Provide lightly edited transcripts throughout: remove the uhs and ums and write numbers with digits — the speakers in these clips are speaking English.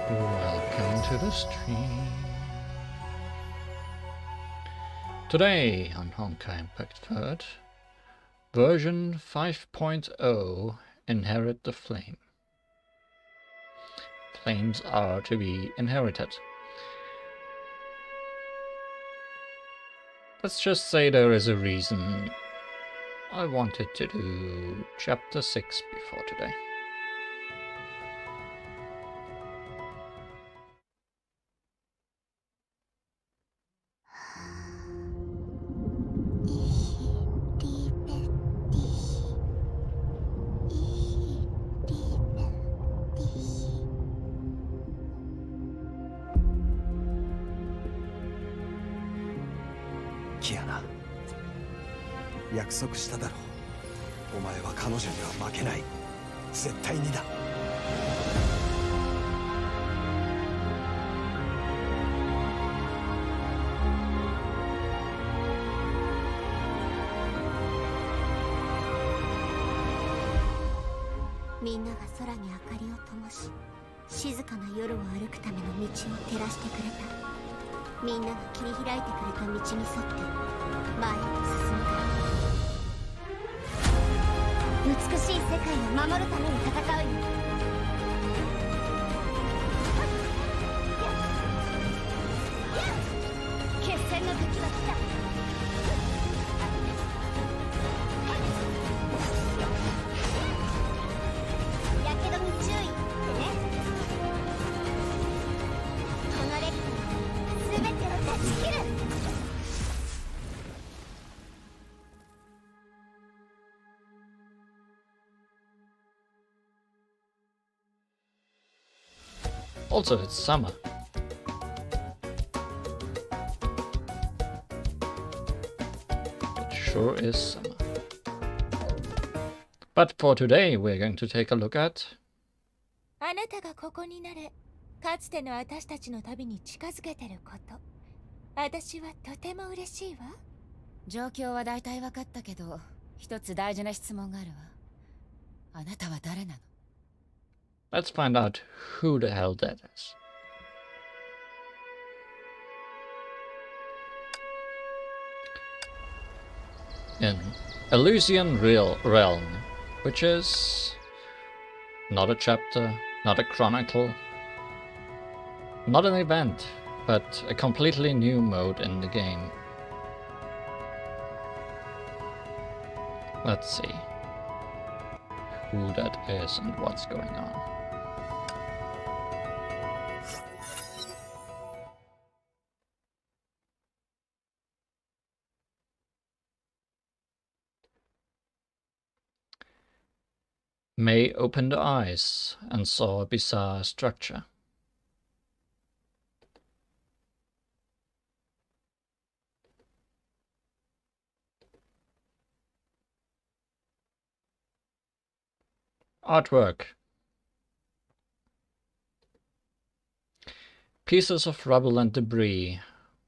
Welcome to the stream. Today on Honkai Impact 3rd, version 5.0, Inherit the Flame. Flames are to be inherited. Let's just say there is a reason I wanted to do chapter 6 before today.キアナ、約束しただろう。お前は彼女には負けない。絶対にだ。みんなが空に明かりを灯し、静かな夜を歩くための道を照らしてくれた。みんなが切り開いてくれた道に沿って前へと進むから。美しい世界を守るために戦うよ。決戦の時は来た。やけどに注意ってね。離れる全てを断ち切る。Also, it's summer. It sure is summer. But for today, we're going to take a look at あなたがここになれ、かつての私たちの旅に近づけてること。私はとても嬉しいわ。状況は大体分かったけど、一つ大事な質問があるわ。あなたは誰なの？ Let's find out who the hell that is. In Elysian Realm, which is not a chapter, not a chronicle, not an event, but a completely new mode in the game. Let's see who that is and what's going on. May opened her eyes and saw a bizarre structure. Artwork. Pieces of rubble and debris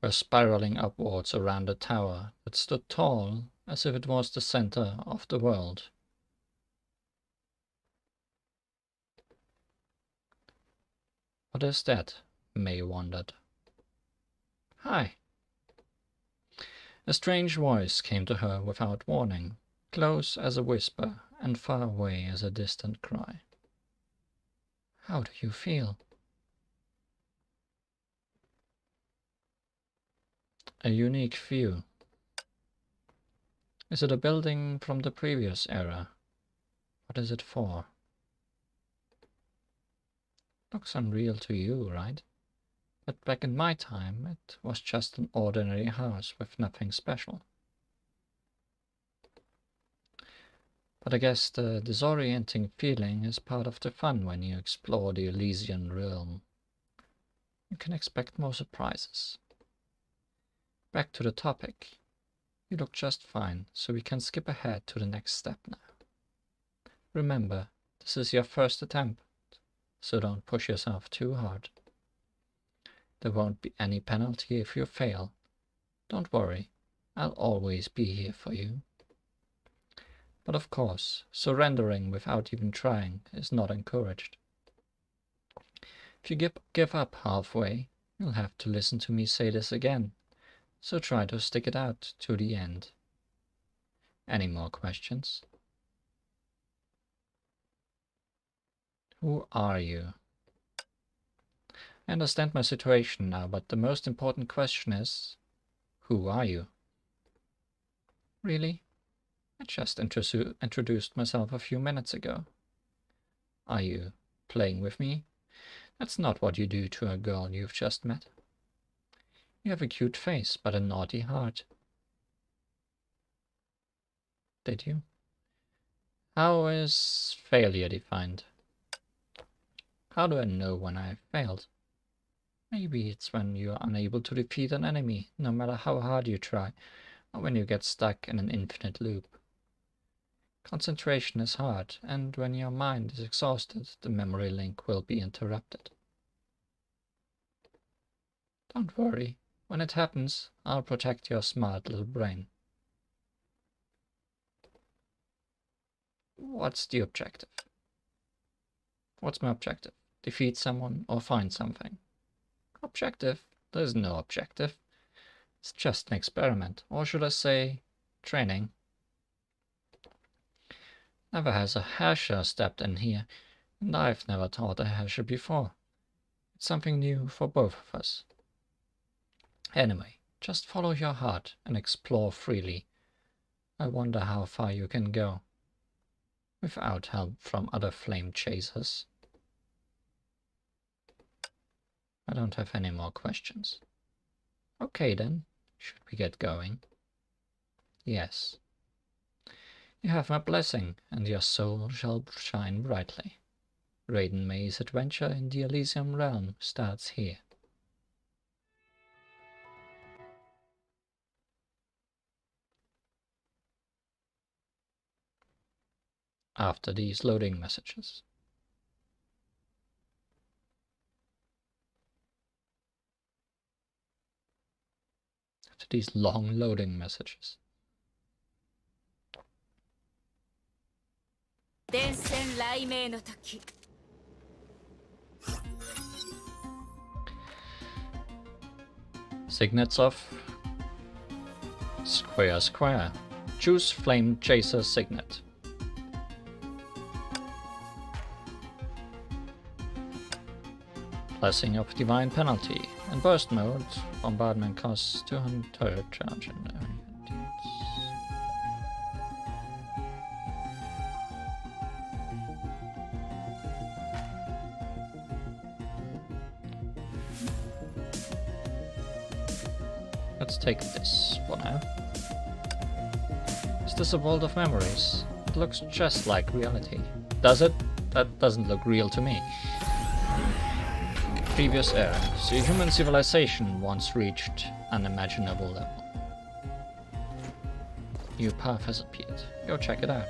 were spiraling upwards around a tower that stood tall as if it was the center of the world. What is that? May wondered. Hi. A strange voice came to her without warning, close as a whisper and far away as a distant cry. How do you feel? A unique view. Is it a building from the previous era? What is it for? Looks unreal to you, right? But back in my time, it was just an ordinary house with nothing special. But I guess the disorienting feeling is part of the fun when you explore the Elysian Realm. You can expect more surprises. Back to the topic. You look just fine, so we can skip ahead to the next step now. Remember, this is your first attempt, so don't push yourself too hard. There won't be any penalty if you fail. Don't worry, I'll always be here for you. But of course, surrendering without even trying is not encouraged. If you give up halfway, you'll have to listen to me say this again, so try to stick it out to the end. Any more questions? Who are you? I understand my situation now, but the most important question is, who are you? Really? I just introduced myself a few minutes ago. Are you playing with me? That's not what you do to a girl you've just met. You have a cute face, but a naughty heart. Did you? How is failure defined? How do I know when I failed? Maybe it's when you are unable to defeat an enemy, no matter how hard you try, or when you get stuck in an infinite loop. Concentration is hard, and when your mind is exhausted, the memory link will be interrupted. Don't worry, when it happens, I'll protect your smart little brain. What's the objective? What's my objective? Defeat someone or find something? Objective? There's no objective. It's just an experiment, or should I say, training. Never has a Herrscher stepped in here, and I've never taught a Herrscher before. It's something new for both of us. Anyway, just follow your heart and explore freely. I wonder how far you can go, without help from other flame chasers. I don't have any more questions. Okay then, should we get going? Yes. You have my blessing, and your soul shall shine brightly. Raiden May's adventure in the Elysian Realm starts here. After these loading messages. After these long loading messages. Signets of Square. Choose Flame Chaser Signet. Blessing of Divine Penalty. In burst mode, bombardment costs 200 turret charge and let's take this for now. Is this a world of memories? It looks just like reality. Does it? That doesn't look real to me. Previous era. So human civilization once reached unimaginable level. New path has appeared. Go check it out.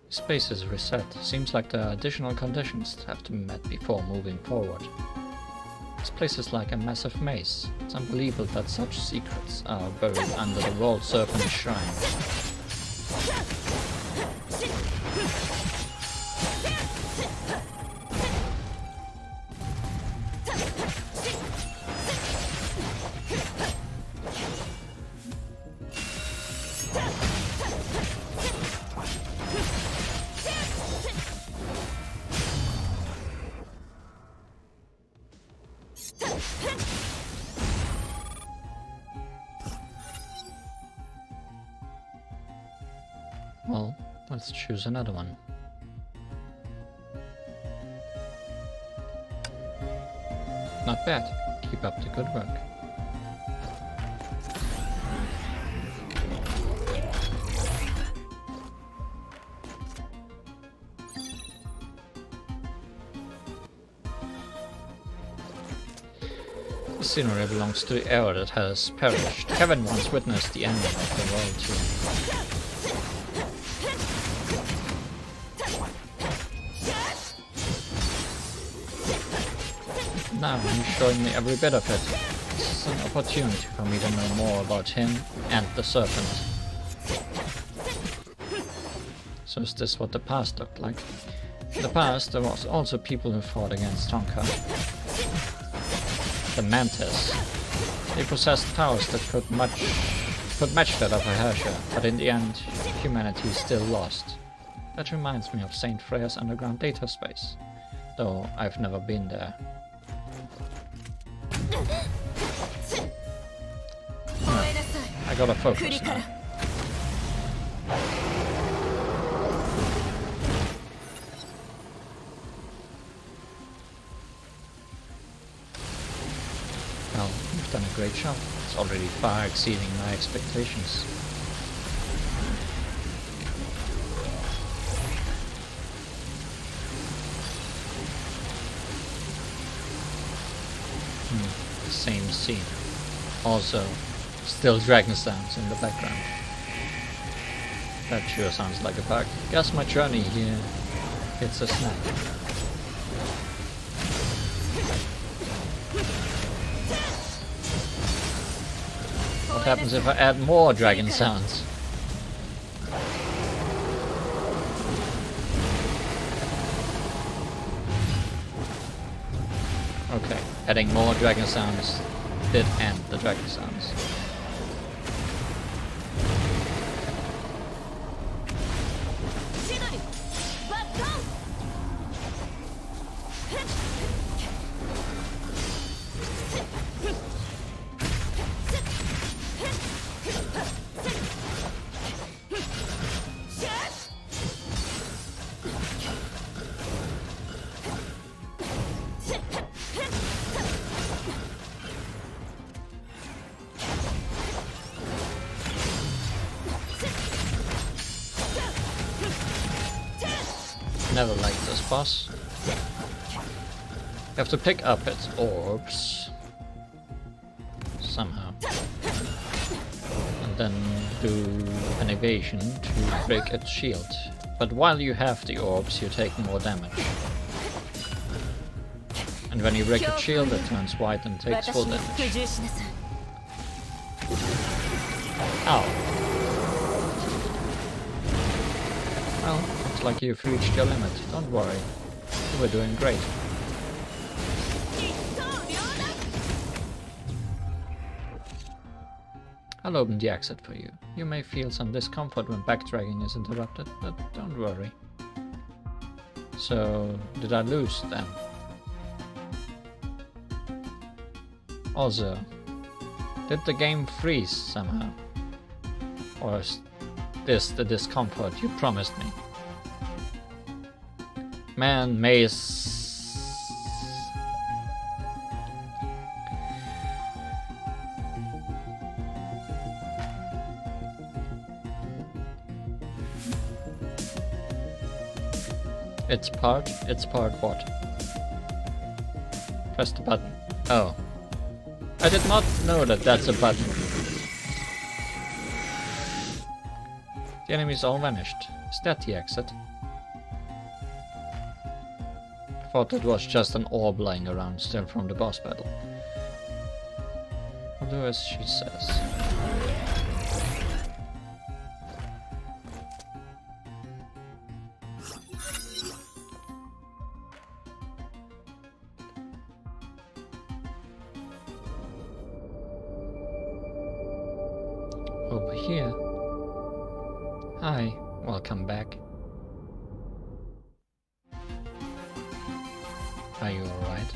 Space is reset. Seems like there are additional conditions that have to be met before moving forward. This place is like a massive maze. It's unbelievable that such secrets are buried under the World Serpent Shrine. Well, let's choose another one. Not bad. Keep up the good work. The scenery belongs to the era that has perished. Kevin once witnessed the ending of the world too. Now he's showing me every bit of it. This is an opportunity for me to know more about him and the serpent. So is this what the past looked like? In the past, there was also people who fought against Honkai. The Mantis. They possessed powers that could match that of a Herrscher, but in the end, humanity still lost. That reminds me of Saint Freya's underground data space, though I've never been there. I gotta focus now. Well, you've done a great job. It's already far exceeding my expectations. The same scene. Also, still dragon sounds in the background. That sure sounds like a bug. Guess my journey here hits a snap. What happens if I add more dragon sounds? Okay, adding more dragon sounds did end the dragon sounds. Never liked this boss. You have to pick up its orbs somehow, and then do an evasion to break its shield. But while you have the orbs, you take more damage. And when you break its shield, it turns white and takes full damage. Ow. Well, looks like you've reached your limit. Don't worry. You were doing great. I'll open the exit for you. You may feel some discomfort when backtracking is interrupted, but don't worry. So, did I lose then? Also, did the game freeze somehow? Or is this the discomfort you promised me? Man, Mace. It's part what? Press the button. Oh. I did not know that that's a button. The enemies all vanished. Is that the exit? I thought it was just an orb lying around still from the boss battle. I'll do as she says. Over here. Hi, welcome back. Are you alright?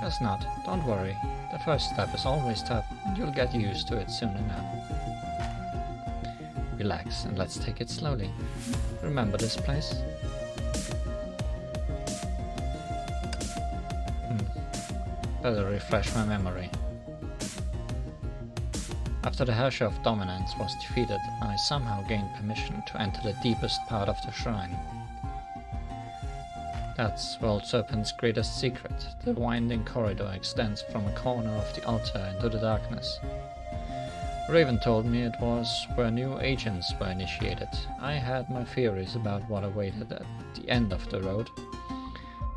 Guess not. Don't worry. The first step is always tough, and you'll get used to it soon enough. Relax, and let's take it slowly. Remember this place? Better refresh my memory. After the Herrscher of Dominance was defeated, I somehow gained permission to enter the deepest part of the shrine. That's World Serpent's greatest secret. The winding corridor extends from a corner of the altar into the darkness. Raven told me it was where new agents were initiated. I had my theories about what awaited at the end of the road,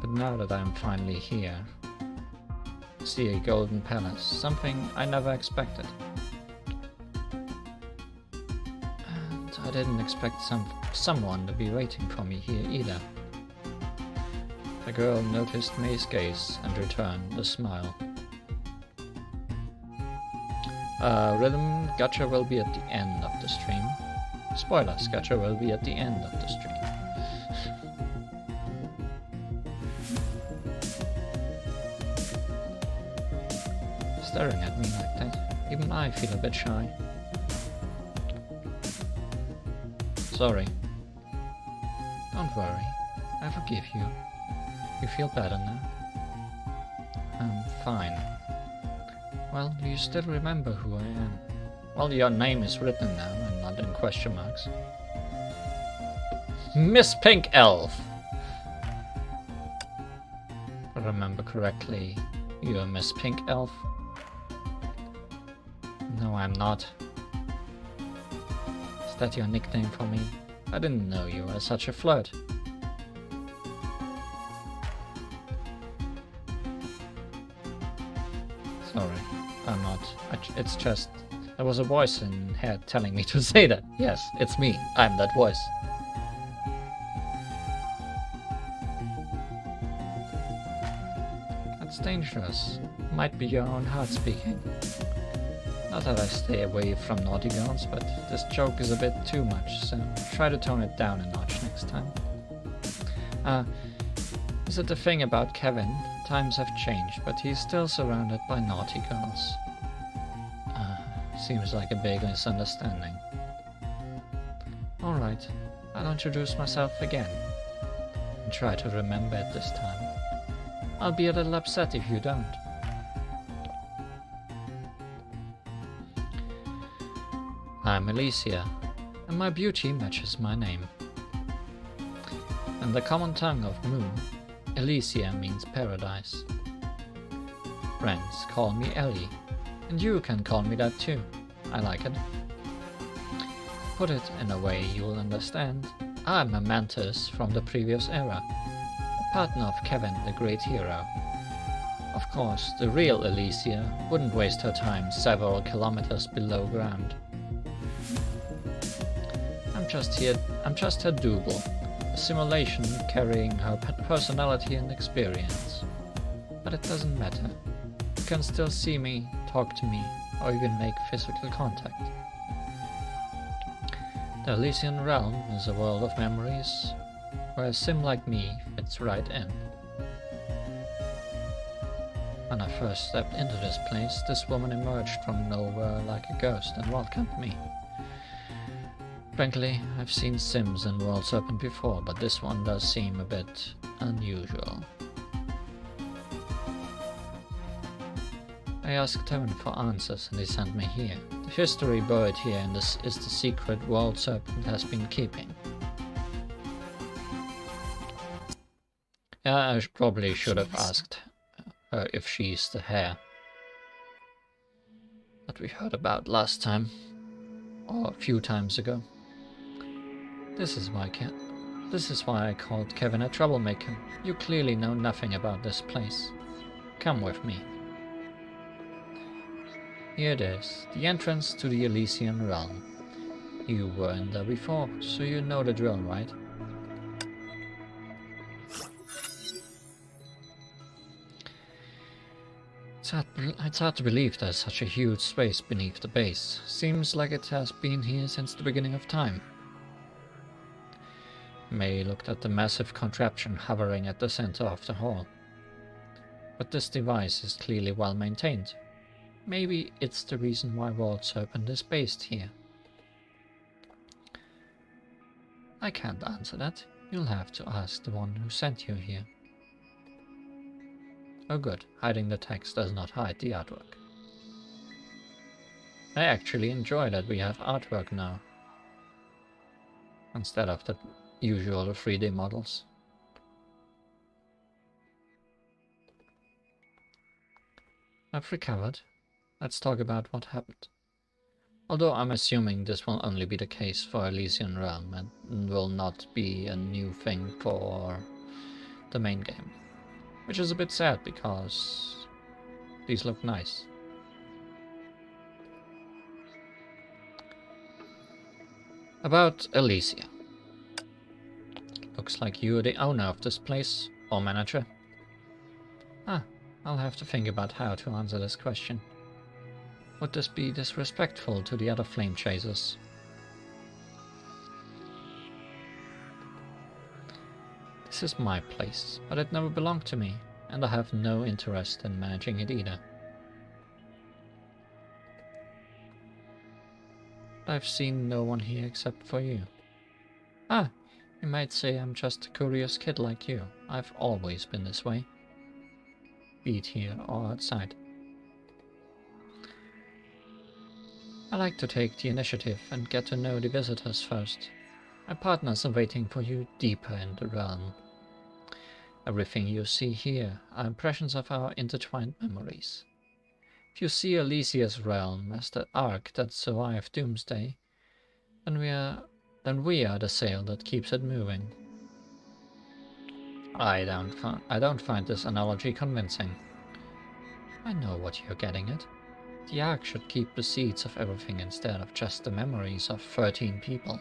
but now that I'm finally here, I see a golden palace, something I never expected. And I didn't expect someone to be waiting for me here either. The girl noticed May's gaze and returned a smile. Rhythm Gacha will be at the end of the stream. Spoilers, Gacha will be at the end of the stream. Staring at me like that, even I feel a bit shy. Sorry. Don't worry, I forgive you. You feel better now? I'm fine. Well, do you still remember who I am? Well, your name is written now and not in question marks. Miss Pink Elf! If I remember correctly, you're Miss Pink Elf? No, I'm not. Is that your nickname for me? I didn't know you were such a flirt. Sorry, I'm not. It's just... There was a voice in head telling me to say that. Yes, it's me. I'm that voice. That's dangerous. Might be your own heart speaking. Not that I stay away from naughty girls, but this joke is a bit too much, so try to tone it down a notch next time. Is it the thing about Kevin? Times have changed, but he's still surrounded by naughty girls. Seems like a big misunderstanding. Alright, I'll introduce myself again. And try to remember it this time. I'll be a little upset if you don't. I'm Elysia, and my beauty matches my name. In the common tongue of Moon, Elysia means paradise. Friends call me Ellie, and you can call me that too. I like it. Put it in a way you'll understand. I'm a mantis from the previous era, a partner of Kevin the Great Hero. Of course, the real Elysia wouldn't waste her time several kilometers below ground. I'm just her double, a simulation carrying her personality and experience. But it doesn't matter. You can still see me, talk to me, or even make physical contact. The Elysian Realm is a world of memories, where a sim like me fits right in. When I first stepped into this place, this woman emerged from nowhere like a ghost and welcomed me. Frankly, I've seen sims in World Serpent before, but this one does seem a bit unusual. I asked Kevin for answers and he sent me here. The history buried here in this is the secret World Serpent has been keeping. Yeah, I probably should have asked her if she's the hare that we heard about last time, or a few times ago. This is why I called Kevin a troublemaker. You clearly know nothing about this place. Come with me. Here it is, the entrance to the Elysian Realm. You weren't there before, so you know the drill, right? It's hard to believe there's such a huge space beneath the base. Seems like it has been here since the beginning of time. May looked at the massive contraption hovering at the center of the hall. But this device is clearly well maintained. Maybe it's the reason why World Serpent is based here. I can't answer that. You'll have to ask the one who sent you here. Oh good, hiding the text does not hide the artwork. I actually enjoy that we have artwork now, instead of the usual 3D models. I've recovered. Let's talk about what happened. Although I'm assuming this will only be the case for Elysian Realm and will not be a new thing for the main game. Which is a bit sad because these look nice. About Elysia. Looks like you're the owner of this place, or manager. I'll have to think about how to answer this question. Would this be disrespectful to the other flame chasers? This is my place, but it never belonged to me, and I have no interest in managing it either. I've seen no one here except for you. You might say I'm just a curious kid like you. I've always been this way. Be it here or outside. I like to take the initiative and get to know the visitors first. My partners are waiting for you deeper in the realm. Everything you see here are impressions of our intertwined memories. If you see Elysia's realm as the ark that survived Doomsday, then we are the sail that keeps it moving. I don't find this analogy convincing. I know what you're getting at. The ark should keep the seeds of everything instead of just the memories of 13 people.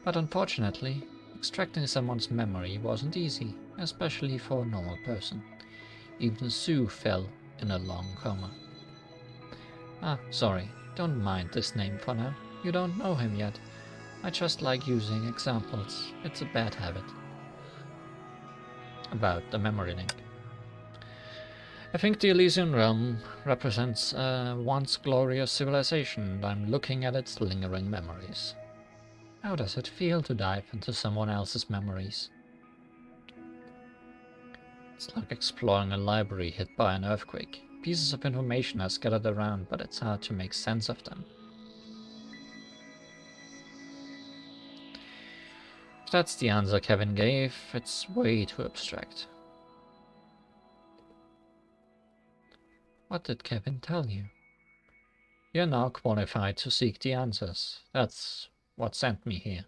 But unfortunately, extracting someone's memory wasn't easy, especially for a normal person. Even Sue fell in a long coma. Sorry, don't mind this name for now. You don't know him yet. I just like using examples. It's a bad habit. About the memory link. I think the Elysian Realm represents a once glorious civilization, and I'm looking at its lingering memories. How does it feel to dive into someone else's memories? It's like exploring a library hit by an earthquake. Pieces of information are scattered around, but it's hard to make sense of them. If that's the answer Kevin gave, it's way too abstract. What did Kevin tell you? You're now qualified to seek the answers. That's what sent me here.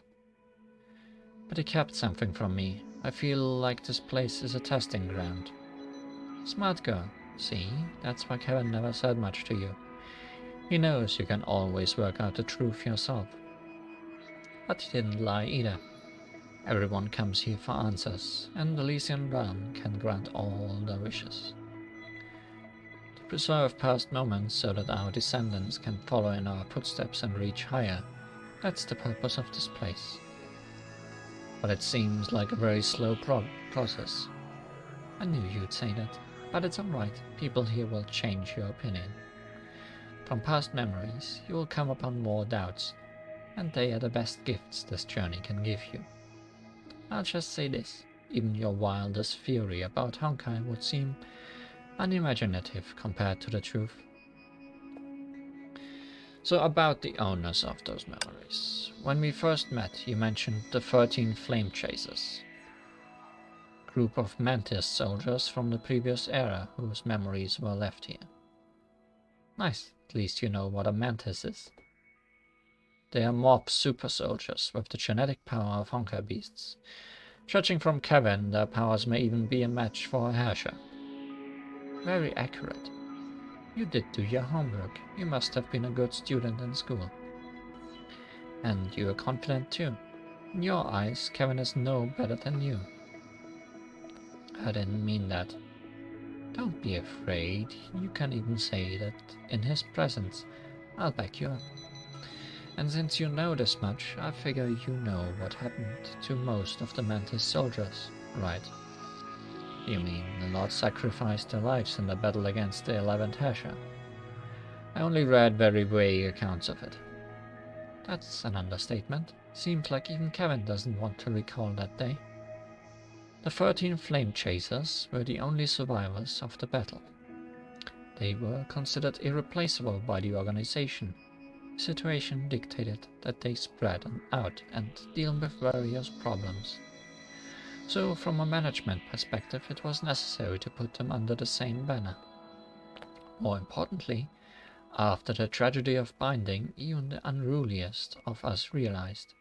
But he kept something from me. I feel like this place is a testing ground. Smart girl. See, that's why Kevin never said much to you. He knows you can always work out the truth yourself. But he didn't lie either. Everyone comes here for answers, and the Elysian Realm can grant all their wishes. To preserve past moments so that our descendants can follow in our footsteps and reach higher, that's the purpose of this place. But it seems like a very slow process. I knew you'd say that, but it's alright, people here will change your opinion. From past memories, you will come upon more doubts, and they are the best gifts this journey can give you. I'll just say this, even your wildest theory about Honkai would seem unimaginative compared to the truth. So about the owners of those memories. When we first met, you mentioned the 13 Flame Chasers. Group of Mantis soldiers from the previous era whose memories were left here. Nice, at least you know what a Mantis is. They are mob super soldiers with the genetic power of Honkai beasts. Judging from Kevin, their powers may even be a match for a Herrscher. Very accurate. You did do your homework. You must have been a good student in school. And you are confident too. In your eyes, Kevin is no better than you. I didn't mean that. Don't be afraid. You can even say that in his presence. I'll back you up. And since you know this much, I figure you know what happened to most of the Mantis soldiers, right? You mean the Lord sacrificed their lives in the battle against the 11th Herrscher? I only read very vague accounts of it. That's an understatement. Seems like even Kevin doesn't want to recall that day. The 13 Flame Chasers were the only survivors of the battle. They were considered irreplaceable by the organization. The situation dictated that they spread out and deal with various problems. So from a management perspective, it was necessary to put them under the same banner. More importantly, After the tragedy of binding, even the unruliest of us realized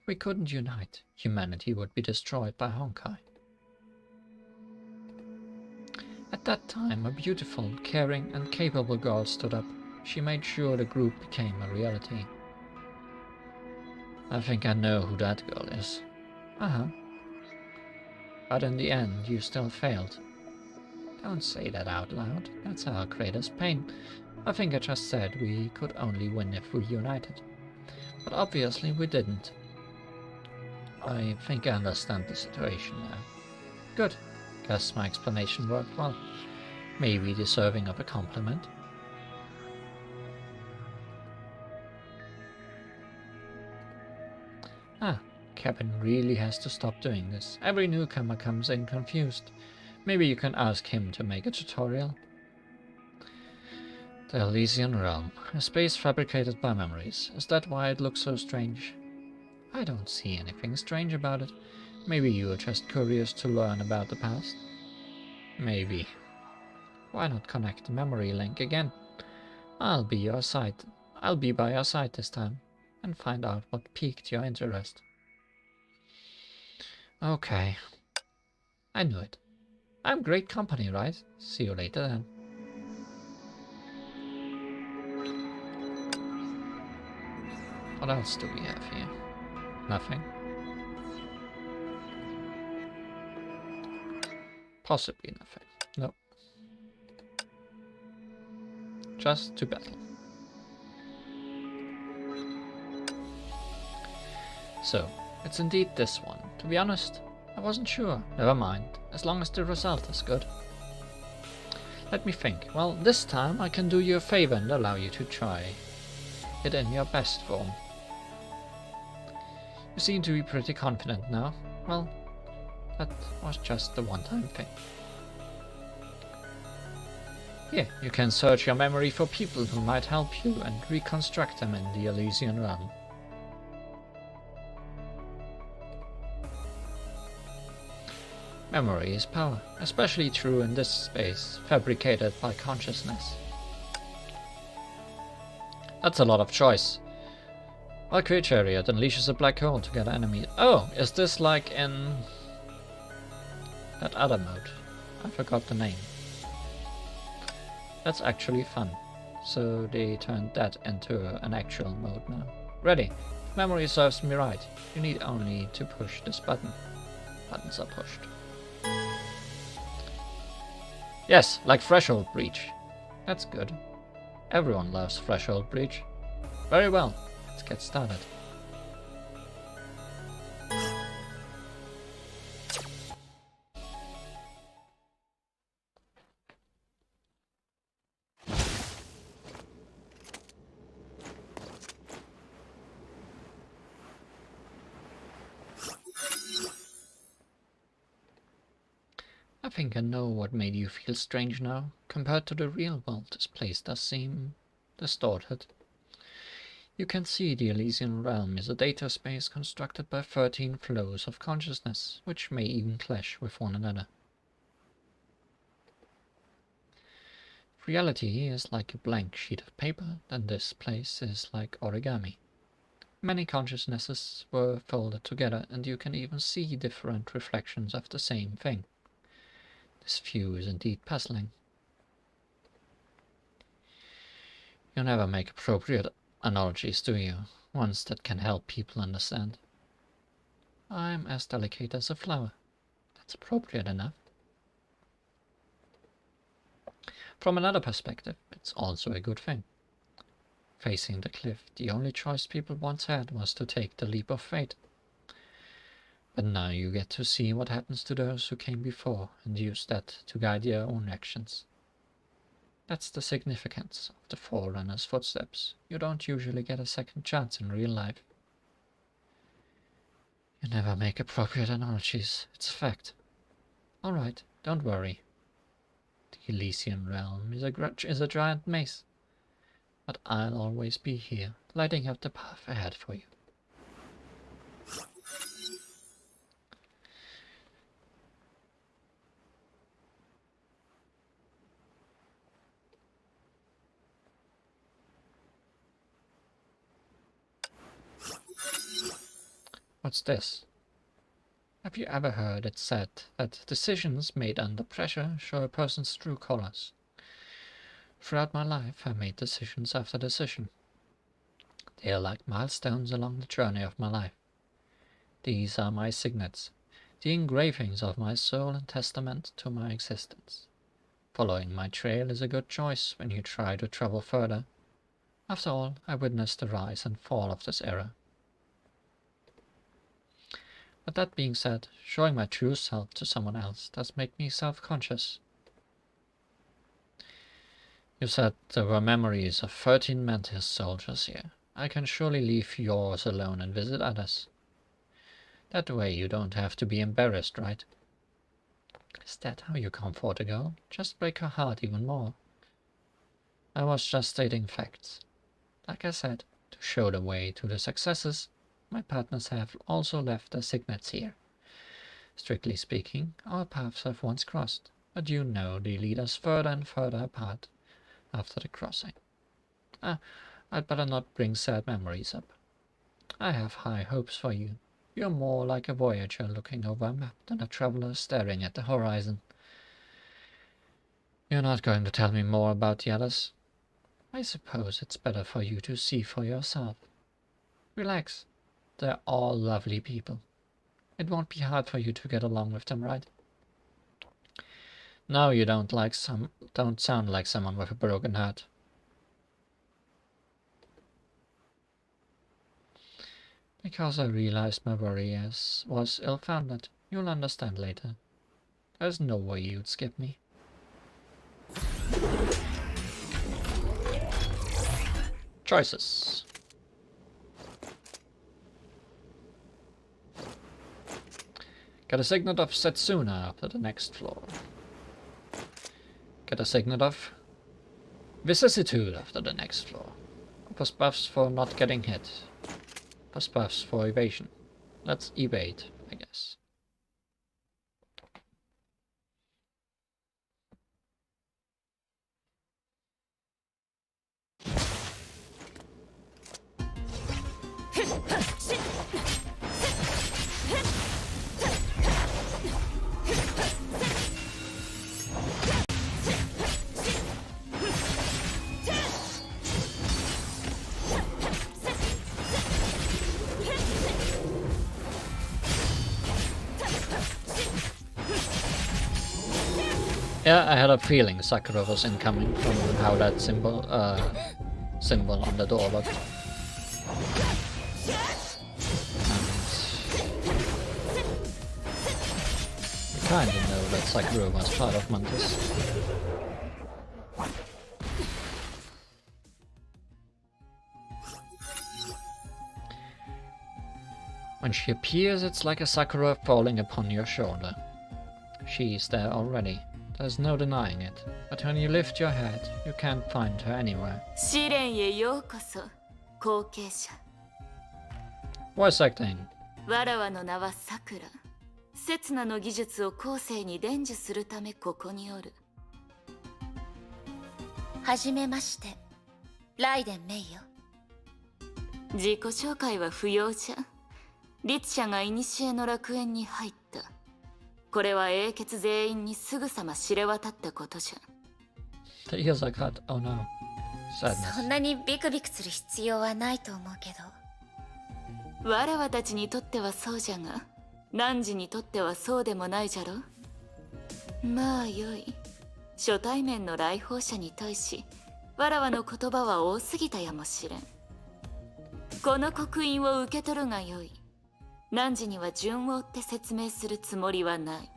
if we couldn't unite, humanity would be destroyed by Honkai. At that time, a beautiful, caring, and capable girl stood up. She made sure the group became a reality. I think I know who that girl is. Uh-huh. But in the end, you still failed. Don't say that out loud. That's our greatest pain. I think I just said we could only win if we united. But obviously we didn't. I think I understand the situation now. Good. Guess my explanation worked well. Maybe deserving of a compliment. Ah, Kevin really has to stop doing this. Every newcomer comes in confused. Maybe you can ask him to make a tutorial. The Elysian Realm, a space fabricated by memories. Is that why it looks so strange? I don't see anything strange about it. Maybe you are just curious to learn about the past? Maybe. Why not connect the memory link again? I'll be by your side this time, and find out what piqued your interest. Okay. I knew it. I'm great company, right? See you later then. What else do we have here? Nothing. Possibly nothing. No. Just to battle. So, it's indeed this one. To be honest, I wasn't sure. Never mind, as long as the result is good. Let me think. Well, this time I can do you a favor and allow you to try it in your best form. You seem to be pretty confident now. Well, that was just the one-time thing. Here, you can search your memory for people who might help you and reconstruct them in the Elysian Realm. Memory is power, especially true in this space, fabricated by consciousness. That's a lot of choice. While Create Chariot unleashes a black hole to get enemies. Oh, is this like in that other mode? I forgot the name. That's actually fun. So they turned that into an actual mode now. Ready. If memory serves me right, you need only to push this button. Buttons are pushed. Yes, like Threshold Breach. That's good. Everyone loves Threshold Breach. Very well, let's get started. I think I know what made you feel strange now. Compared to the real world, this place does seem distorted. You can see the Elysian Realm is a data space constructed by 13 flows of consciousness, which may even clash with one another. If reality is like a blank sheet of paper, then this place is like origami. Many consciousnesses were folded together, and you can even see different reflections of the same thing. This view is indeed puzzling. You never make appropriate analogies, do you? Ones that can help people understand. I'm as delicate as a flower. That's appropriate enough. From another perspective, it's also a good thing. Facing the cliff, the only choice people once had was to take the leap of faith. But now you get to see what happens to those who came before and use that to guide their own actions. That's the significance of the Forerunner's footsteps. You don't usually get a second chance in real life. You never make appropriate analogies. It's a fact. Alright, don't worry. The Elysian Realm is a giant maze. But I'll always be here, lighting up the path ahead for you. What's this? Have you ever heard it said that decisions made under pressure show a person's true colors? Throughout my life, I made decisions after decision. They are like milestones along the journey of my life. These are my signets, the engravings of my soul and testament to my existence. Following my trail is a good choice when you try to travel further. After all, I witnessed the rise and fall of this era. But that being said, showing my true self to someone else does make me self-conscious. You said there were memories of 13 Mantis soldiers here. I can surely leave yours alone and visit others. That way you don't have to be embarrassed, right? Is that how you comfort a girl? Just break her heart even more. I was just stating facts. Like I said, to show the way to the successes, my partners have also left their signets here. Strictly speaking, our paths have once crossed, but you know they lead us further and further apart after the crossing. I'd better not bring sad memories up. I have high hopes for you. You're more like a voyager looking over a map than a traveler staring at the horizon. You're not going to tell me more about the others? I suppose it's better for you to see for yourself. Relax. They're all lovely people. It won't be hard for you to get along with them, right? No, you don't sound like someone with a broken heart. Because I realized my worry was ill-founded. You'll understand later. There's no way you'd skip me. Choices. Get a signet of Setsuna after the next floor. Get a signet of Vicissitude after the next floor. Plus buffs for not getting hit. Plus buffs for evasion. Let's evade, I guess. Yeah, I had a feeling Sakura was incoming from how that symbol on the door looked. And I kinda know that Sakura was part of Mantis. When she appears, it's like a Sakura falling upon your shoulder. She's there already. There's no denying it, but when you lift your head, you can't find her anywhere. Voice acting. わらわの名はさくら。刹那の技術を後世に伝授するためここにおる。はじめまして、ライデンメイよ。自己紹介は不要じゃ。律者が古の楽園に入った。これは英傑全員にすぐさま知れ渡ったことじゃ。The ears are cut. Oh no. Sadness. そんなにビクビクする必要はないと思うけど。わらわたちにとってはそうじゃが、汝にとってはそうでもないじゃろ。まあよい。初対面の来訪者に対し、わらわの言葉は多すぎたやもしれん。この刻印を受け取るがよい。汝には順を追って説明するつもりはない。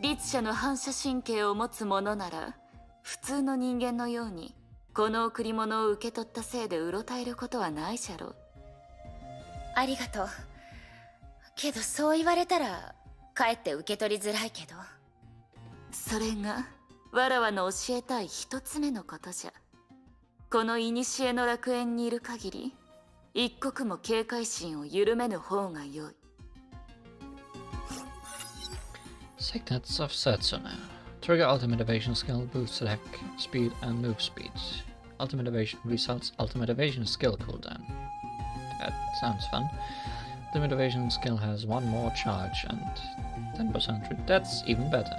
律者の反射神経を持つ者なら、普通の人間のように、この贈り物を受け取ったせいでうろたえることはないじゃろう。ありがとう。けどそう言われたら、かえって受け取りづらいけど。それが、わらわの教えたい一つ目のことじゃ。この古の楽園にいる限り、一刻も警戒心を緩めぬ方が良い。Signets of Setsuna. Trigger ultimate evasion skill, boosts attack speed and move speed. Ultimate evasion results ultimate evasion skill cooldown. That sounds fun. The motivation skill has one more charge and 10%. That's even better.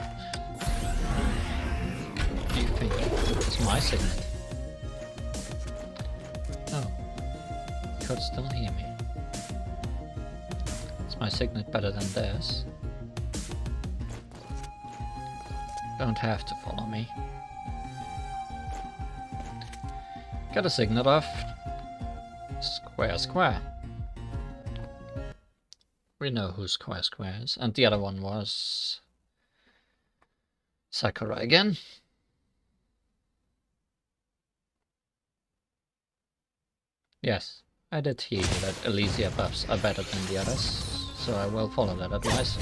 What do you think? It's my signet. Oh, you could still hear me. Is my signet better than theirs? Don't have to follow me. Get a signet off. Square, square. We know who Square Square is. And the other one was Sakura again. Yes, I did hear that Elysia buffs are better than the others, so I will follow that advice.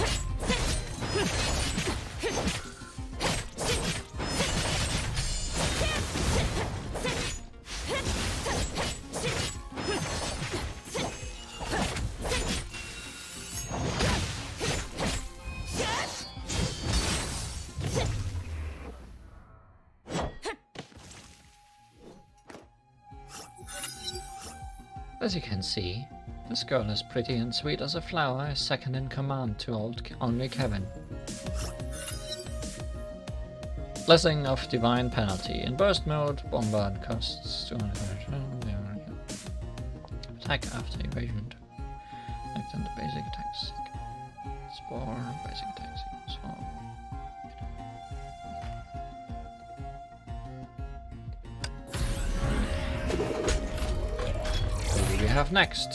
As you can see, this girl is pretty and sweet as a flower, is second in command to only Kevin. Blessing of Divine Penalty. In burst mode, bombard costs 200. Attack after evasion. Act on the basic attacks. Spore, basic attacks. Who do we have next?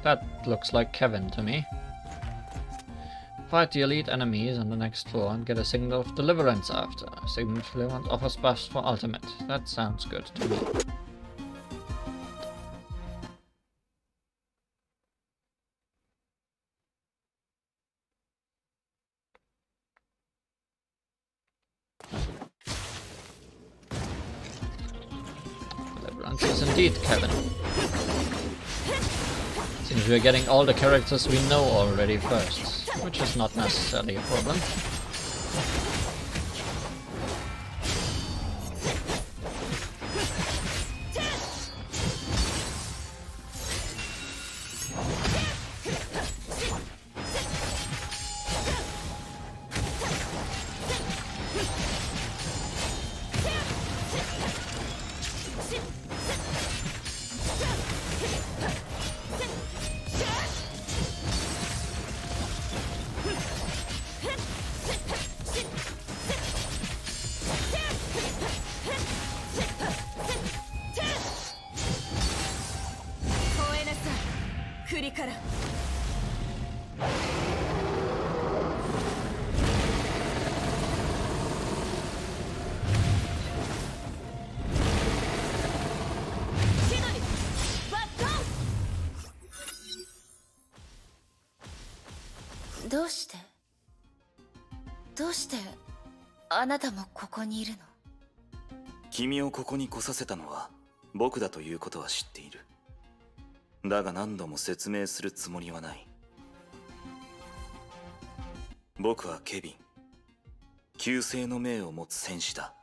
That looks like Kevin to me. Fight the elite enemies on the next floor and get a Signal of Deliverance after. Signal of Deliverance offers buffs for ultimate. That sounds good to me. Deliverance is indeed Kevin. Seems we're getting all the characters we know already first, which is not necessarily a problem.どうしてあなたもここにいるの？君をここに来させたのは僕だということは知っている。だが何度も説明するつもりはない。僕はケビン、旧姓の命を持つ戦士だ。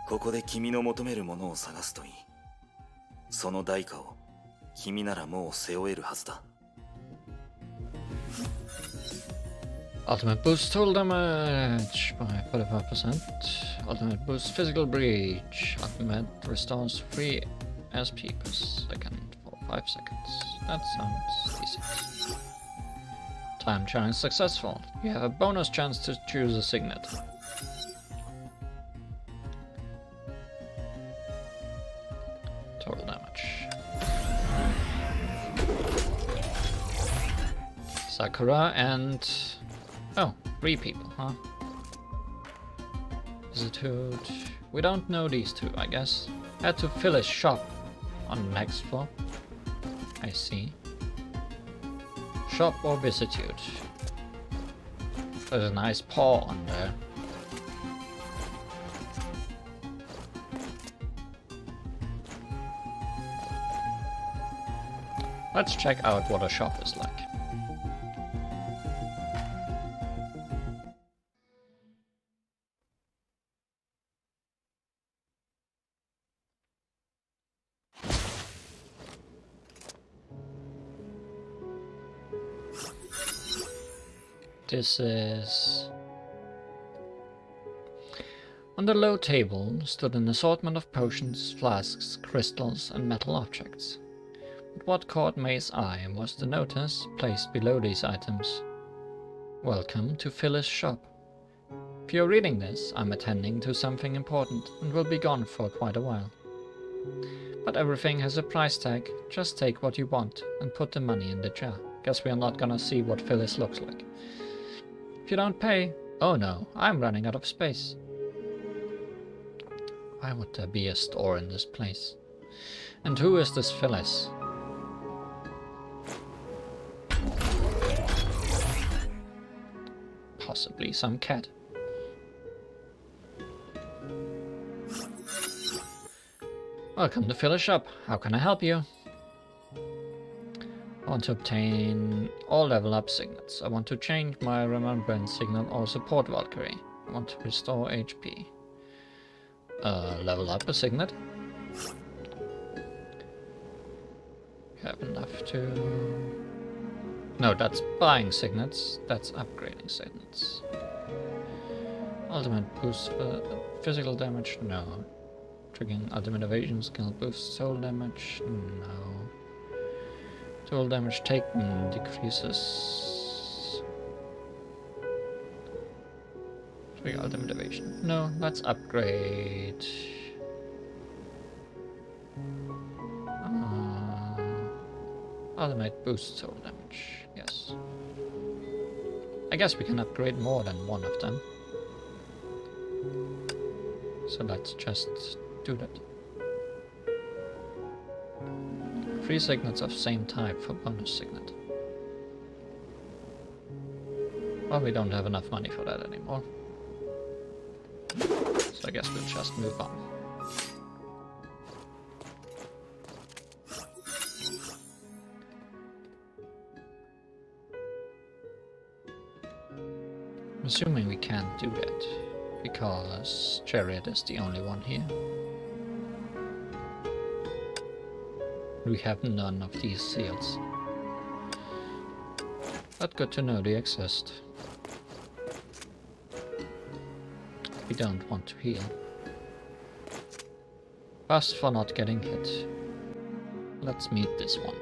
ここで君の求めるものを探すといい。その代価を君ならもう背負えるはずだ。Ultimate boosts total damage by 45%. Ultimate boosts physical breach. Ultimate restores 3 SP per second for 5 seconds. That sounds decent. Time challenge successful. You have a bonus chance to choose a signet. Total damage. Sakura and... oh, 3 people, huh? Institute... we don't know these two, I guess. Had to fill a shop on the next floor. I see. Shop or Vicitude. There's a nice paw on there. Let's check out what a shop is like. This is... On the low table stood an assortment of potions, flasks, crystals, and metal objects. But what caught May's eye was the notice placed below these items. Welcome to Phyllis' shop. If you're reading this, I'm attending to something important and will be gone for quite a while. But everything has a price tag. Just take what you want and put the money in the jar. Guess we're not gonna see what Phyllis looks like. If you don't pay... Oh no, I'm running out of space. Why would there be a store in this place? And who is this Phyllis? Possibly some cat. Welcome to Phyllis' shop. How can I help you? I want to obtain all level up signets. I want to change my remembrance signal or support Valkyrie. I want to restore HP. Level up a signet. Have enough to... No, that's buying signets. That's upgrading signets. Ultimate boost for physical damage? No. Triggering ultimate evasion skill boosts soul damage? No. Total damage taken decreases. Trigger ultimate evasion. No, let's upgrade. Ultimate boost soul damage. Yes. I guess we can upgrade more than one of them. So let's just do that. 3 signets of same type for bonus signet. Well, we don't have enough money for that anymore. So I guess we'll just move on. I'm assuming we can't do that, because Chariot is the only one here. We have none of these seals. But good to know they exist. We don't want to heal. Us for not getting hit. Let's meet this one.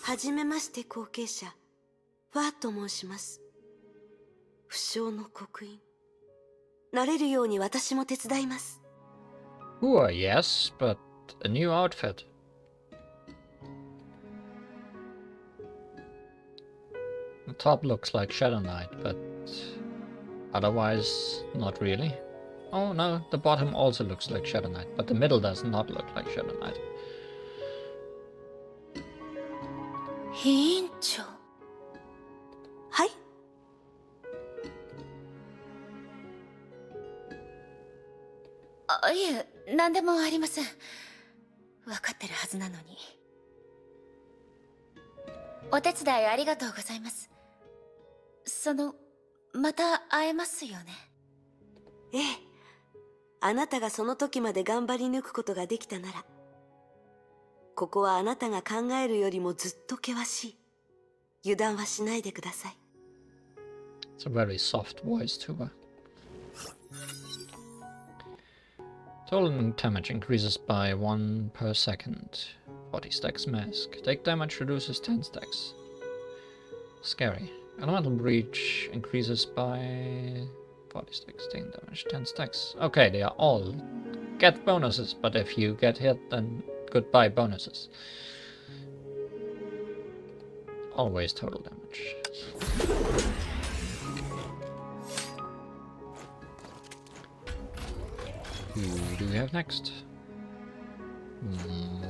はじめまして後継者、ファーと申します。不肖の刻印。なれるように私も手伝います。Ooh, yes, but a new outfit. The top looks like Shadow Knight, but otherwise not really. Oh no, the bottom also looks like Shadow Knight, but the middle does not look like Shadow Knight. 委員長。はい。いえ、何でもありません。分かってるはずなのに。お手伝いありがとうございます。また会えますよね。ええ。あなたがその時まで頑張り抜くことができたなら、ここはあなたが考えるよりもずっと険しい。油断はしないでください。It's a very soft voice to her. Total damage increases by 1 per second. 40 stacks mask. Take damage reduces 10 stacks. Scary. Elemental breach increases by 40 stacks. Take damage 10 stacks. Okay, they are all get bonuses, but if you get hit, then goodbye bonuses. Always total damage. Who do we have next?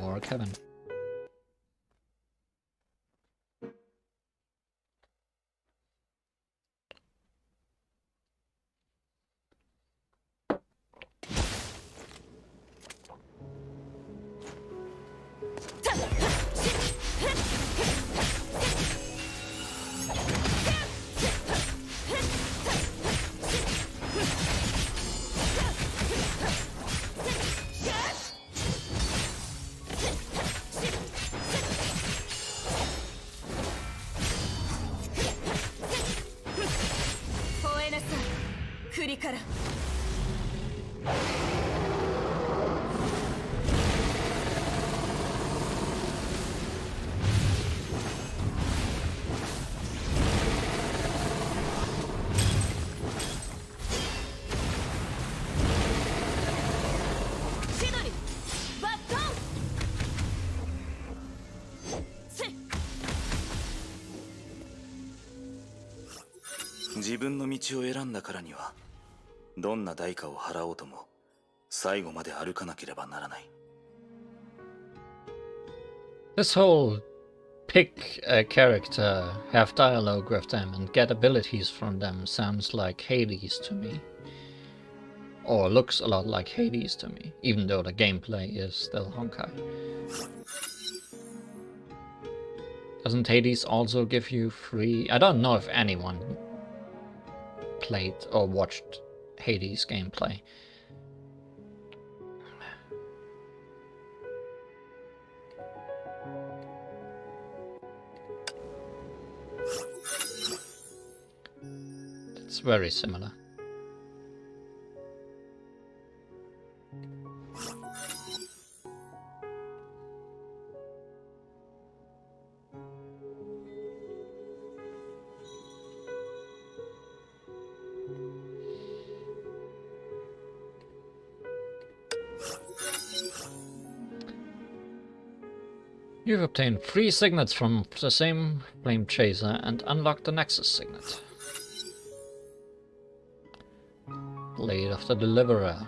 More Kevin.自分の道を選んだからにはどんな代価を払おうとも最後まで歩かなければならない。 This whole pick a character, have dialogue with them, and get abilities from them sounds like Hades to me. Or looks a lot like Hades to me, even though the gameplay is still Honkai. Doesn't Hades also give you free... I don't know if anyone played or watched Hades gameplay. It's very similar. You've obtained 3 signets from the same flame chaser and unlocked the Nexus signet. Blade of the Deliverer.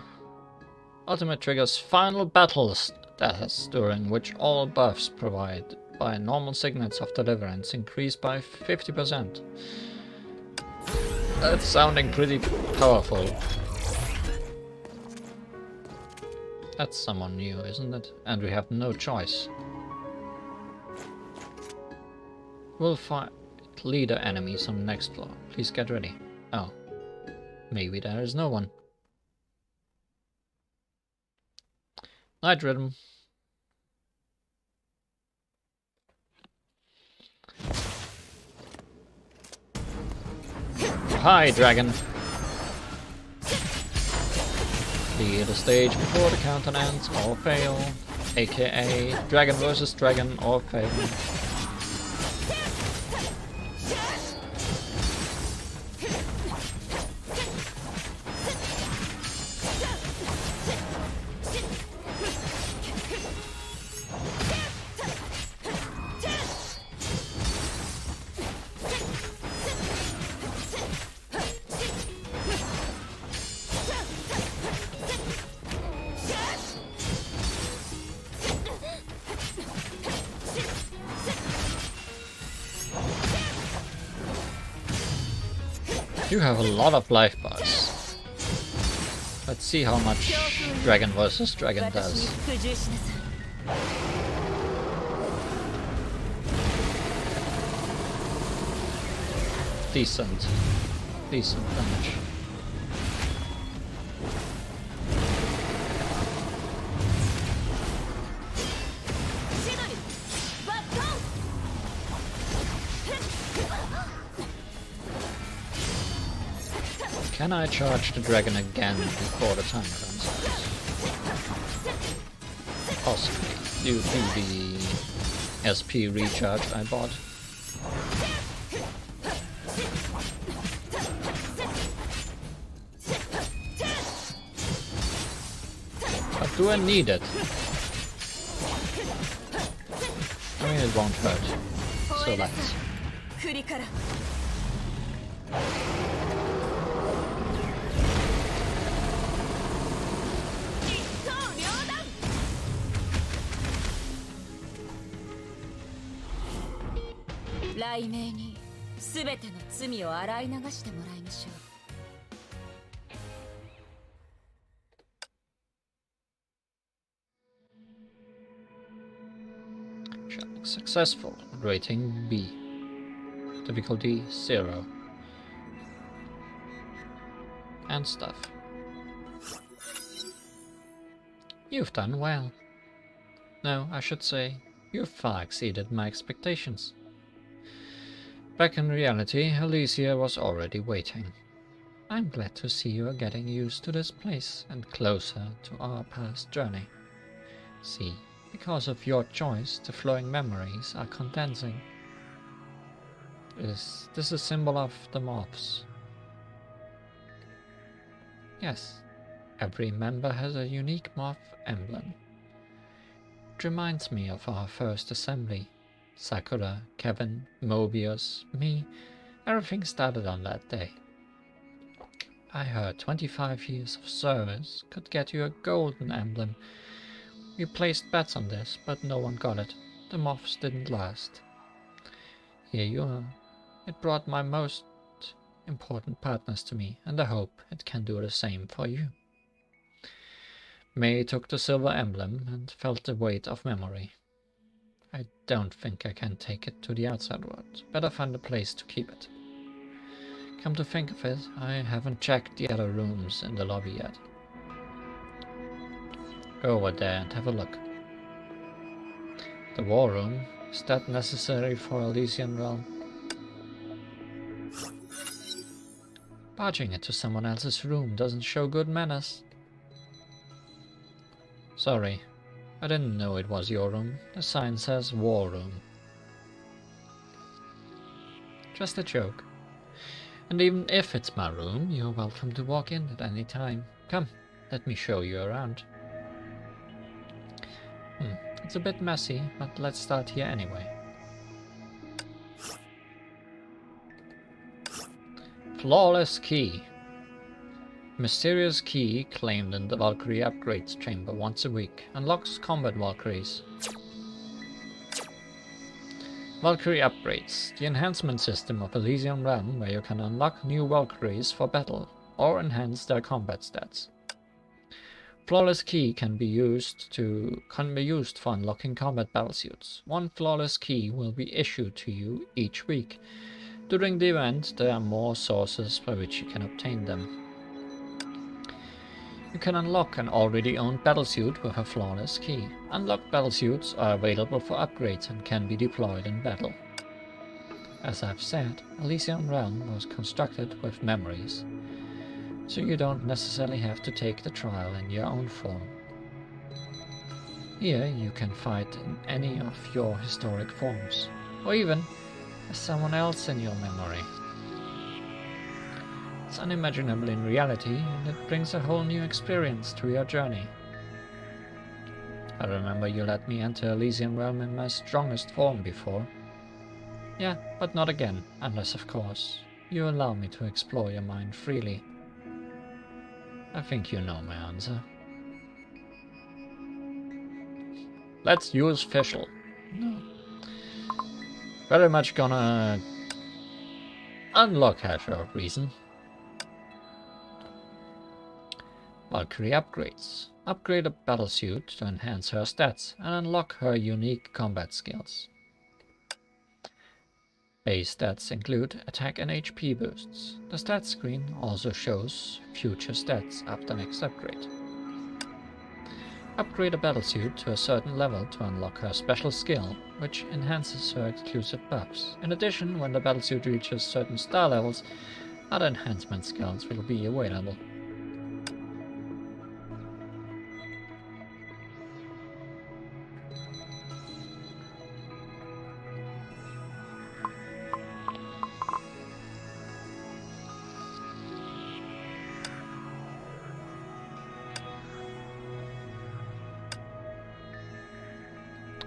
Ultimate triggers final battle status, during which all buffs provided by normal signets of deliverance increase by 50%. That's sounding pretty powerful. That's someone new, isn't it? And we have no choice. We'll fight leader enemies on the next floor. Please get ready. Oh. Maybe there is no one. Night Rhythm. Hi, dragon. Clear the stage before the countdown ends or fail. AKA dragon versus dragon or fail. You have a lot of life bars. Let's see how much dragon versus dragon does. Decent damage. Can I charge the dragon again before the timer runs out? Possibly, due to the SP recharge I bought. But do I need it? I mean, it won't hurt. So let's. 雷鳴に全ての罪を洗い流してもらいましょう。Successful. Rating B. Difficulty 0. And stuff. You've done well. No, I should say, you've far exceeded my expectations. Back in reality, Elysia was already waiting. I'm glad to see you are getting used to this place and closer to our past journey. See, because of your choice, the flowing memories are condensing. Is this a symbol of the moths? Yes, every member has a unique moth emblem. It reminds me of our first assembly. Sakura, Kevin, Mobius, me, everything started on that day. I heard 25 years of service could get you a golden emblem. We placed bets on this, but no one got it. The moths didn't last. Here you are. It brought my most important partners to me, and I hope it can do the same for you. May took the silver emblem and felt the weight of memory. I don't think I can take it to the outside world. Better find a place to keep it. Come to think of it, I haven't checked the other rooms in the lobby yet. Go over there and have a look. The war room, is that necessary for Elysian Realm? Barging into someone else's room doesn't show good manners. Sorry, I didn't know it was your room. The sign says war room. Just a joke. And even if it's my room, you're welcome to walk in at any time. Come, let me show you around. It's a bit messy, but let's start here anyway. Flawless key. Mysterious key claimed in the Valkyrie upgrades chamber once a week. Unlocks combat Valkyries. Valkyrie upgrades. The enhancement system of Elysian Realm where you can unlock new Valkyries for battle or enhance their combat stats. Flawless key can be used for unlocking combat battlesuits. One flawless key will be issued to you each week. During the event, there are more sources by which you can obtain them. You can unlock an already owned battlesuit with a flawless key. Unlocked battlesuits are available for upgrades and can be deployed in battle. As I've said, Elysian Realm was constructed with memories, so you don't necessarily have to take the trial in your own form. Here you can fight in any of your historic forms, or even as someone else in your memory. It's unimaginable in reality, and it brings a whole new experience to your journey. I remember you let me enter Elysian Realm in my strongest form before. Yeah, but not again, unless of course you allow me to explore your mind freely. I think you know my answer. Let's use Fischl. No. Very much gonna unlock her for a reason. Valkyrie upgrades. Upgrade a battlesuit to enhance her stats and unlock her unique combat skills. Base stats include attack and HP boosts. The stats screen also shows future stats after next upgrade. Upgrade a battlesuit to a certain level to unlock her special skill, which enhances her exclusive buffs. In addition, when the battlesuit reaches certain star levels, other enhancement skills will be available.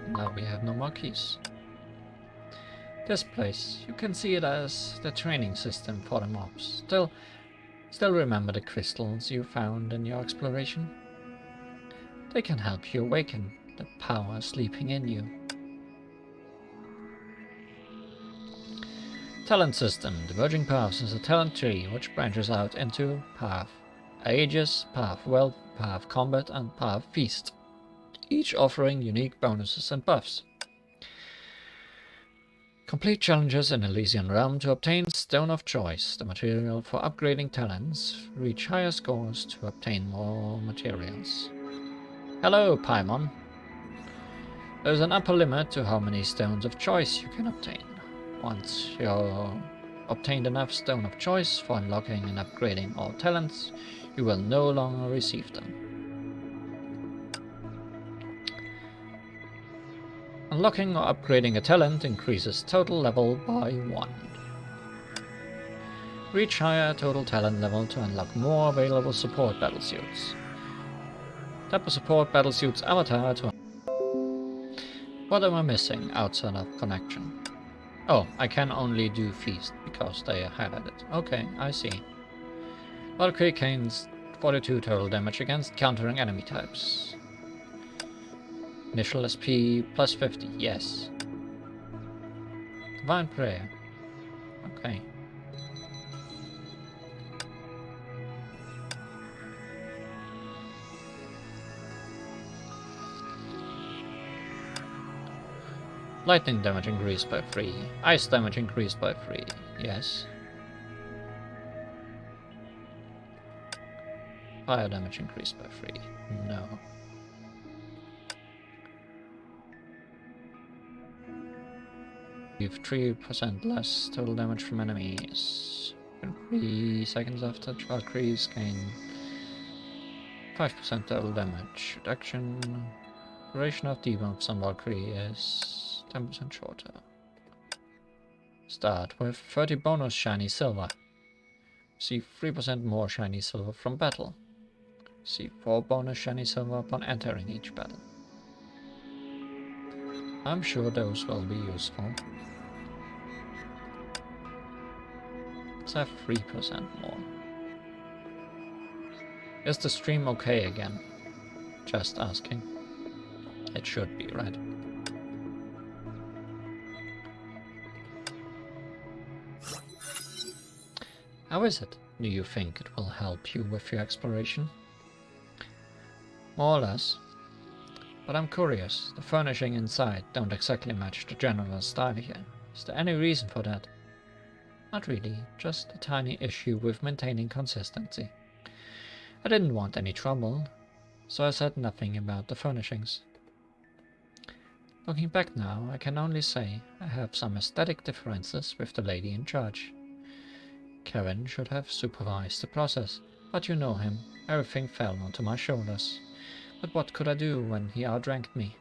Now we have no more keys. This place, you can see it as the training system for the mobs. Still remember the crystals you found in your exploration? They can help you awaken the power sleeping in you. Talent system. Diverging Paths is a talent tree which branches out into Path Aegis, Path Wealth, Path Combat, and Path Feast, each offering unique bonuses and buffs. Complete challenges in Elysian Realm to obtain Stone of Choice, the material for upgrading talents. Reach higher scores to obtain more materials. Hello, Paimon. There's an upper limit to how many Stones of Choice you can obtain. Once you've obtained enough Stone of Choice for unlocking and upgrading all talents, you will no longer receive them. Unlocking or upgrading a talent increases total level by 1. Reach higher total talent level to unlock more available support battlesuits. Tap a support battlesuit's avatar to... What am I missing outside of connection? Oh, I can only do Feast because they are highlighted. Okay, I see. Valkyrie gains 42 total damage against countering enemy types. Initial SP plus 50, yes. Divine Prayer. Okay. Lightning damage increased by 3. Ice damage increased by 3. Yes. Fire damage increased by 3. No. Give 3% less total damage from enemies. 3 seconds after Valkyries gain 5% total damage. Reduction. Duration of debuffs on Valkyrie is 10% shorter. Start with 30 bonus shiny silver. See 3% more shiny silver from battle. See 4 bonus shiny silver upon entering each battle. I'm sure those will be useful. Let's have 3% more. Is the stream okay again? Just asking. It should be, right? How is it? Do you think it will help you with your exploration? More or less. But I'm curious, the furnishing inside don't exactly match the general style here. Is there any reason for that? Not really, just a tiny issue with maintaining consistency. I didn't want any trouble, so I said nothing about the furnishings. Looking back now, I can only say I have some aesthetic differences with the lady in charge. Kevin should have supervised the process, but you know him, everything fell onto my shoulders. But what could I do when he outranked me?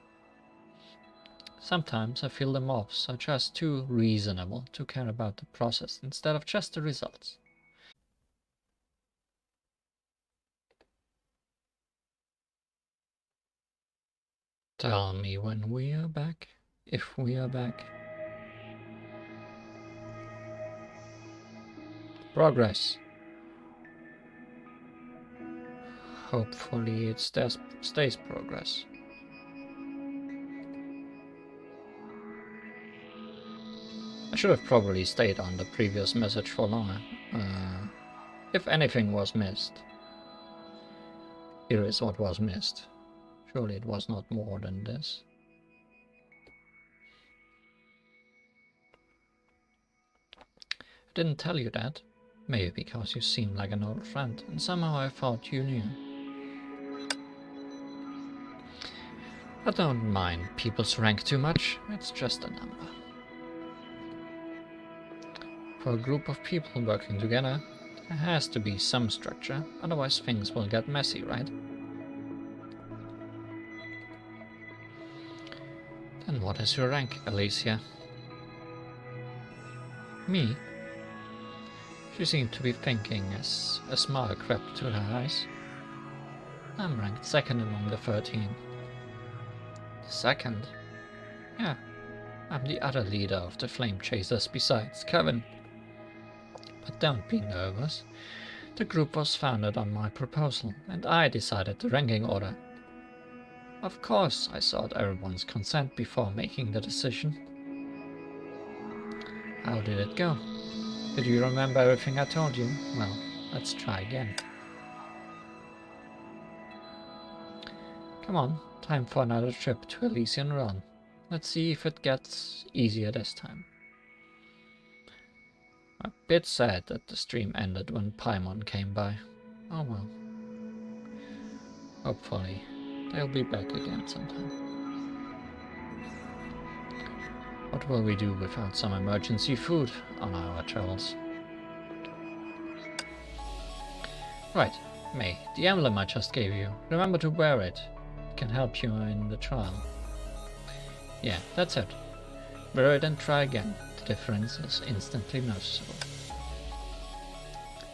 Sometimes I feel the mobs are just too reasonable to care about the process instead of just the results. Tell me when we are back, if we are back. Progress. Hopefully it stays progress. I should have probably stayed on the previous message for longer. If anything was missed. Here is what was missed. Surely it was not more than this. I didn't tell you that. Maybe because you seemed like an old friend, and somehow I thought you knew. I don't mind people's rank too much, it's just a number. For a group of people working together, there has to be some structure, otherwise things will get messy, right? Then what is your rank, Alicia? Me? She seemed to be thinking as a smile crept to her eyes. I'm ranked 2nd among the 13. 2nd? Yeah, I'm the other leader of the Flame Chasers besides Kevin. But don't be nervous. The group was founded on my proposal, and I decided the ranking order. Of course, I sought everyone's consent before making the decision. How did it go? Did you remember everything I told you? Well, let's try again. Come on, time for another trip to Elysian Realm. Let's see if it gets easier this time. A bit sad that the stream ended when Paimon came by. Oh well. Hopefully, they'll be back again sometime. What will we do without some emergency food on our travels? Right, May, the emblem I just gave you. Remember to wear it. It can help you in the trial. Yeah, that's it. Wear it and try again. The difference is instantly noticeable.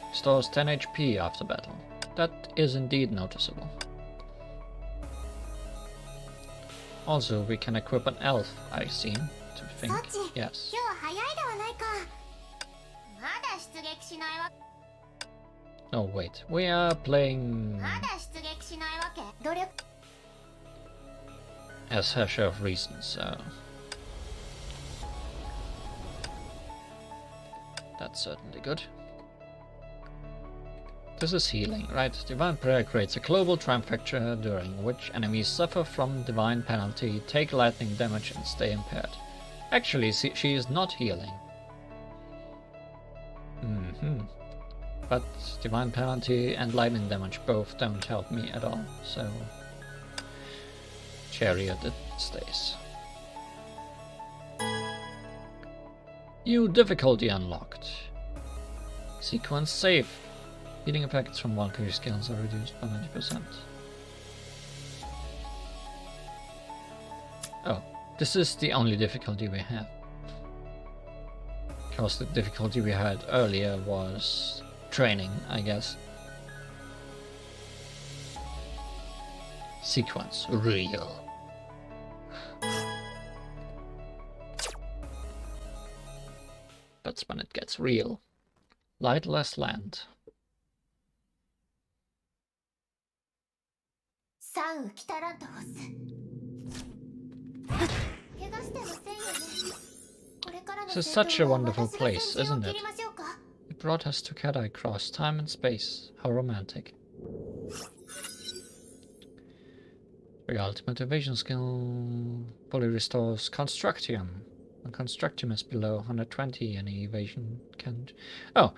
Restores 10 HP after battle. That is indeed noticeable. Also, we can equip an elf, I seem to think. Yes. No, wait. We are playing as Hesher of Reason, so that's certainly good. This is healing, right? Divine Prayer creates a global trifecta during which enemies suffer from divine penalty, take lightning damage and stay impaired. Actually, she is not healing. But divine penalty and lightning damage both don't help me at all, so Chariot it stays. New difficulty unlocked. Sequence save. Healing effects from Valkyrie skills are reduced by 90%. Oh, this is the only difficulty we have. Because the difficulty we had earlier was training, I guess. Sequence real. That's when it gets real. Lightless land. This is such a wonderful place, isn't it? It brought us together across time and space. How romantic. The ultimate evasion skill fully restores Constructium. When Constructium is below 120, any evasion can... Oh,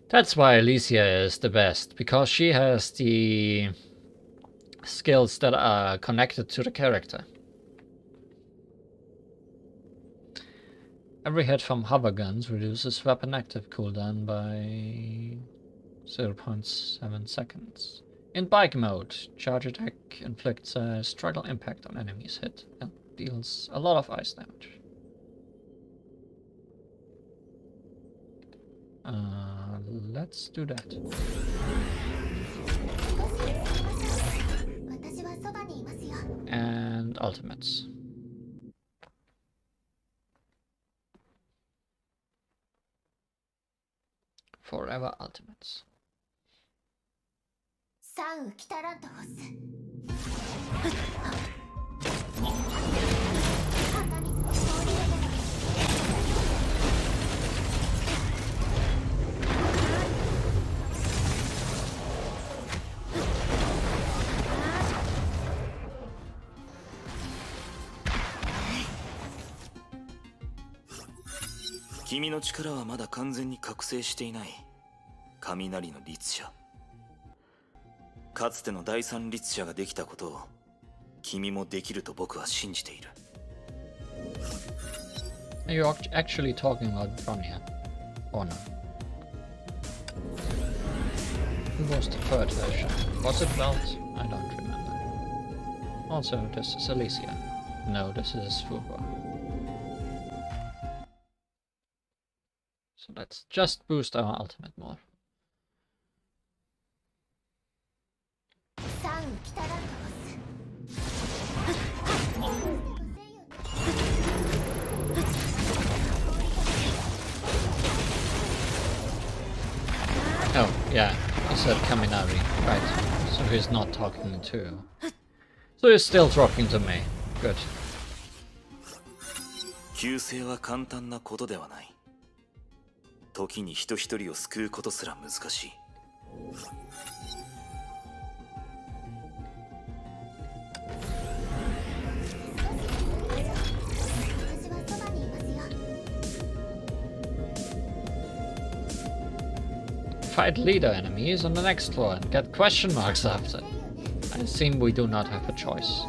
that's why Alicia is the best, because she has the skills that are connected to the character. Every hit from hover guns reduces weapon active cooldown by 0.7 seconds. In bike mode, charge attack inflicts a struggle impact on enemies hit and deals a lot of ice damage. Let's do that. And ultimates. Forever ultimates.君の力はまだ完全に覚醒していない雷の律者。かつての第三律者ができたことを君もできると僕は信じている。Are you actually talking about Bronya? Or no? Who was the third version? Was it Belt? I don't remember. Also, this is Elysia. No, this is Fuhua. So let's just boost our ultimate more. Oh, yeah, he said Kaminari, right. So he's not talking to... So he's still talking to me. Good. 旧姓は簡単なことではない。時に人一人を救うことすら難しい。Fight leader enemies on the next floor and get question marks after. I assume we do not have a choice.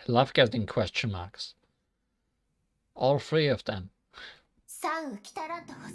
I love getting question marks. All 3 of them. サウ・キタラントホス。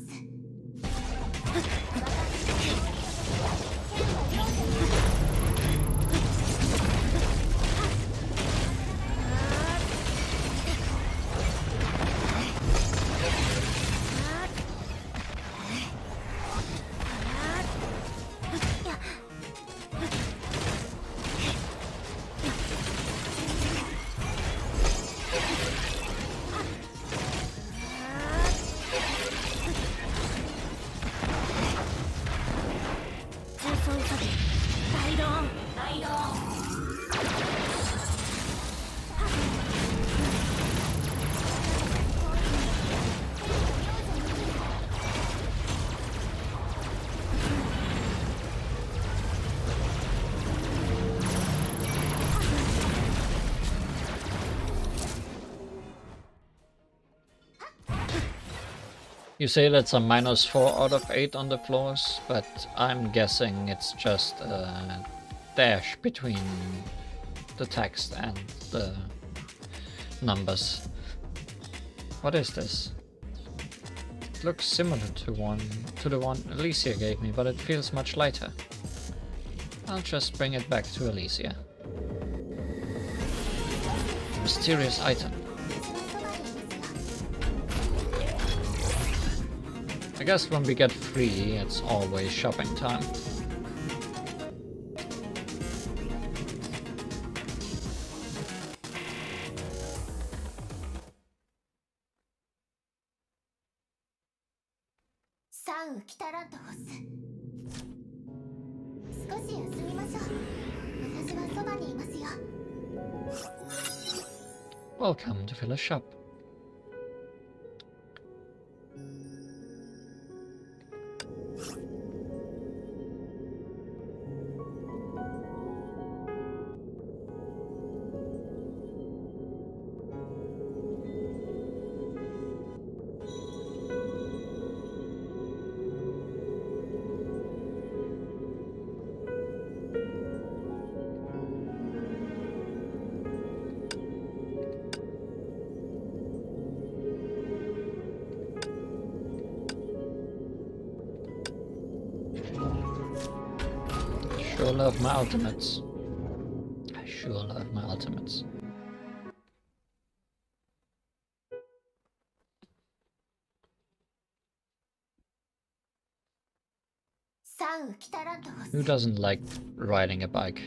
You say that's a -4 out of 8 on the floors, but I'm guessing it's just a dash between the text and the numbers. What is this? It looks similar to the one Elysia gave me, but it feels much lighter. I'll just bring it back to Elysia. Mysterious item. I guess when we get free, it's always shopping time. Welcome to Villa Shop. Sure love my ultimates. I sure love my ultimates. Who doesn't like riding a bike?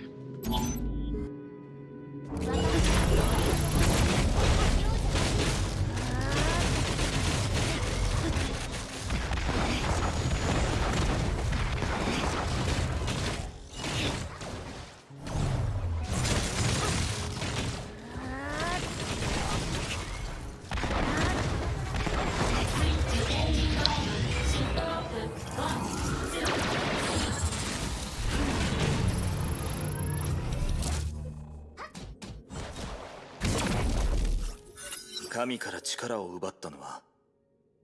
神から力を奪ったのは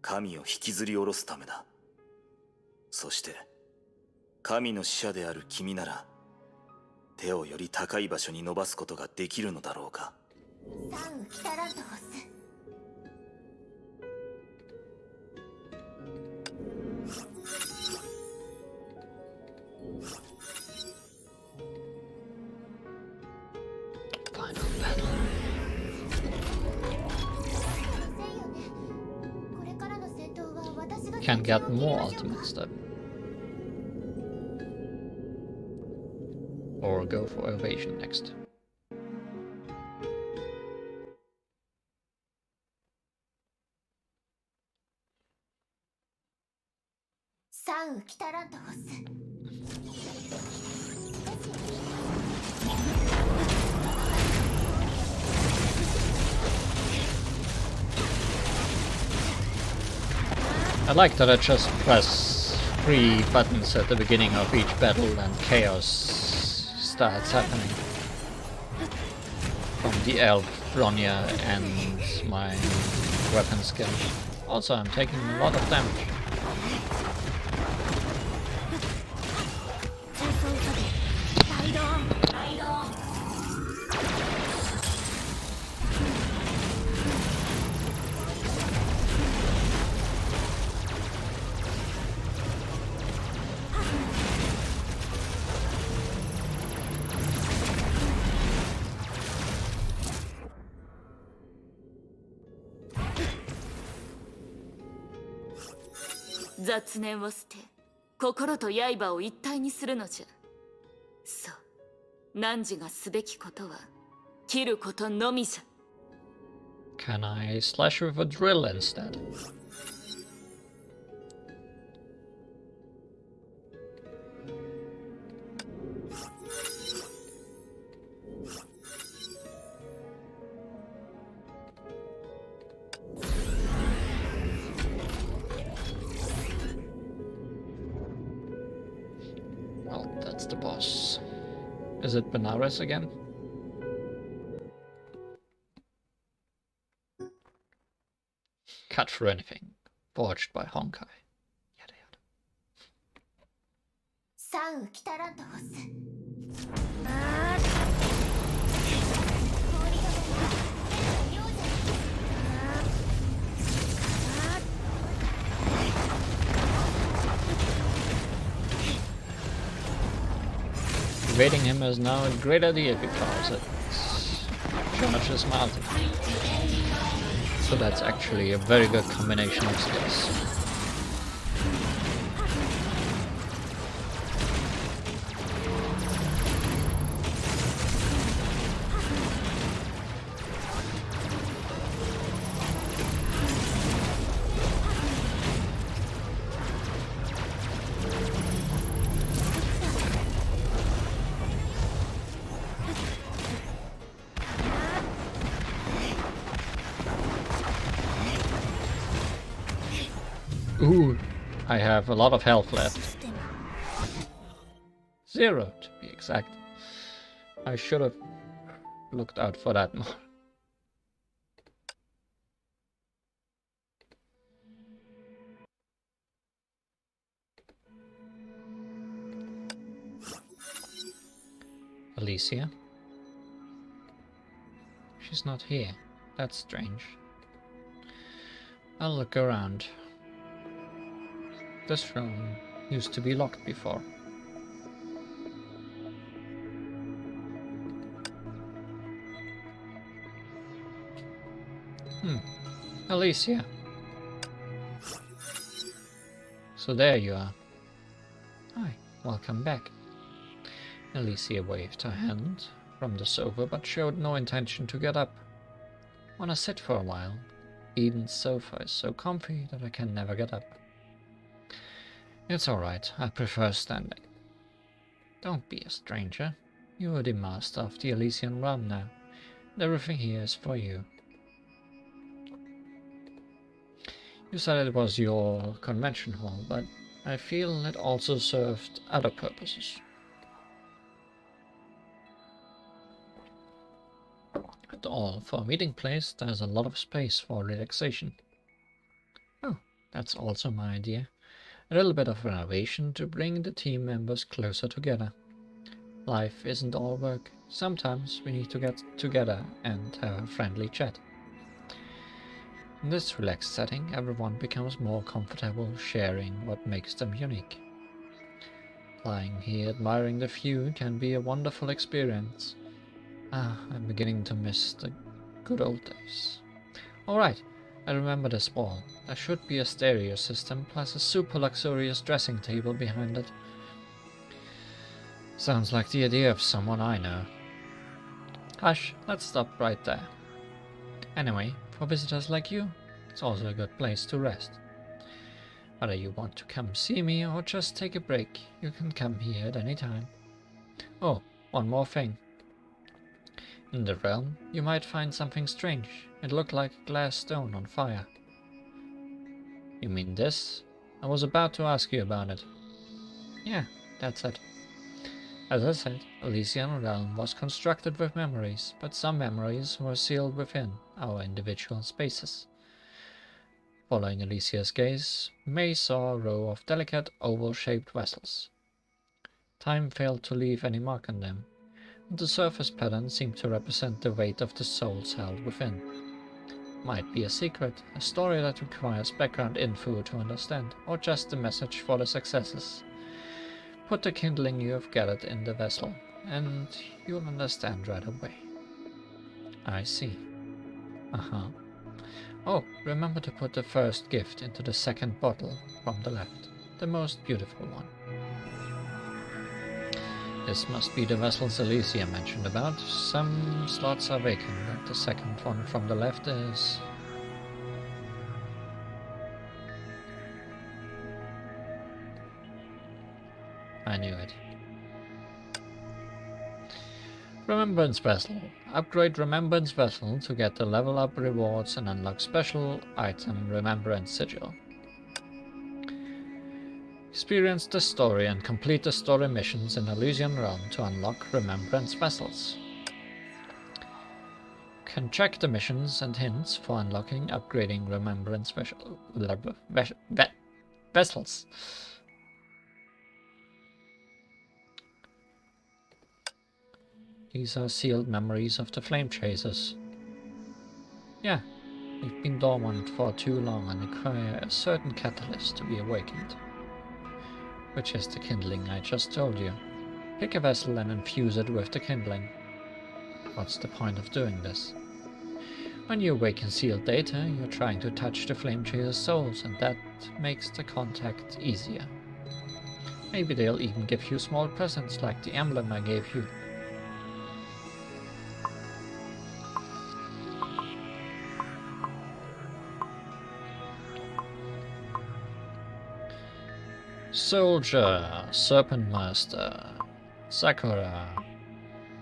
神を引きずり下ろすためだ。そして神の使者である君なら手をより高い場所に伸ばすことができるのだろうか。Can get more ultimates then. Or go for evasion next. I like that I just press 3 buttons at the beginning of each battle and chaos starts happening. From the elf, Ronja, and my weapon skill. Also, I'm taking a lot of damage.雑念を捨て、心と刃を一体にするのじゃ。そう、汝がすべきことは切ることのみじゃ。Can I slash with a drill instead? Well, that's the boss. Is it Benares again? Cut for anything. Forged by Honkai. Yada yada. サウキタラントホス。Evading him is now a great idea because it charges my ulti. So that's actually a very good combination of skills. Ooh, I have a lot of health left. 0 to be exact. I should have looked out for that more. Alicia? She's not here. That's strange. I'll look around. This room used to be locked before. Alicia. So there you are. Hi, welcome back. Alicia waved her hand from the sofa but showed no intention to get up. Wanna sit for a while? Eden's sofa is so comfy that I can never get up. It's alright, I prefer standing. Don't be a stranger. You are the master of the Elysian Realm now, and everything here is for you. You said it was your convention hall, but I feel it also served other purposes. At all, for a meeting place, there's a lot of space for relaxation. Oh, that's also my idea. A little bit of renovation to bring the team members closer together. Life isn't all work. Sometimes we need to get together and have a friendly chat. In this relaxed setting, everyone becomes more comfortable sharing what makes them unique. Lying here admiring the view can be a wonderful experience. I'm beginning to miss the good old days. Alright, I remember this wall. There should be a stereo system plus a super luxurious dressing table behind it. Sounds like the idea of someone I know. Hush, let's stop right there. Anyway, for visitors like you, it's also a good place to rest. Whether you want to come see me or just take a break, you can come here at any time. Oh, one more thing. In the realm, you might find something strange. It looked like a glass stone on fire. You mean this? I was about to ask you about it. Yeah, that's it. As I said, Elysian Realm was constructed with memories, but some memories were sealed within our individual spaces. Following Alicia's gaze, May saw a row of delicate oval-shaped vessels. Time failed to leave any mark on them, and the surface pattern seemed to represent the weight of the souls held within. Might be a secret, a story that requires background info to understand, or just a message for the successes. Put the kindling you have gathered in the vessel, and you'll understand right away. I see. Uh-huh. Oh, remember to put the first gift into the second bottle from the left, the most beautiful one. This must be the vessels Alicia mentioned about. Some slots are vacant, and the second one from the left is... I knew it. Remembrance Vessel. Upgrade Remembrance Vessel to get the level up rewards and unlock special item Remembrance Sigil. Experience the story and complete the story missions in Elysian Realm to unlock Remembrance Vessels. Can check the missions and hints for unlocking upgrading Remembrance Vessels. These are sealed memories of the Flame Chasers. Yeah, they've been dormant for too long and require a certain catalyst to be awakened. Which is the kindling I just told you. Pick a vessel and infuse it with the kindling. What's the point of doing this? When you awaken sealed data, you're trying to touch the Flame Chaser's souls, and that makes the contact easier. Maybe they'll even give you small presents like the emblem I gave you. Soldier, Serpent Master, Sakura,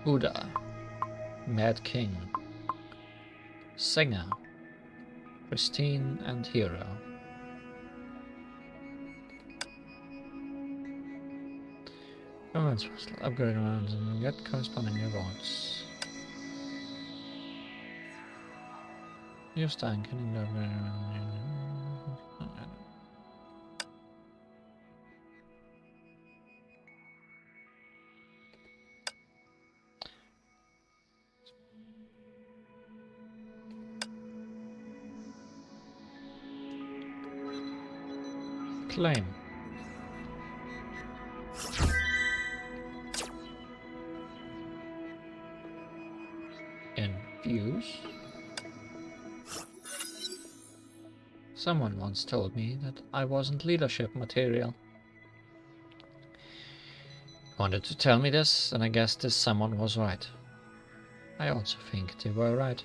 Buddha, Mad King, Singer, Christine, and Hero. Romance Vessel, upgrade rounds and get corresponding rewards. Use time, can you upgrade claim. Infuse. Someone once told me that I wasn't leadership material. Wanted to tell me this, and I guess this someone was right. I also think they were right.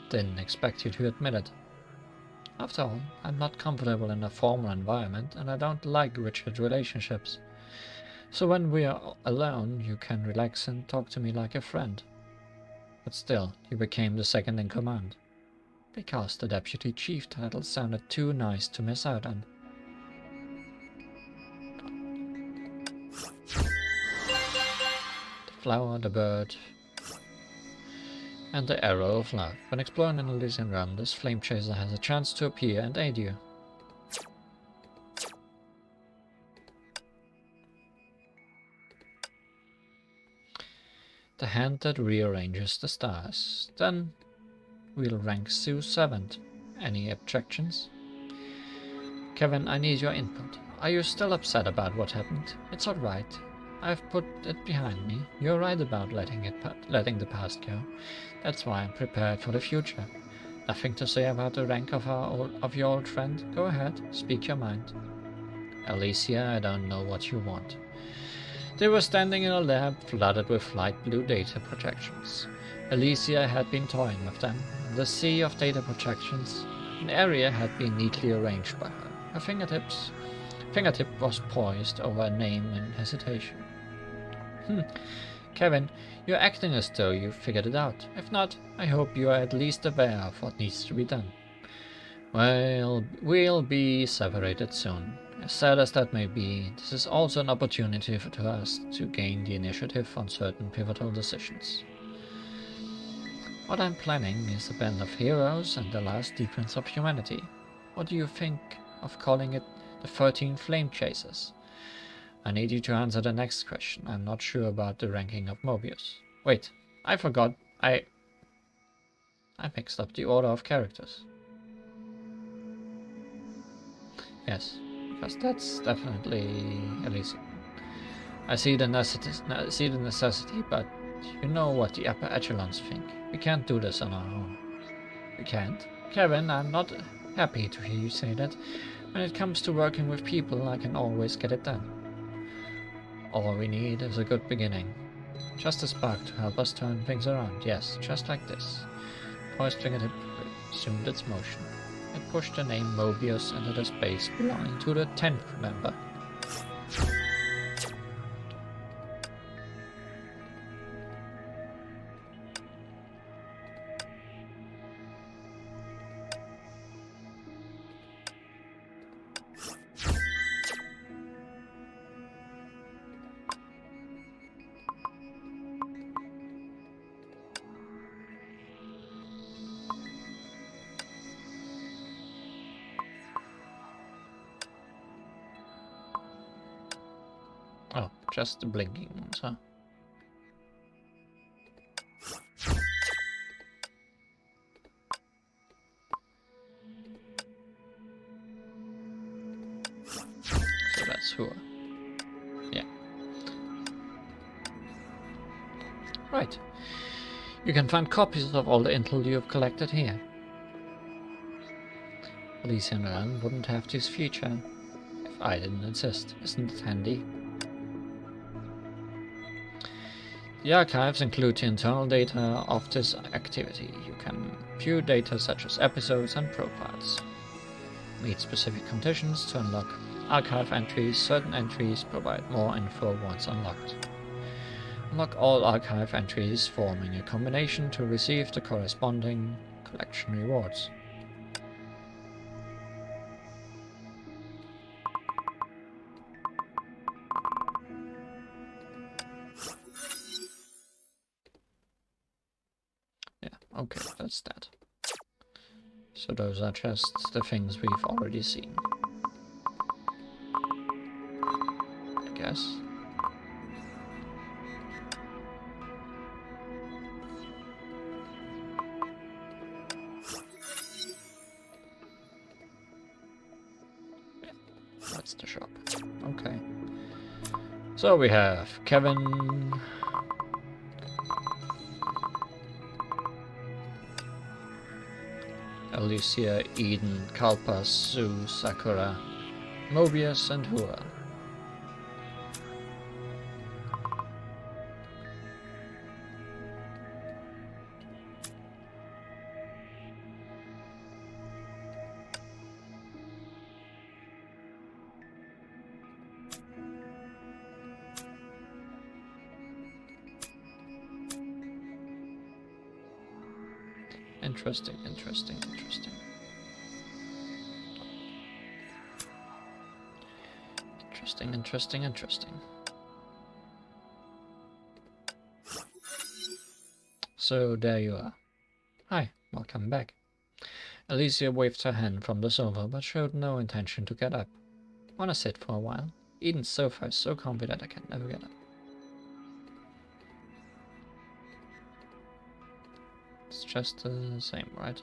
Didn't expect you to admit it. After all, I'm not comfortable in a formal environment, and I don't like rigid relationships. So when we are alone, you can relax and talk to me like a friend. But still, you became the second in command. Because the deputy chief title sounded too nice to miss out on. The flower, the bird, and the arrow of love. When exploring an Elysian Realm, this flame chaser has a chance to appear and aid you. The hand that rearranges the stars. Then we'll rank Sue 7th. Any objections? Kevin, I need your input. Are you still upset about what happened? It's alright. I've put it behind me. You're right about letting the past go. That's why I'm prepared for the future. Nothing to say about the rank of your old friend? Go ahead, speak your mind. Alicia, I don't know what you want. They were standing in a lab flooded with light blue data projections. Alicia had been toying with them. The sea of data projections, an area had been neatly arranged by her. Her fingertip was poised over a name in hesitation. Kevin, you're acting as though you've figured it out. If not, I hope you are at least aware of what needs to be done. Well, we'll be separated soon. As sad as that may be, this is also an opportunity for us to gain the initiative on certain pivotal decisions. What I'm planning is a band of heroes and the last defense of humanity. What do you think of calling it the 13 Flame Chasers? I need you to answer the next question. I'm not sure about the ranking of Mobius. Wait, I forgot. I mixed up the order of characters. Yes, because that's definitely Elysian. I see the necessity, but you know what the upper echelons think. We can't do this on our own. We can't? Kevin, I'm not happy to hear you say that. When it comes to working with people, I can always get it done. All we need is a good beginning. Just a spark to help us turn things around. Yes, just like this. Poised fingertip resumed its motion. It pushed the name Mobius into the space belonging to the 10th member. Oh, just the blinking ones, huh? So that's who. Yeah. Right. You can find copies of all the intel you have collected here. Elysian Realm wouldn't have this feature if I didn't insist. Isn't it handy? The archives include the internal data of this activity. You can view data such as episodes and profiles. Meet specific conditions to unlock archive entries. Certain entries provide more info once unlocked. Unlock all archive entries, forming a combination to receive the corresponding collection rewards. Yeah, okay, that's that. So those are just the things we've already seen. I guess. Yeah, that's the shop. Okay. So we have Kevin, Alicia, Eden, Kalpa, Sue, Sakura, Mobius, and Hua. Interesting. Interesting. So there you are. Hi, welcome back. Alicia waved her hand from the sofa, but showed no intention to get up. Wanna sit for a while? Eden's sofa is so comfy that I can never get up. It's just the same, right?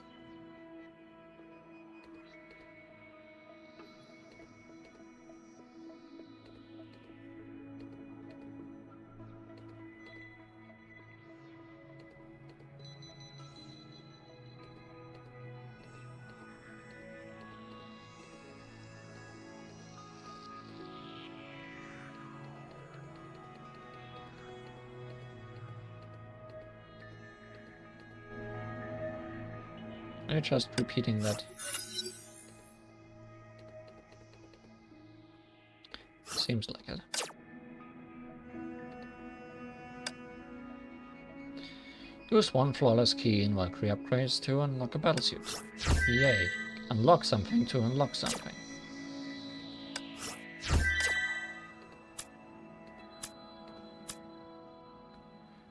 You're just repeating that. Seems like it. Use one flawless key in Valkyrie upgrades to unlock a battlesuit. Yay. unlock something to unlock something.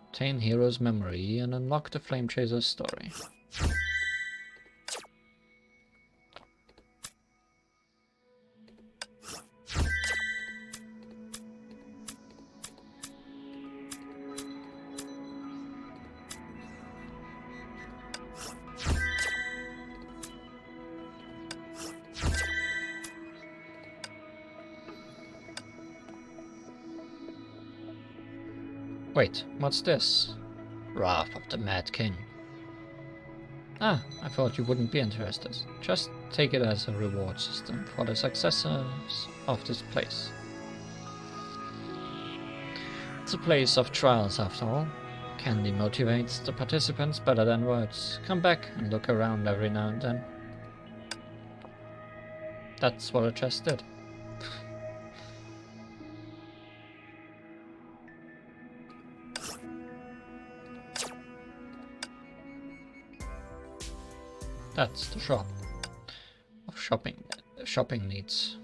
Obtain hero's memory and unlock the Flame Chaser's story. Wait, what's this? Wrath of the Mad King. Ah, I thought you wouldn't be interested. Just take it as a reward system for the successors of this place. It's a place of trials after all. Candy motivates the participants better than words. Come back and look around every now and then. That's what I just did. That's the shop of shopping needs.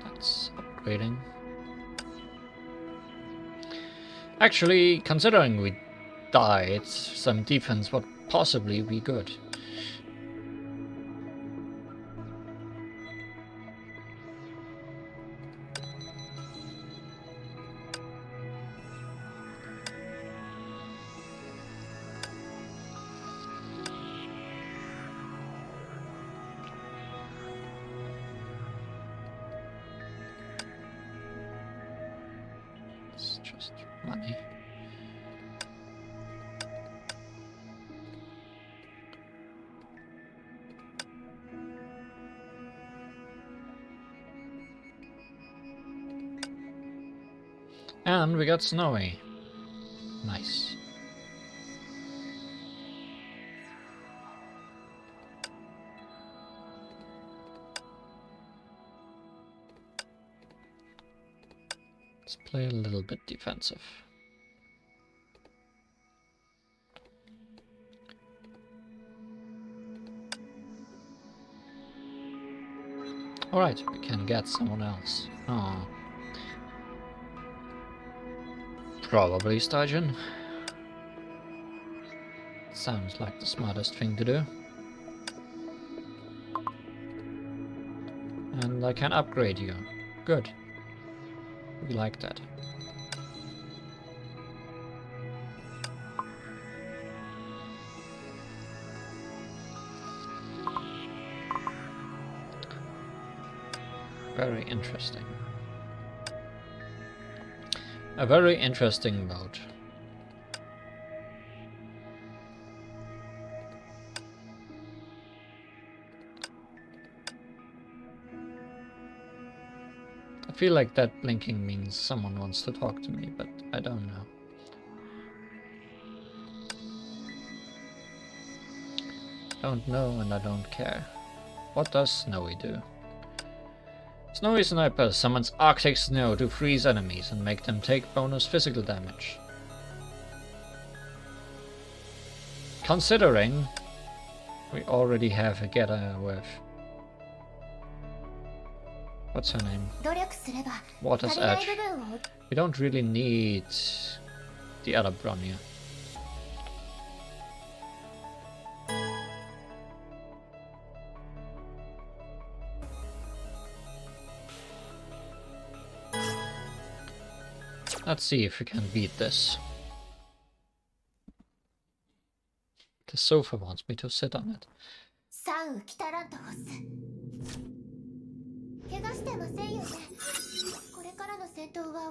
That's upgrading. Actually, considering we died, some defense would possibly be good. It's just money. And we got Snowy. Nice. Let's play a little bit defensive. Alright, we can get someone else. Oh. Probably Stygian. Sounds like the smartest thing to do. And I can upgrade you. Good. We like that. Very interesting. A very interesting mode. I feel like that blinking means someone wants to talk to me, but I don't know. Don't know and I don't care. What does Snowy do? Snowy Sniper summons Arctic Snow to freeze enemies and make them take bonus physical damage. Considering we already have a getter with... What's her name? Water's Edge. We don't really need the other Bronya. Let's see if we can beat this. The sofa wants me to sit on it. May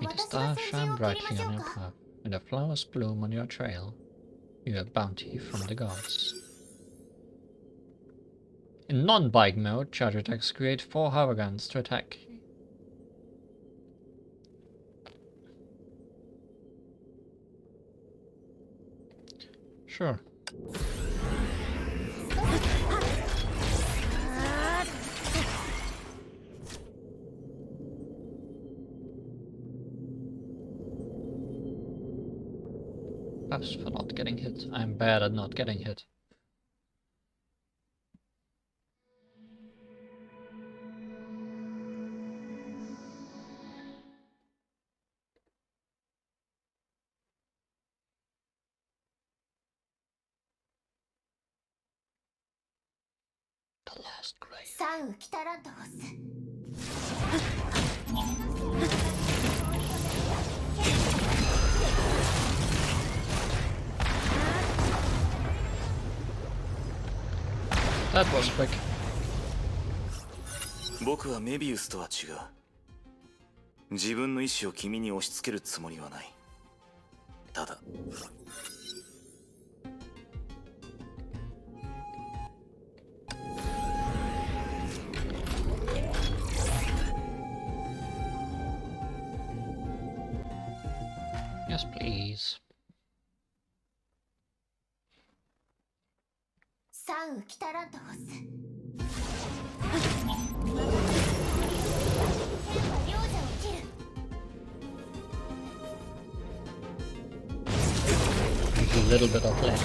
the stars shine brightly on your path, may the flowers bloom on your trail. You have bounty from the gods. In non-bike mode, charge attacks create 4 hover guns to attack. Sure. Us for not getting hit. I'm bad at not getting hit. The last grave. サウ・キタラントホス。 That was quick. 僕はメビウスとは違う。自分の意志を君に押し付けるつもりはない。ただ Yes, please. サウ・キタラントホス。 両者を切る。 There's a little bit of lag.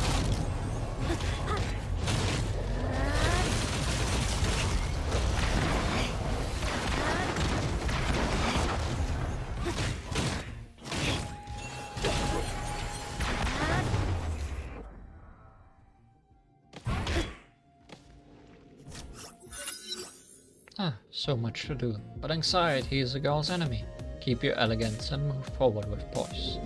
Ah, so much to do. But anxiety is a girl's enemy. Keep your elegance and move forward with poise.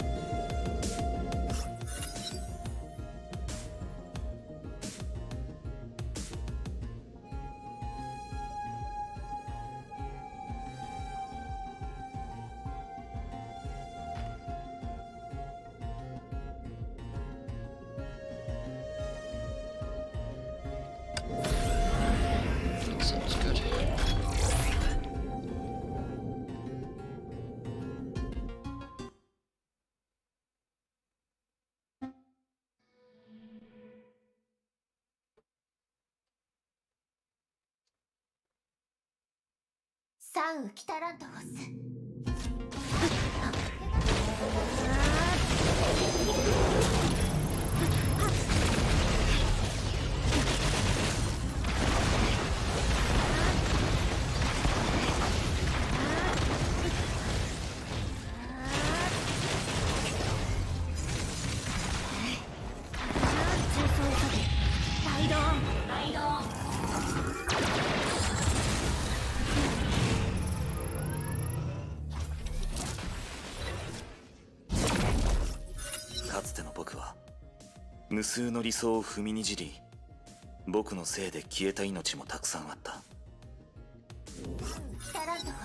That sounds good.「サウ・キタラントホス」 かつての僕は無数の理想を踏みにじり、僕のせいで消えた命もたくさんあった。 キタラントホス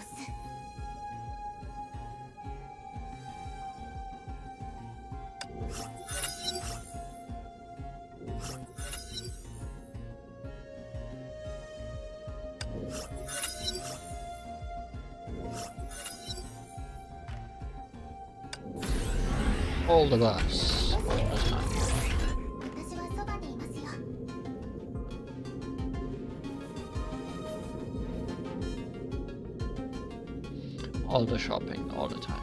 All of us. All the time. 私はそばにいますよ All the shopping, all the time.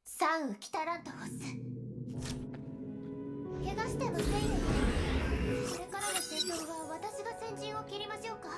サウ・キタラントホス怪我してませんよねこれからの戦闘は私が先陣を切りましょうか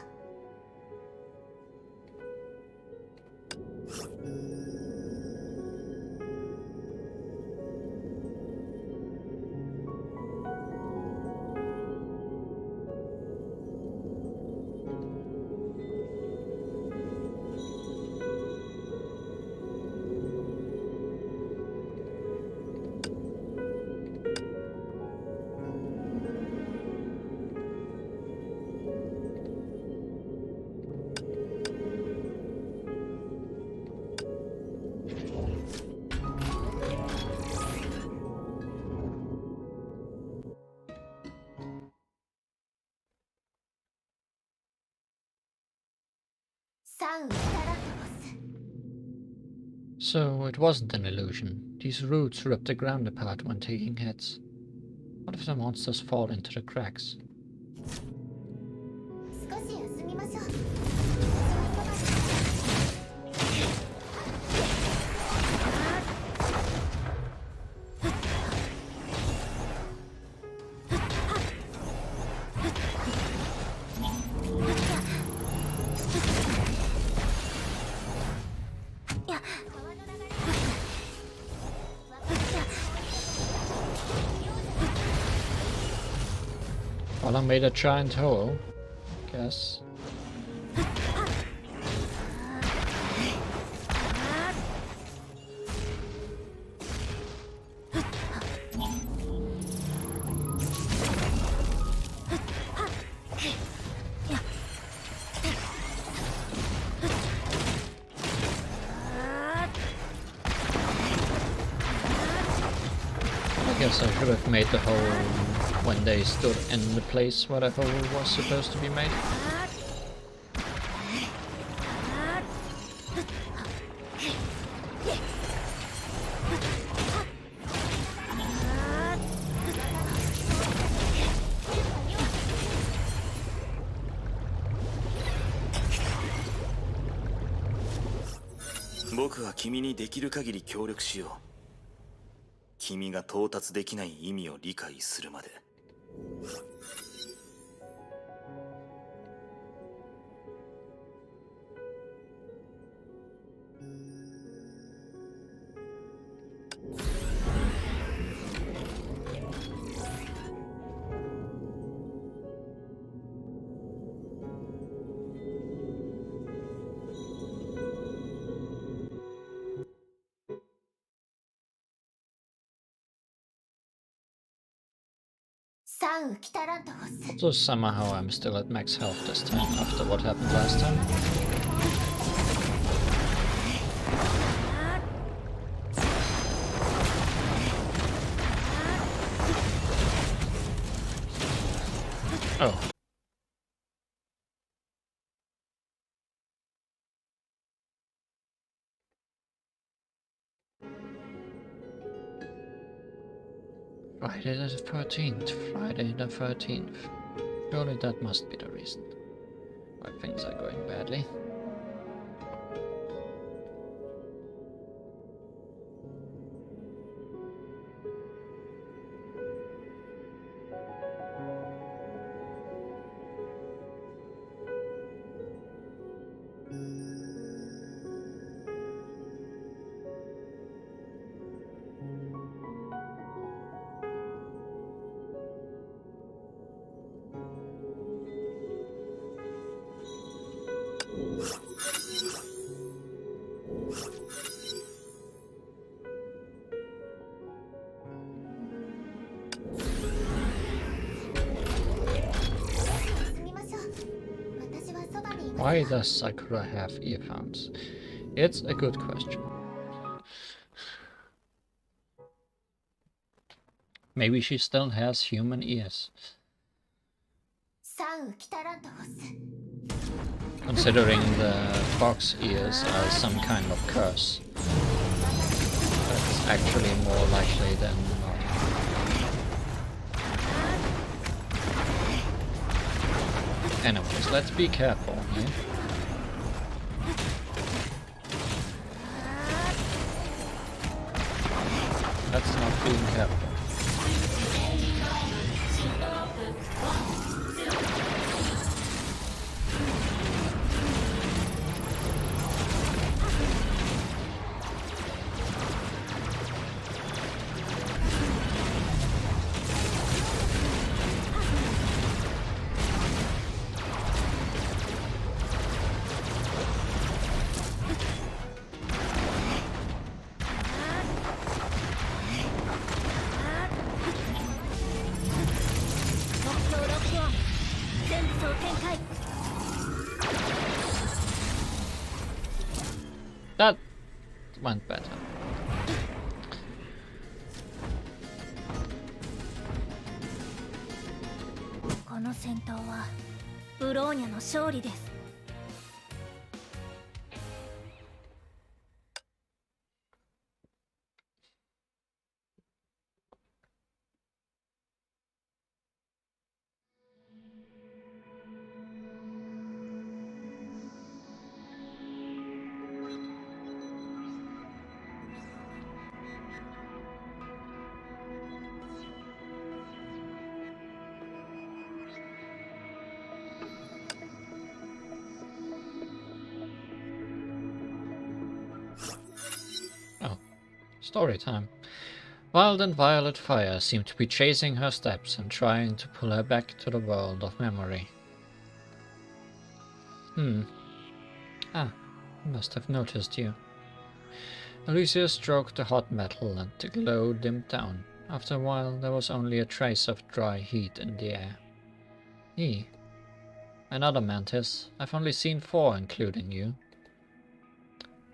So it wasn't an illusion. These roots ripped the ground apart when taking hits. What if the monsters fall into the cracks? 少し休みましょう。私はそばにいます Well, I made a giant hole, guess. I guess I should have made the hole when they stood in the place where the hole was supposed to be made.僕は君にできる限り協力しよう。君が到達できない意味を理解するまで。So somehow I'm still at max health this time after what happened last time. Oh. Friday the 13th. Friday the 13th. Surely that must be the reason why things are going badly. Why does Sakura have earphones? It's a good question. Maybe she still has human ears. Considering the fox ears are some kind of curse, that's actually more likely than not. Anyways, let's be careful here. That's not being careful. That went better. この戦闘はブローニャの勝利です。Story time. Wild and violet fire seemed to be chasing her steps and trying to pull her back to the world of memory. I must have noticed you. Elysia stroked the hot metal and the glow dimmed down. After a while, there was only a trace of dry heat in the air. Another mantis. I've only seen 4, including you.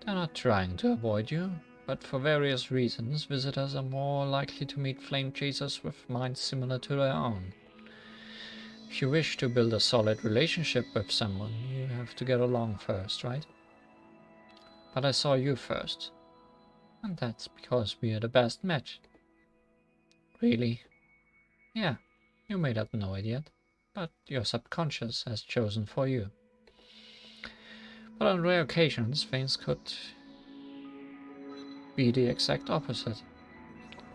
They're not trying to avoid you, but for various reasons, visitors are more likely to meet flame chasers with minds similar to their own. If you wish to build a solid relationship with someone, you have to get along first, right? But I saw you first, and that's because we are the best match. Really? Yeah, you may not know it yet, but your subconscious has chosen for you. But on rare occasions, things could be the exact opposite.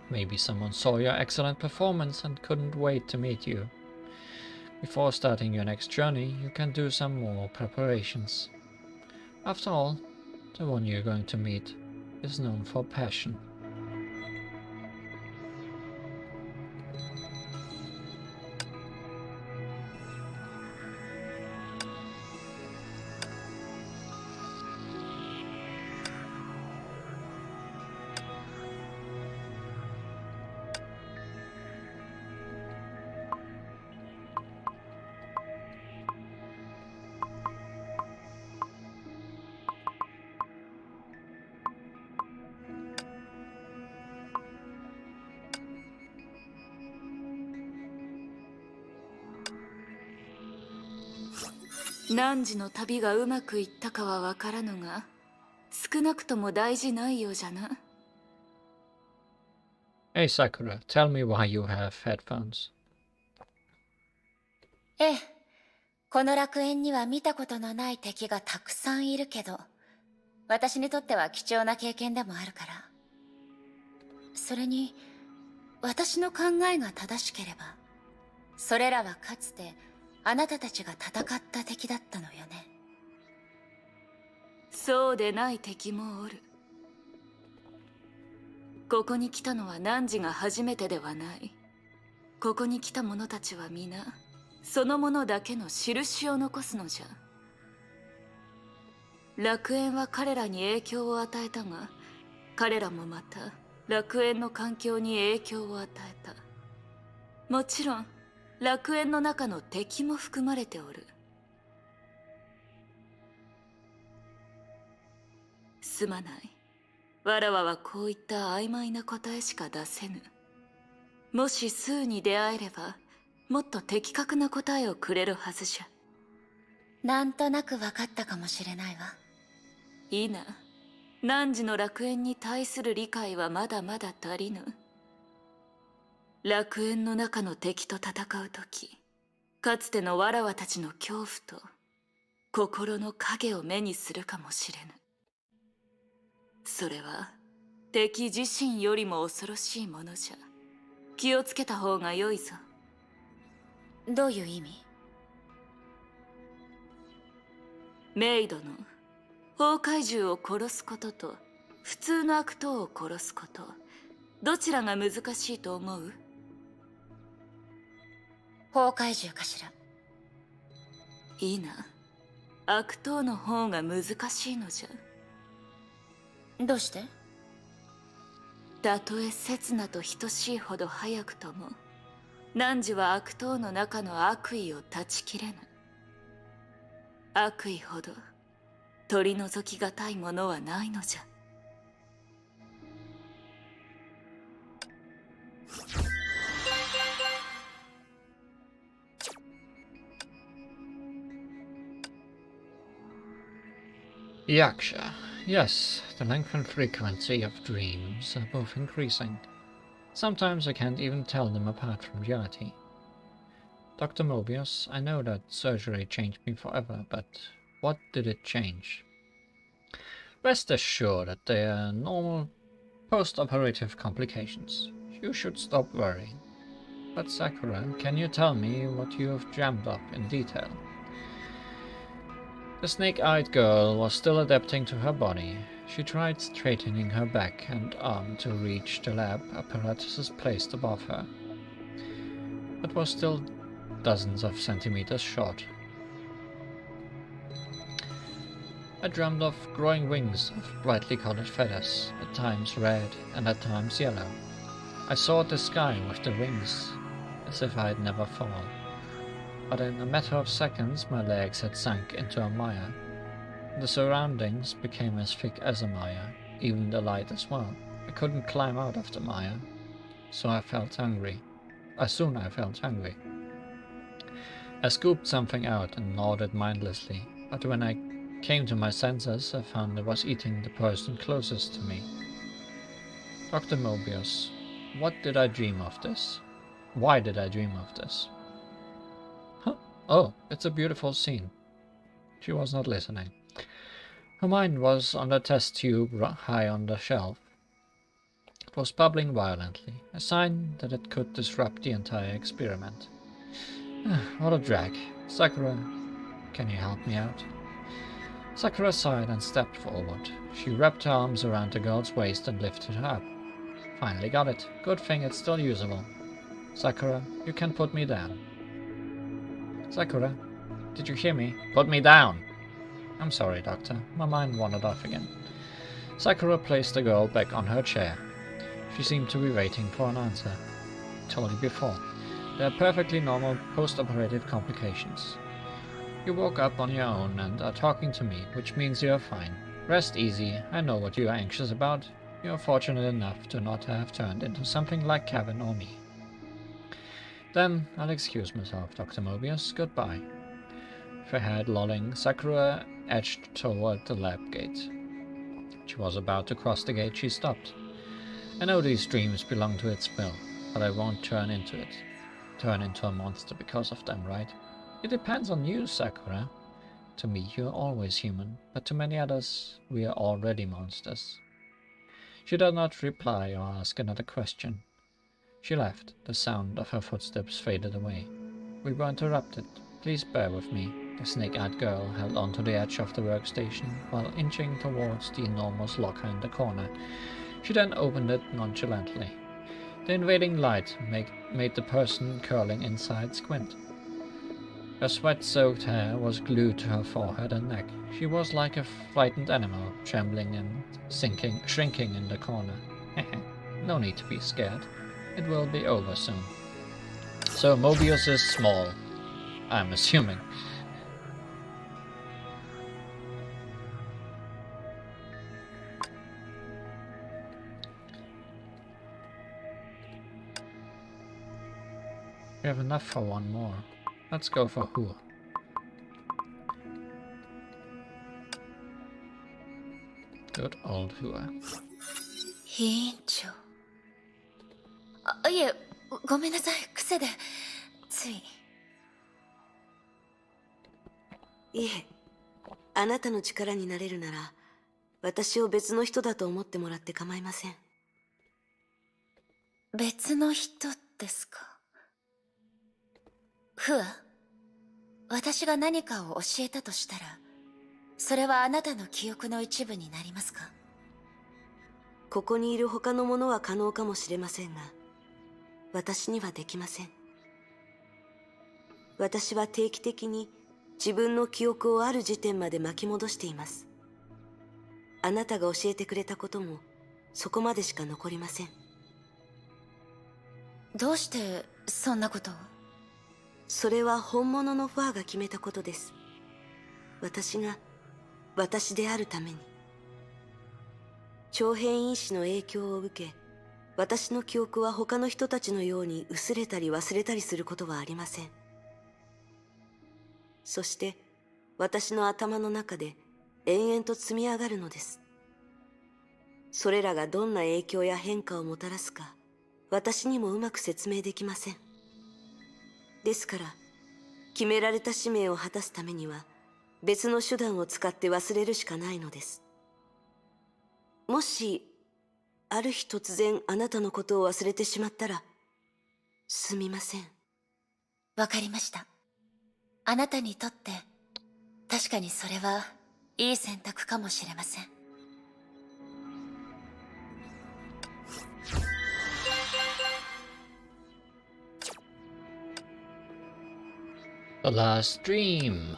Maybe someone saw your excellent performance and couldn't wait to meet you. Before starting your next journey, you can do some more preparations. After all, the one you're going to meet is known for passion.汝の旅がうまくいったかはわからぬが、少なくとも大事ないようじゃな。Hey Sakura, tell me why you have headphones. ええ、この楽園には見たことのない敵がたくさんいるけど、私にとっては貴重な経験でもあるから。それに、私の考えが正しければ、それらはかつてあなたたちが戦った敵だったのよね。そうでない敵もおる。ここに来たのは汝が初めてではない。ここに来た者たちは皆、そのものだけの印を残すのじゃ。楽園は彼らに影響を与えたが、彼らもまた楽園の環境に影響を与えた。もちろん、楽園の中の敵も含まれておる。すまない。わらわはこういった曖昧な答えしか出せぬ。もしスーに出会えれば、もっと的確な答えをくれるはずじゃ。なんとなく分かったかもしれないわ。いいな。汝の楽園に対する理解はまだまだ足りぬ。楽園の中の敵と戦うとき、かつてのわらわたちの恐怖と心の影を目にするかもしれぬ。それは敵自身よりも恐ろしいものじゃ。気をつけた方がよいぞ。どういう意味？メイドの崩壊獣を殺すことと普通の悪党を殺すこと、どちらが難しいと思う？崩壊獣かしら。いいな。悪党の方が難しいのじゃ。どうして？たとえ刹那と等しいほど早くとも、汝は悪党の中の悪意を断ち切れぬ。悪意ほど取り除きがたいものはないのじゃ。Yaksha. Yes, the length and frequency of dreams are both increasing. Sometimes I can't even tell them apart from reality. Dr. Mobius, I know that surgery changed me forever, but what did it change? Rest assured that they are normal post-operative complications. You should stop worrying. But Sakura, can you tell me what you have dreamt of in detail? The snake-eyed girl was still adapting to her body. She tried straightening her back and arm to reach the lab apparatuses placed above her, but was still dozens of centimeters short. I dreamed of growing wings of brightly colored feathers, at times red and at times yellow. I soared the sky with the wings, as if I'd never fall. But in a matter of seconds my legs had sunk into a mire. The surroundings became as thick as a mire, even the light as well. I couldn't climb out of the mire, so I felt hungry. Soon I felt hungry. I scooped something out and gnawed it mindlessly, but when I came to my senses, I found I was eating the person closest to me. Dr. Mobius, what did I dream of this? Why did I dream of this? Huh? Oh, it's a beautiful scene. She was not listening. Her mind was on the test tube high on the shelf. It was bubbling violently, a sign that it could disrupt the entire experiment. What a drag. Sakura, can you help me out? Sakura sighed and stepped forward. She wrapped her arms around the girl's waist and lifted her up. Finally got it. Good thing it's still usable. Sakura, you can put me down. Sakura, did you hear me? Put me down! I'm sorry, Doctor. My mind wandered off again. Sakura placed the girl back on her chair. She seemed to be waiting for an answer. I told you before. There are perfectly normal post-operative complications. You woke up on your own and are talking to me, which means you are fine. Rest easy. I know what you are anxious about. You are fortunate enough to not have turned into something like Kevin or me. Then I'll excuse myself, Dr. Mobius. Goodbye. With her head lolling, Sakura edged toward the lab gate. She was about to cross the gate. She stopped. I know these dreams belong to its will, but I won't turn into a monster because of them, right? It depends on you, Sakura. To me, you're always human, but to many others, we are already monsters. She did not reply or ask another question. She left. The sound of her footsteps faded away. We were interrupted. Please bear with me. The snake-eyed girl held onto the edge of the workstation while inching towards the enormous locker in the corner. She then opened it nonchalantly. The invading light made the person curling inside squint. Her sweat-soaked hair was glued to her forehead and neck. She was like a frightened animal, trembling and shrinking in the corner. No need to be scared. It will be over soon. So Mobius is small, I'm assuming. We have enough for one more. Let's go for Hua. Good old Hua. 委員長。いえ、ごめんなさい、癖でつい。いえ、あなたの力になれるなら私を別の人だと思ってもらって構いません。別の人ですか。フア、私が何かを教えたとしたら、それはあなたの記憶の一部になりますか。ここにいる他のものは可能かもしれませんが、私にはできません。私は定期的に自分の記憶をある時点まで巻き戻しています。あなたが教えてくれたこともそこまでしか残りません。どうしてそんなことを。それは本物のファーが決めたことです。私が私であるために。長編因子の影響を受け、私の記憶は他の人たちのように薄れたり忘れたりすることはありません。そして私の頭の中で延々と積み上がるのです。それらがどんな影響や変化をもたらすか、私にもうまく説明できません。ですから、決められた使命を果たすためには、別の手段を使って忘れるしかないのです。もし、ある日突然あなたのことを忘れてしまったら、すみません。わかりました。あなたにとって、確かにそれはいい選択かもしれません。The last dream.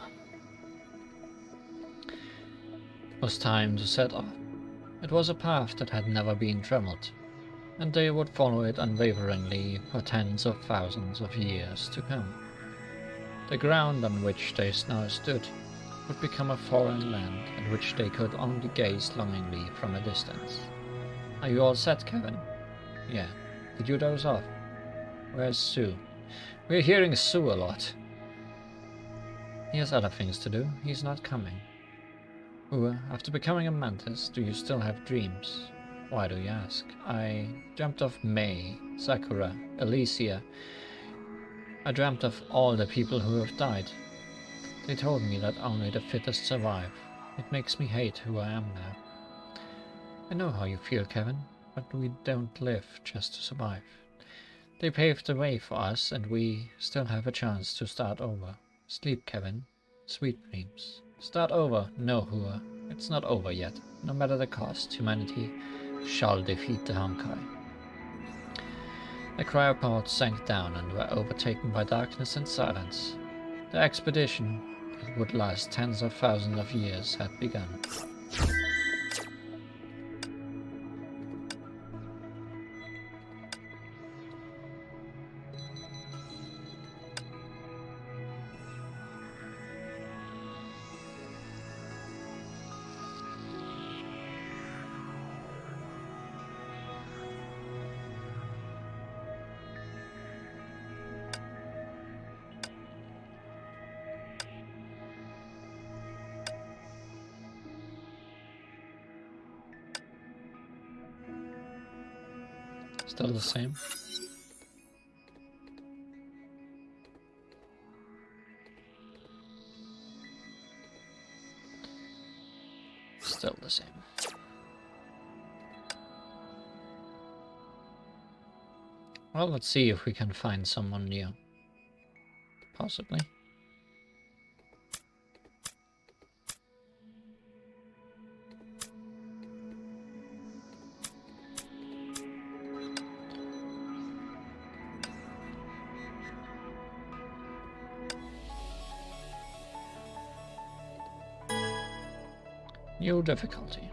It was time to set off. It was a path that had never been trammeled, and they would follow it unwaveringly for tens of thousands of years to come. The ground on which they now stood would become a foreign land at which they could only gaze longingly from a distance. Are you all set, Kevin? Yeah. Did you doze off? Where's Sue? We're hearing Sue a lot. He has other things to do. He's not coming. After becoming a mantis, do you still have dreams? Why do you ask? I dreamt of May, Sakura, Elysia. I dreamt of all the people who have died. They told me that only the fittest survive. It makes me hate who I am now. I know how you feel, Kevin, but we don't live just to survive. They paved the way for us, and we still have a chance to start over. Sleep, Kevin. Sweet dreams. Start over. No, Hua. It's not over yet. No matter the cost, humanity shall defeat the Honkai. The cryopods sank down and were overtaken by darkness and silence. The expedition, that would last tens of thousands of years, had begun. Still the same. Still the same. Well, let's see if we can find someone new. Possibly. New difficulty.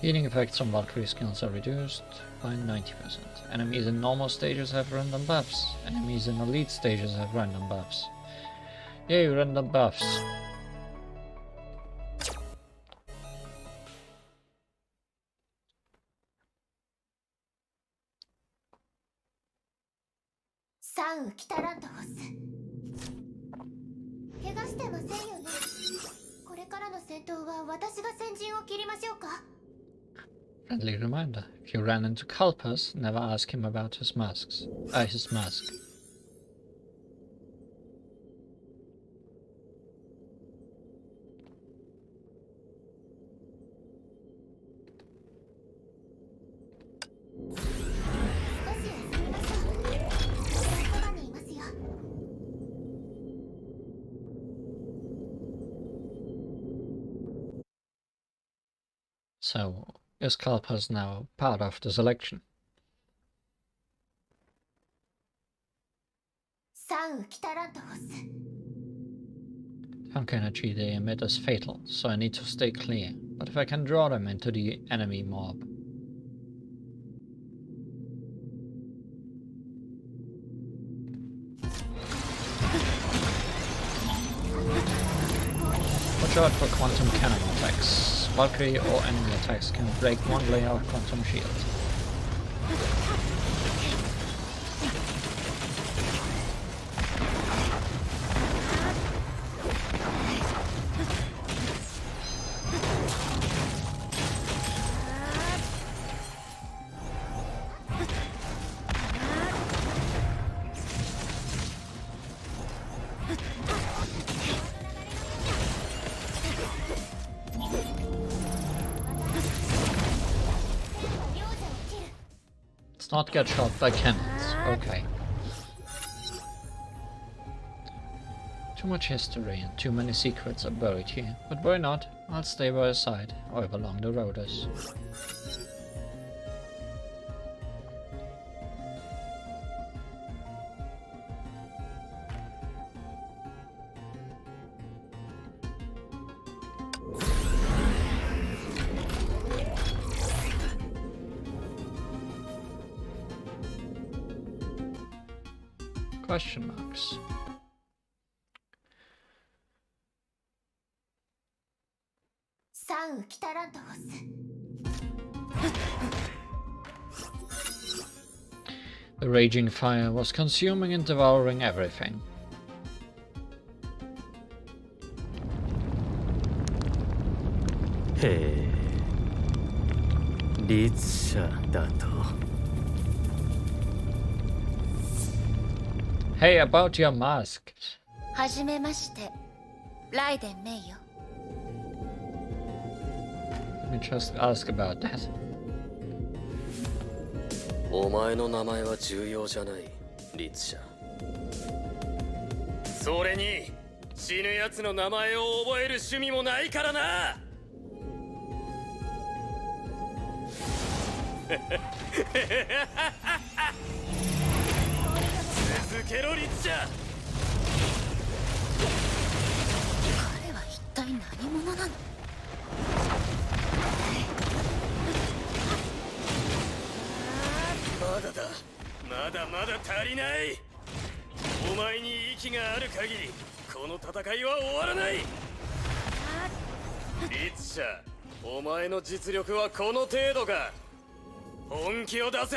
Healing effects on Valkyrie skills are reduced by 90%. Enemies in normal stages have random buffs. Enemies in elite stages have random buffs. Yay, random buffs. Friendly reminder, if you ran into Kalpas, never ask him about his masks. His mask. So, is Kalpas now part of the selection? Honkai energy they emit is fatal, so I need to stay clear. But if I can draw them into the enemy mob. Watch out for quantum cannon attacks. Valkyrie or enemy attacks can break one layer of quantum shield. Not get shot by cannons. Okay. Too much history and too many secrets are buried here, but worry not, I'll stay by your side, however long the road is. question marks. The raging fire was consuming and devouring everything. Hey, 律者だと。 Hey, about your mask. はじめまして、ライデンメイよ。Let me just ask about that. お前の名前は重要じゃない、律者。それに死ぬ奴の名前を覚える趣味もないからな。続けろ、律者。彼は一体何者なの？まだだ、まだまだ足りない。お前に息がある限りこの戦いは終わらない。律者、お前の実力はこの程度か。本気を出せ。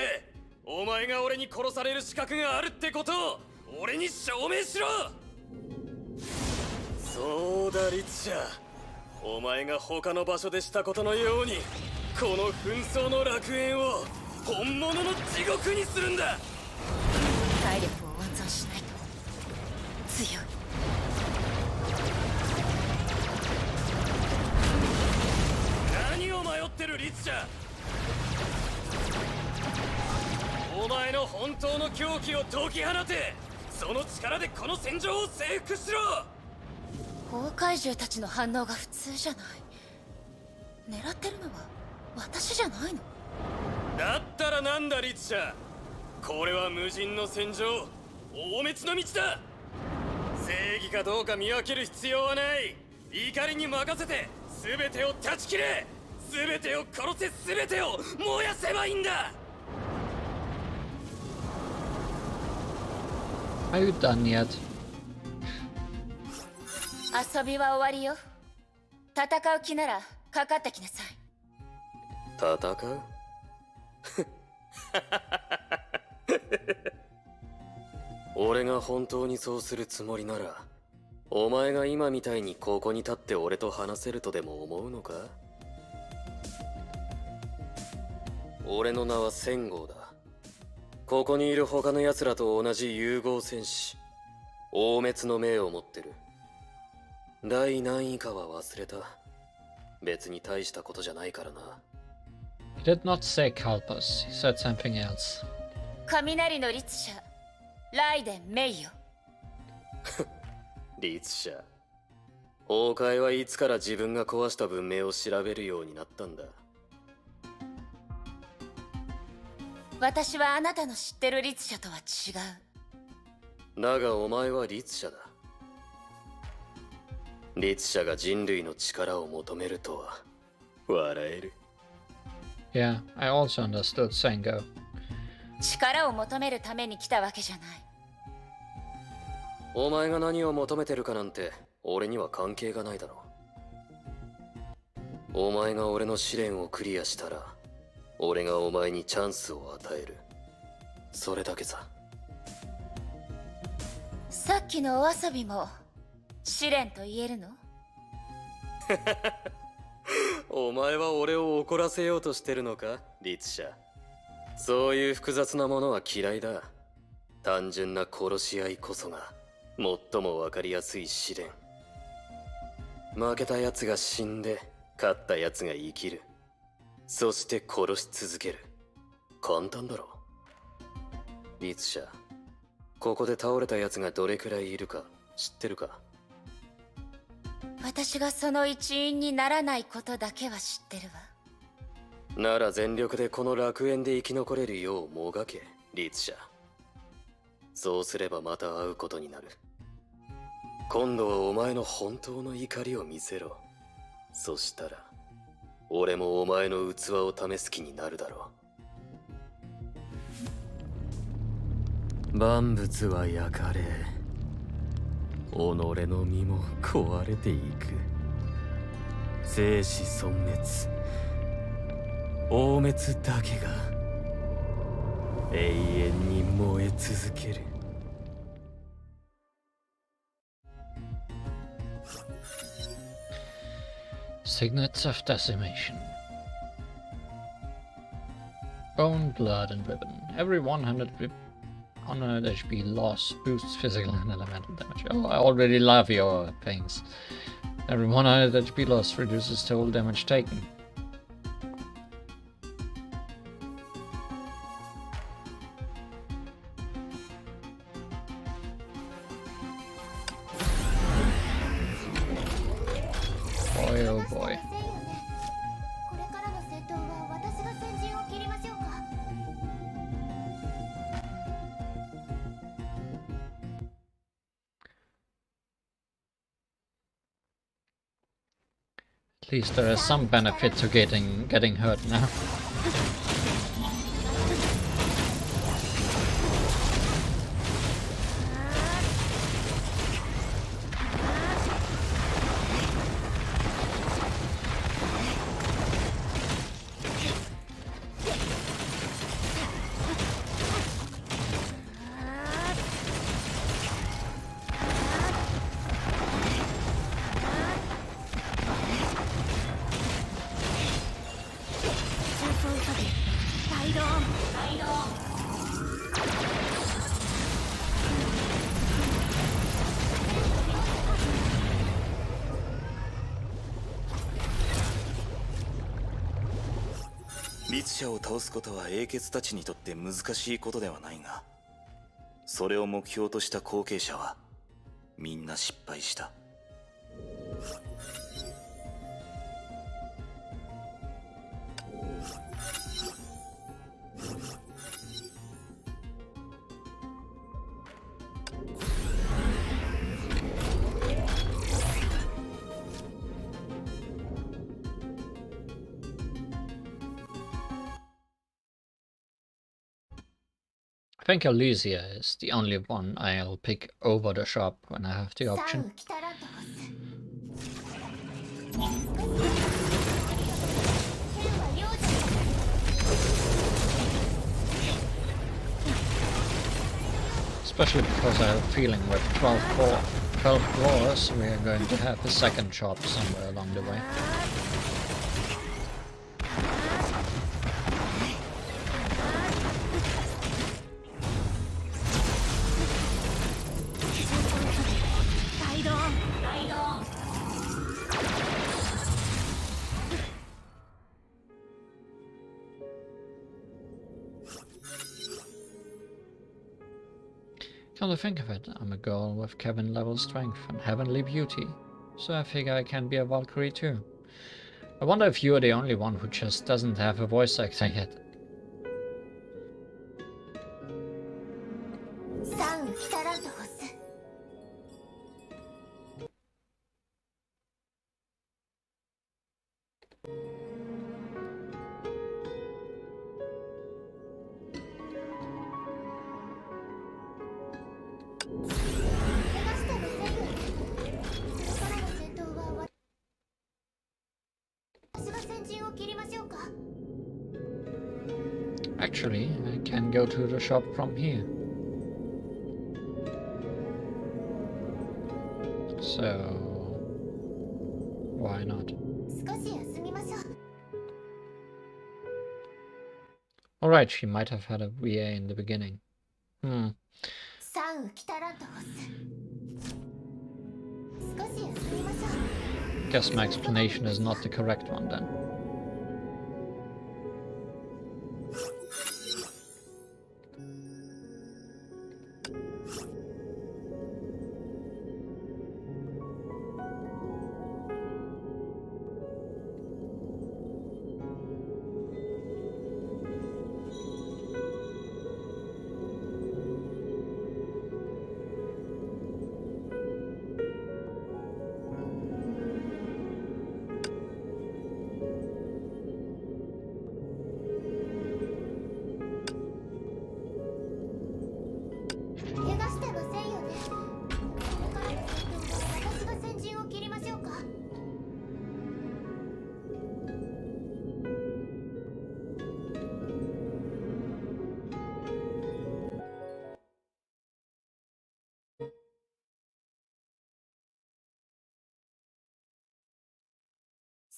お前が俺に殺される資格があるってことを俺に証明しろ。そうだ、律者。お前が他の場所でしたことのようにこの紛争の楽園を本物の地獄にするんだ。体力を温存しないと強い。何を迷ってる、律者。お前の本当の狂気を解き放て。その力でこの戦場を征服しろ。崩壊獣たちの反応が普通じゃない。狙ってるのは私じゃないの？だったらなんだ、律者。これは無人の戦場、大滅の道だ。正義かどうか見分ける必要はない。怒りに任せて全てを断ち切れ。全てを殺せ、全てを燃やせばいいんだ。Are you done yet? 遊びは終わりよ。戦う気ならかかってきなさい。戦う俺が本当にそうするつもりなら、お前が今みたいにここに立って俺と話せるとでも思うのか。俺の名は千号だ。ここにいる他の奴らと同じ融合戦士、大滅の命を持ってる。第何位かは忘れた。別に大したことじゃないからな。He did not say Kalpus, he said something else. 雷の律者、ライデンメイよ。律者。崩壊はいつから自分が壊した文明を調べるようになったんだ。私はあなたの知ってる律者とは違う。だがお前は律者だ。律者が人類の力を求めるとは笑える。Yeah, I also understood Sengo. 力を求めるために来たわけじゃない。お前が何を求めてるかなんて俺には関係がないだろう。お前が俺の試練をクリアしたら俺がお前にチャンスを与える。それだけさ。さっきのお遊びも試練と言えるの？お前は俺を怒らせようとしてるのか、律者。そういう複雑なものは嫌いだ。単純な殺し合いこそが最も分かりやすい試練。負けた奴が死んで勝った奴が生きる。そして殺し続ける。簡単だろ。律者、ここで倒れた奴がどれくらいいるか知ってるか？私がその一員にならないことだけは知ってるわ。なら全力でこの楽園で生き残れるようもがけ、律者。そうすればまた会うことになる。今度はお前の本当の怒りを見せろ。そしたら俺もお前の器を試す気になるだろう。万物は焼かれ、己の身も壊れていく。生死損滅、大滅だけが永遠に燃え続ける。Signets of Decimation. Bone, blood, and ribbon. Every 100 HP loss boosts physical and elemental damage. Oh, I already love your things. Every 100 HP loss reduces total damage taken. Boy, oh boy. At least there is some benefit to getting hurt now.律者を倒すことは英傑たちにとって難しいことではないが、それを目標とした後継者はみんな失敗した。I think Elysia is the only one I'll pick over the shop when I have the option. Especially because I have a feeling with 12 floors we are going to have a second shop somewhere along the way. Come to think of it, I'm a girl with Kevin level strength and heavenly beauty, so I figure I can be a Valkyrie too. I wonder if you're the only one who just doesn't have a voice actor yet. Actually, I can go to the shop from here. So, why not? Alright, she might have had a VA in the beginning. Guess my explanation is not the correct one then.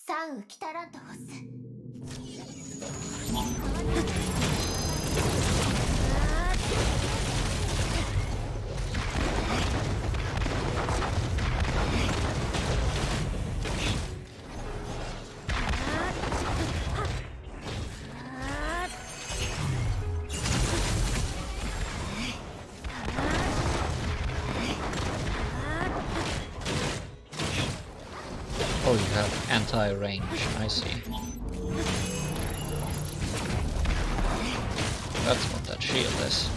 三ウキタラントホス。Oh, you have anti-range, I see. That's what that shield is.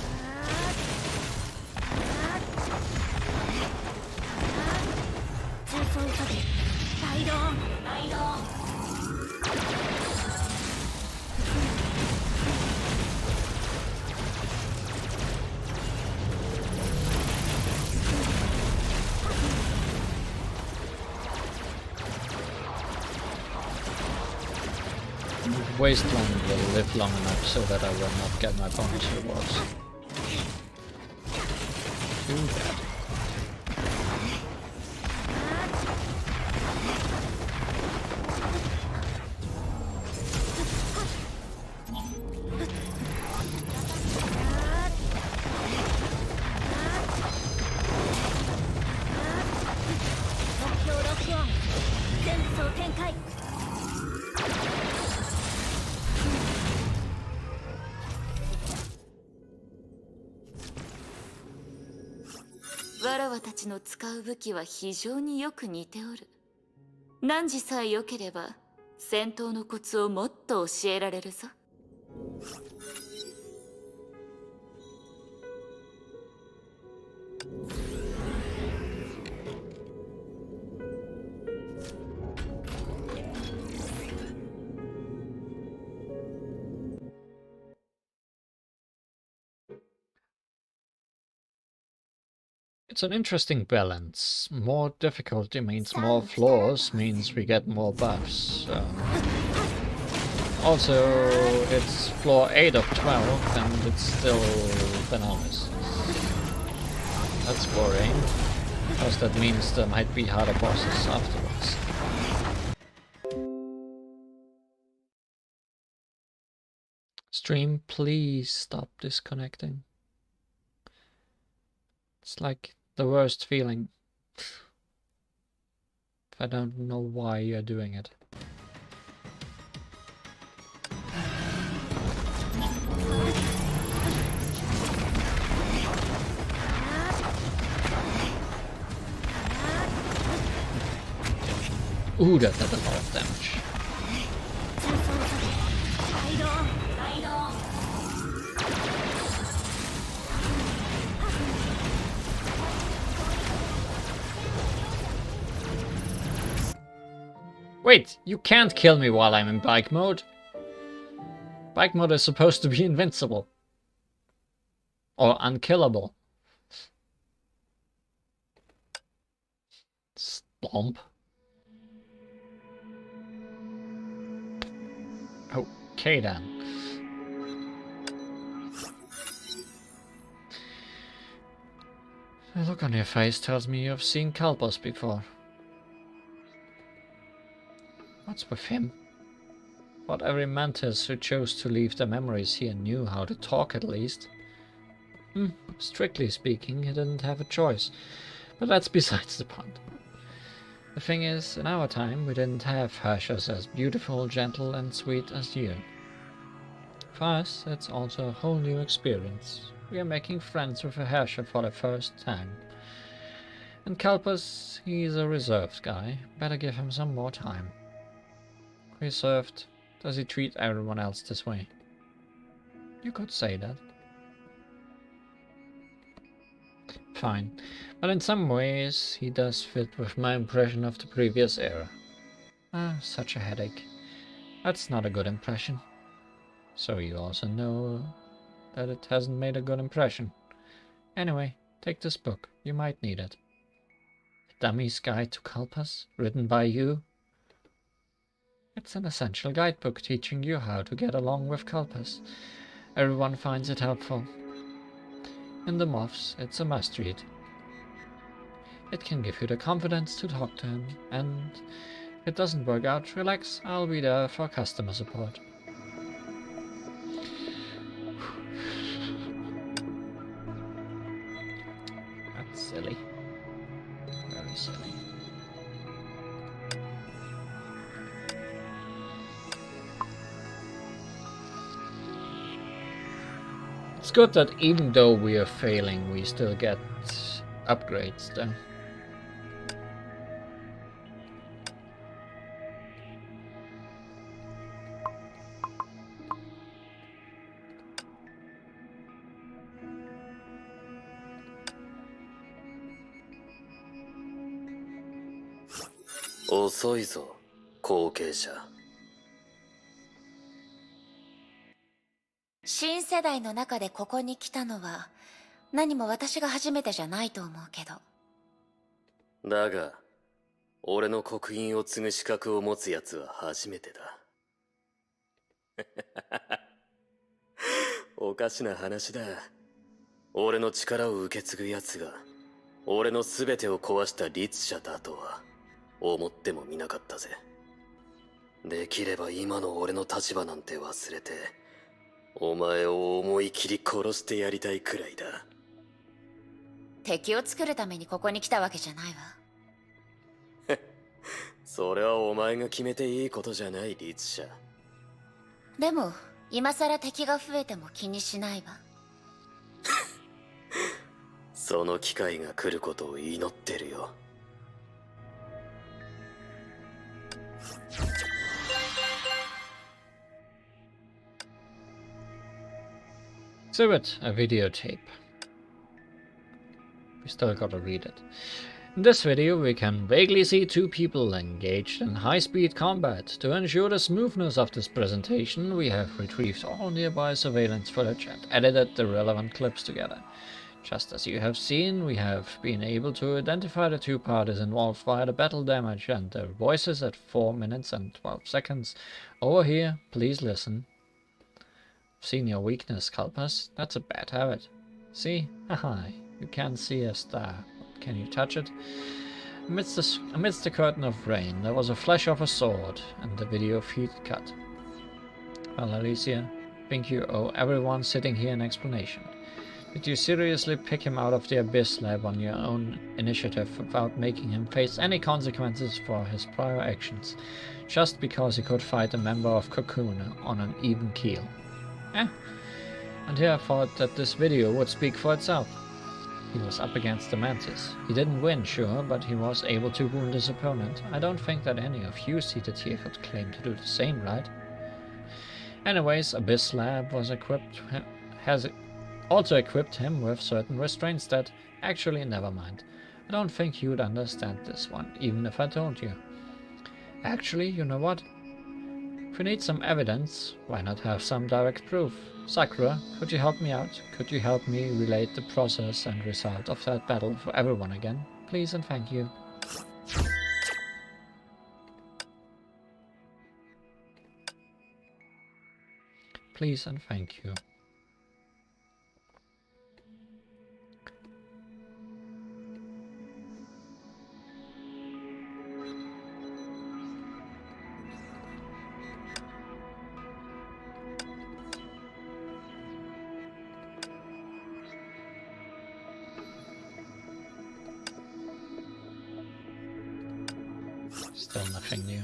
Wasteland will live long enough so that I will not get my bonus rewards. Too bad.わたちの使う武器は非常によく似ておる。汝さえ良ければ戦闘のコツをもっと教えられるぞ。It's an interesting balance. More difficulty means more floors, means we get more buffs. Also, it's floor 8 of 12 and it's still bananas. That's worrying, because that means there might be harder bosses afterwards. Stream, please stop disconnecting. It's like the worst feeling. I don't know why you're doing it. Ooh, that did a lot of damage. Wait, you can't kill me while I'm in bike mode. Bike mode is supposed to be invincible. Or unkillable. Stomp. Okay then. The look on your face tells me you've seen Kalpos before. What's with him? Thought every mantis who chose to leave their memories here knew how to talk at least. Strictly speaking, he didn't have a choice. But that's besides the point. The thing is, in our time, we didn't have Hershers as beautiful, gentle and sweet as you. For us, it's also a whole new experience. We are making friends with a Hersher for the first time. And Kalpos, he's a reserved guy. Better give him some more time. Reserved? Does he treat everyone else this way? You could say that. Fine, but in some ways he does fit with my impression of the previous era. Such a headache. That's not a good impression. So you also know that it hasn't made a good impression. Anyway, take this book. You might need it. Dummy's Guide to Kalpas, written by you. It's an essential guidebook teaching you how to get along with Kalpas. Everyone finds it helpful. In the Moths, it's a must-read. It can give you the confidence to talk to him, and If it doesn't work out, relax, I'll be there for customer support. That's silly. Very silly. It's good that even though we are failing, we still get upgrades though.遅いぞ、後継者。新世代の中でここに来たのは何も私が初めてじゃないと思うけど。だが、俺の刻印を継ぐ資格を持つやつは初めてだ。おかしな話だ。俺の力を受け継ぐやつが俺の全てを壊した律者だとは思ってもみなかったぜ。できれば今の俺の立場なんて忘れてお前を思い切り殺してやりたいくらいだ。敵を作るためにここに来たわけじゃないわ。それはお前が決めていいことじゃない、律者。でも今さら敵が増えても気にしないわ。その機会が来ることを祈ってるよ。Exhibit, a videotape. We still gotta read it. In this video we can vaguely see two people engaged in high-speed combat. To ensure the smoothness of this presentation, we have retrieved all nearby surveillance footage and edited the relevant clips together. Just as you have seen, we have been able to identify the two parties involved via the battle damage and their voices at 4 minutes and 12 seconds. Over here, please listen. I've seen your weakness, Kalpas. That's a bad habit. See? Haha, you can't see a star. Can you touch it? Amidst the curtain of rain, there was a flash of a sword, and the video feed cut. Well, Alicia, I think you owe everyone sitting here an explanation. Did you seriously pick him out of the Abyss Lab on your own initiative without making him face any consequences for his prior actions, just because he could fight a member of Cocoon on an even keel? And here I thought that this video would speak for itself. He was up against the Mantis. He didn't win, sure, but he was able to wound his opponent. I don't think that any of you seated here could claim to do the same, right? Anyways, Abyss Lab has also equipped him with certain restraints that... Actually, never mind. I don't think you'd understand this one, even if I told you. Actually, you know what? If we need some evidence, why not have some direct proof? Sakura, could you help me out? Could you help me relate the process and result of that battle for everyone again? Please and thank you. Please and thank you. Still nothing new.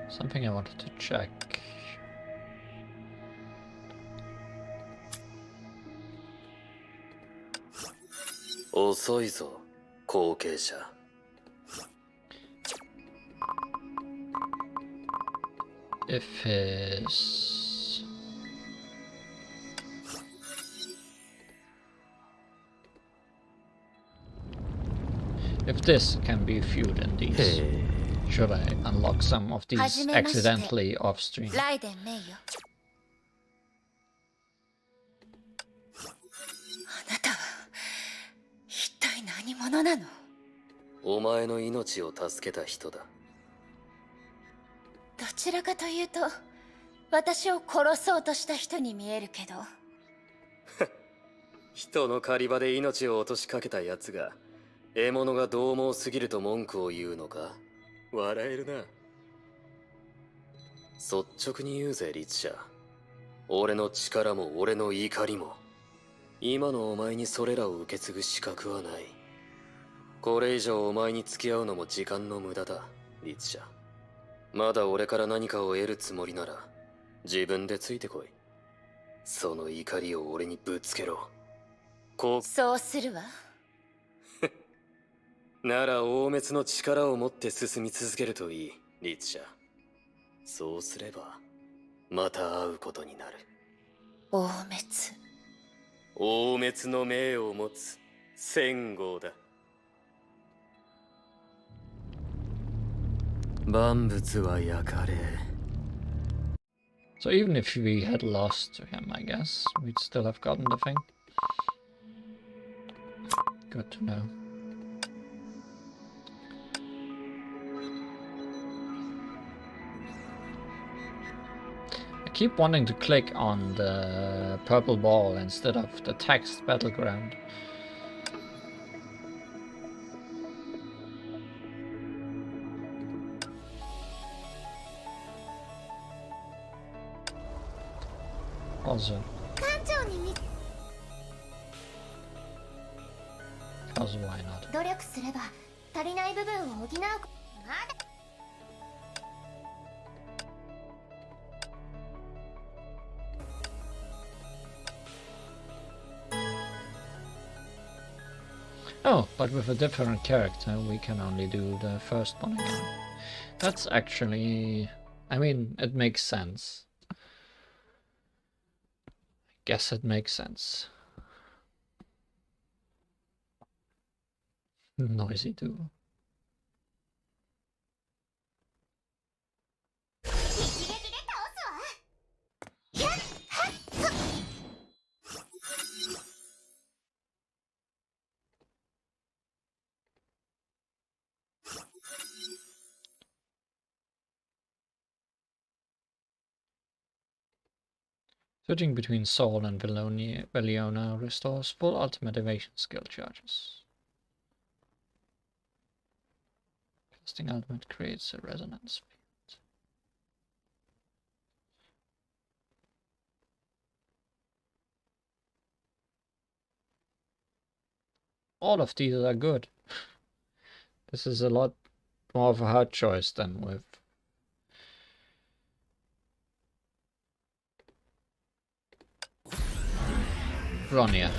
Something I wanted to check.遅いぞ、後継者。If this can be viewed in these, should I unlock some of these accidentally off stream? ライデン名誉。あなたは一体何者なの？お前の命を助けた人だ。どちらかというと私を殺そうとした人に見えるけど。人の狩り場で命を落としかけた奴が獲物が獰猛すぎると文句を言うのか。笑えるな。率直に言うぜリツシャ。俺の力も俺の怒りも今のお前にそれらを受け継ぐ資格はない。これ以上お前に付き合うのも時間の無駄だリツシャ。まだ俺から何かを得るつもりなら自分でついてこい。その怒りを俺にぶつけろ。そうするわ。なら大滅の力を持って進み続けるといいリツシャ。そうすればまた会うことになる。大滅。大滅の命を持つ戦号だ。万物は焼かれ。 So even if we had lost to him, I guess, we'd still have gotten the thing. Good to know. I keep wanting to click on the purple ball instead of the text battleground. Also, why not? 努力すれば足りない部分を補う。Oh, but with a different character, we can only do the first one again. That's actually... I mean, it makes sense. I guess it makes sense. Noisy too. Switching between Saul and Veliona restores full ultimate evasion skill charges. Casting ultimate creates a resonance field. All of these are good. This is a lot more of a hard choice than with Ronia.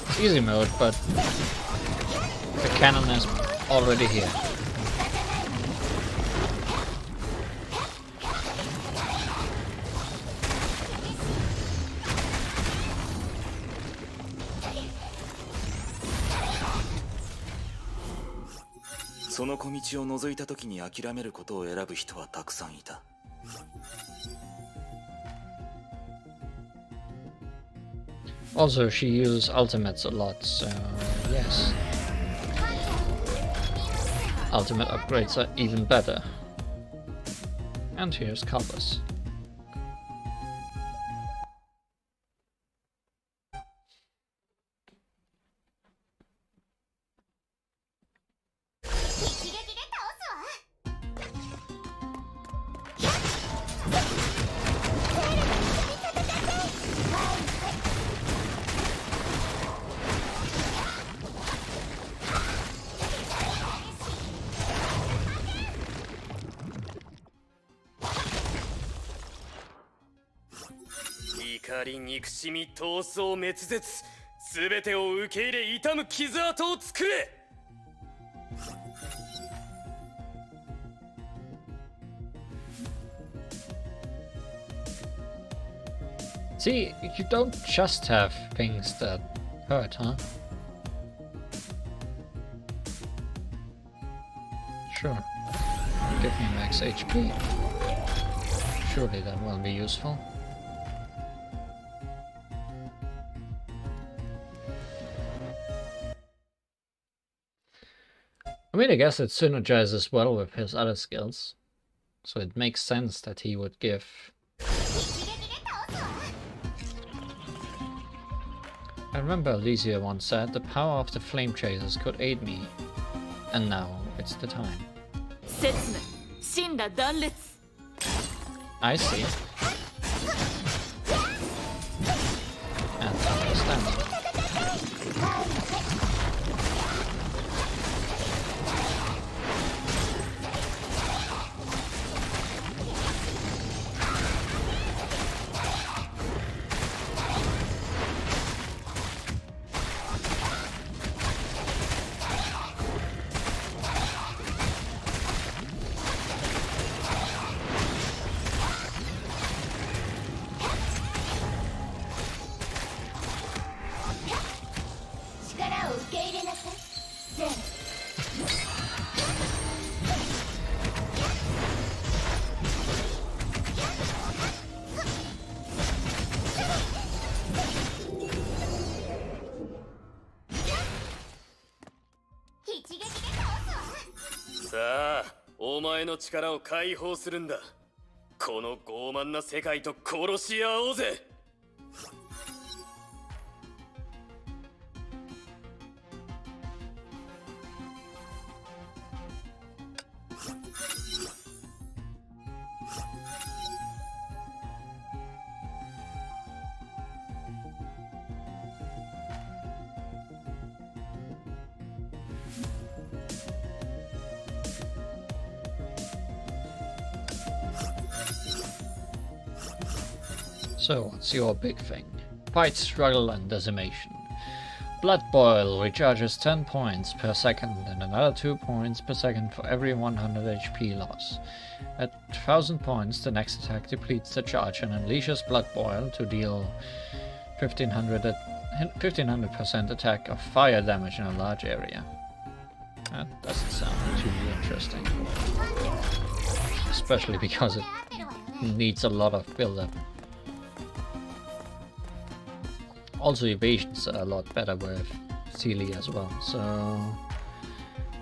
It's easy mode, but the cannon is already here. Also, she uses ultimates a lot, so yes. Ultimate upgrades are even better. And here's covers. See, you don't just have things that hurt, huh? Sure. Give me max HP. Surely that will be useful. I mean, I guess it synergizes well with his other skills. So it makes sense that he would give... I remember Elysia once said, the power of the flame chasers could aid me. And now it's the time. I see. And understandable.さあ、お前の力を解放するんだ。この傲慢な世界と殺し合おうぜ。So, what's your big thing? Fight, struggle, and decimation. Blood Boil recharges 10 points per second and another 2 points per second for every 100 HP loss. At 1000 points, the next attack depletes the charge and unleashes Blood Boil to deal 1500% attack of fire damage in a large area. That doesn't sound too interesting. Especially because it needs a lot of build-up. Also, evasion's a lot better with Seele as well, so...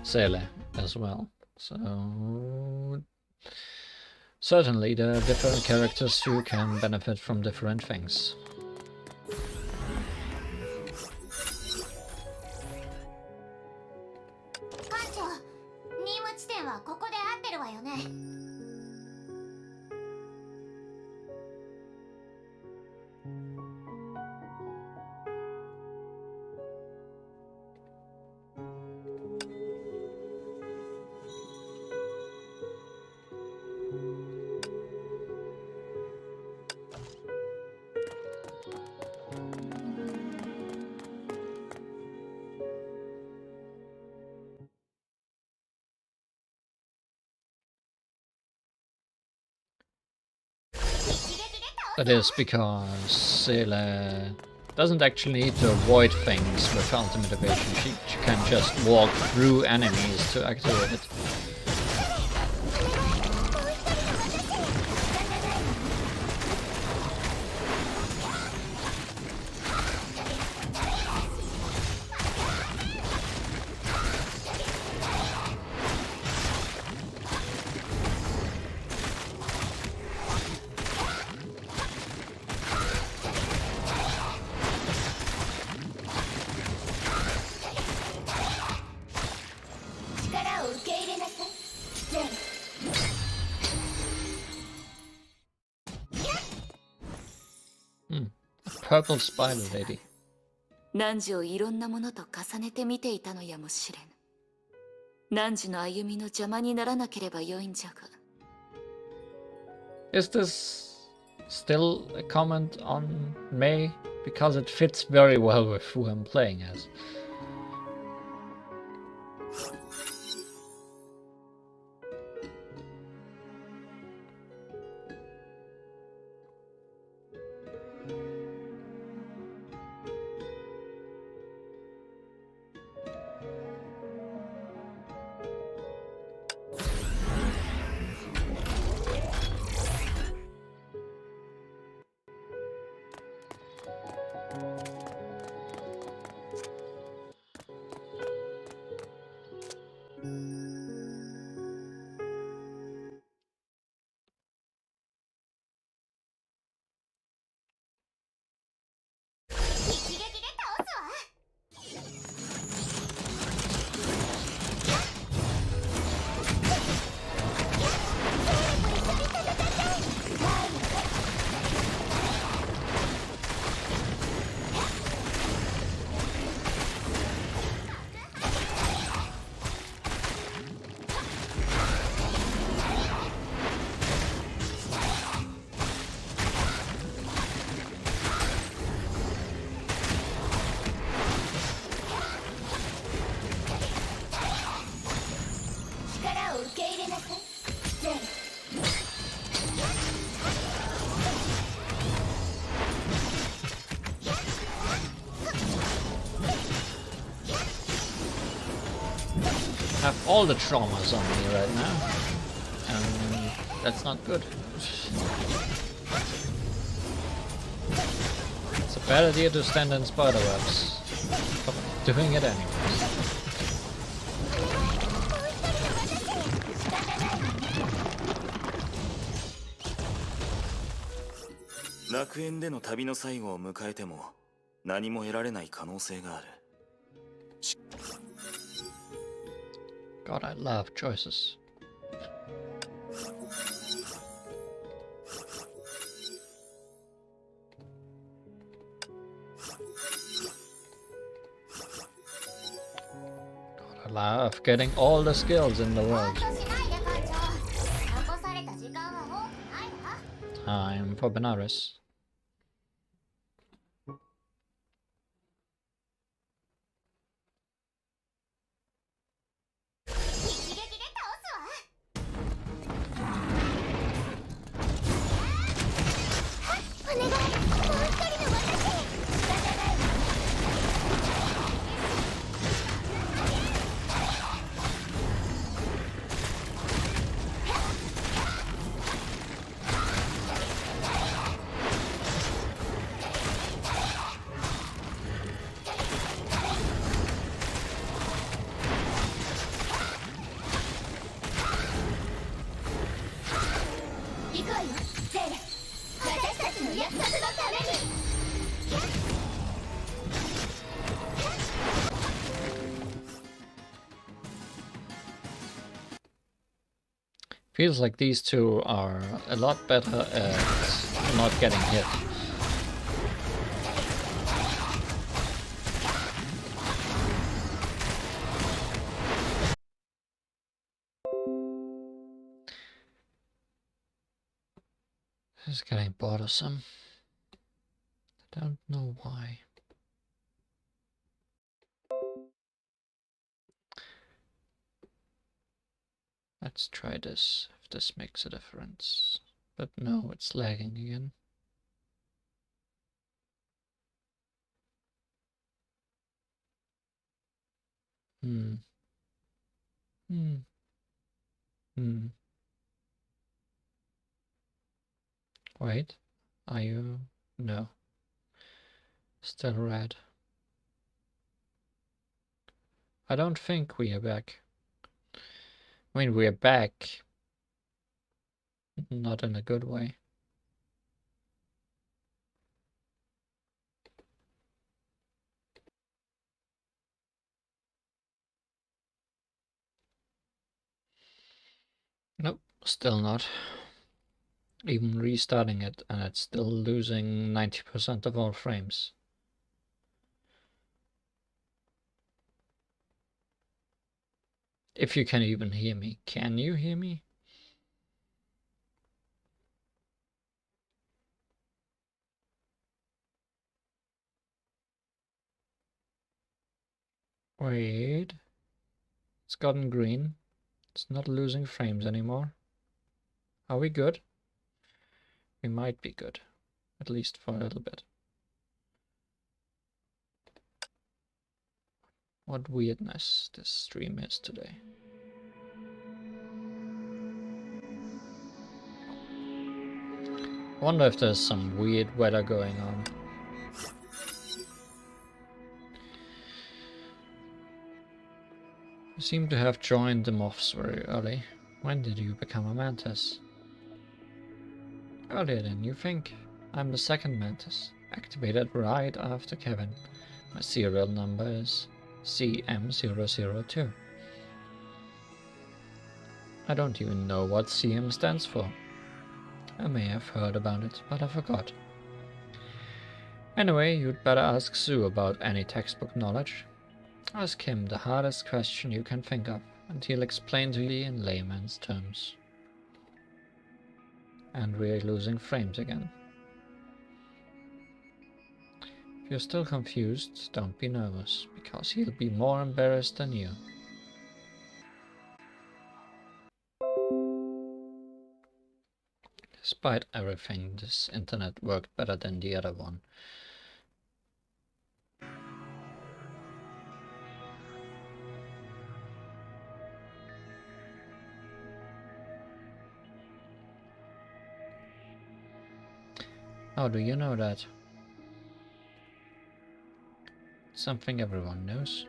Seele as well, so... Certainly, there are different characters who can benefit from different things. 'That is because Seele doesn't actually need to avoid things with ultimate evasion. She can just walk through enemies to activate it. Purple Spider Lady. 汝をいろんなものと重ねて見ていたのやもしれぬ。汝の歩みの邪魔にならなければよいんじゃが。Is this still a comment on Mei? Because it fits very well with who I'm playing as. all the traumas on me right now, and that's not good. It's a bad idea to stand in spiderwebs, but doing it anyways. 楽園での旅の最後を迎えても何も得られない可能性がある。 God, I love choices. God, I love getting all the skills in the world. Time for Benares. Feels like these two are a lot better at not getting hit. This is getting bothersome. I don't know why. Let's try this, if this makes a difference. But no, it's lagging again. Wait, are you? No. Still red. I don't think we are back. I mean, we are back. Not in a good way. Nope, still not. Even restarting it, and it's still losing 90% of all frames. If you can even hear me. Can you hear me? Wait. It's gotten green. It's not losing frames anymore. Are we good? We might be good. At least for a little bit. What weirdness this stream is today. I wonder if there's some weird weather going on. You seem to have joined the moths very early. When did you become a mantis? Earlier than you think. I'm the second mantis, activated right after Kevin. My serial number is CM002. I don't even know what CM stands for. I may have heard about it, but I forgot. Anyway, you'd better ask Sue about any textbook knowledge. Ask him the hardest question you can think of, and he'll explain to you in layman's terms. And we're losing frames again. If you're still confused, don't be nervous, because he'll be more embarrassed than you. Despite everything, this internet worked better than the other one. How do you know that? Something everyone knows.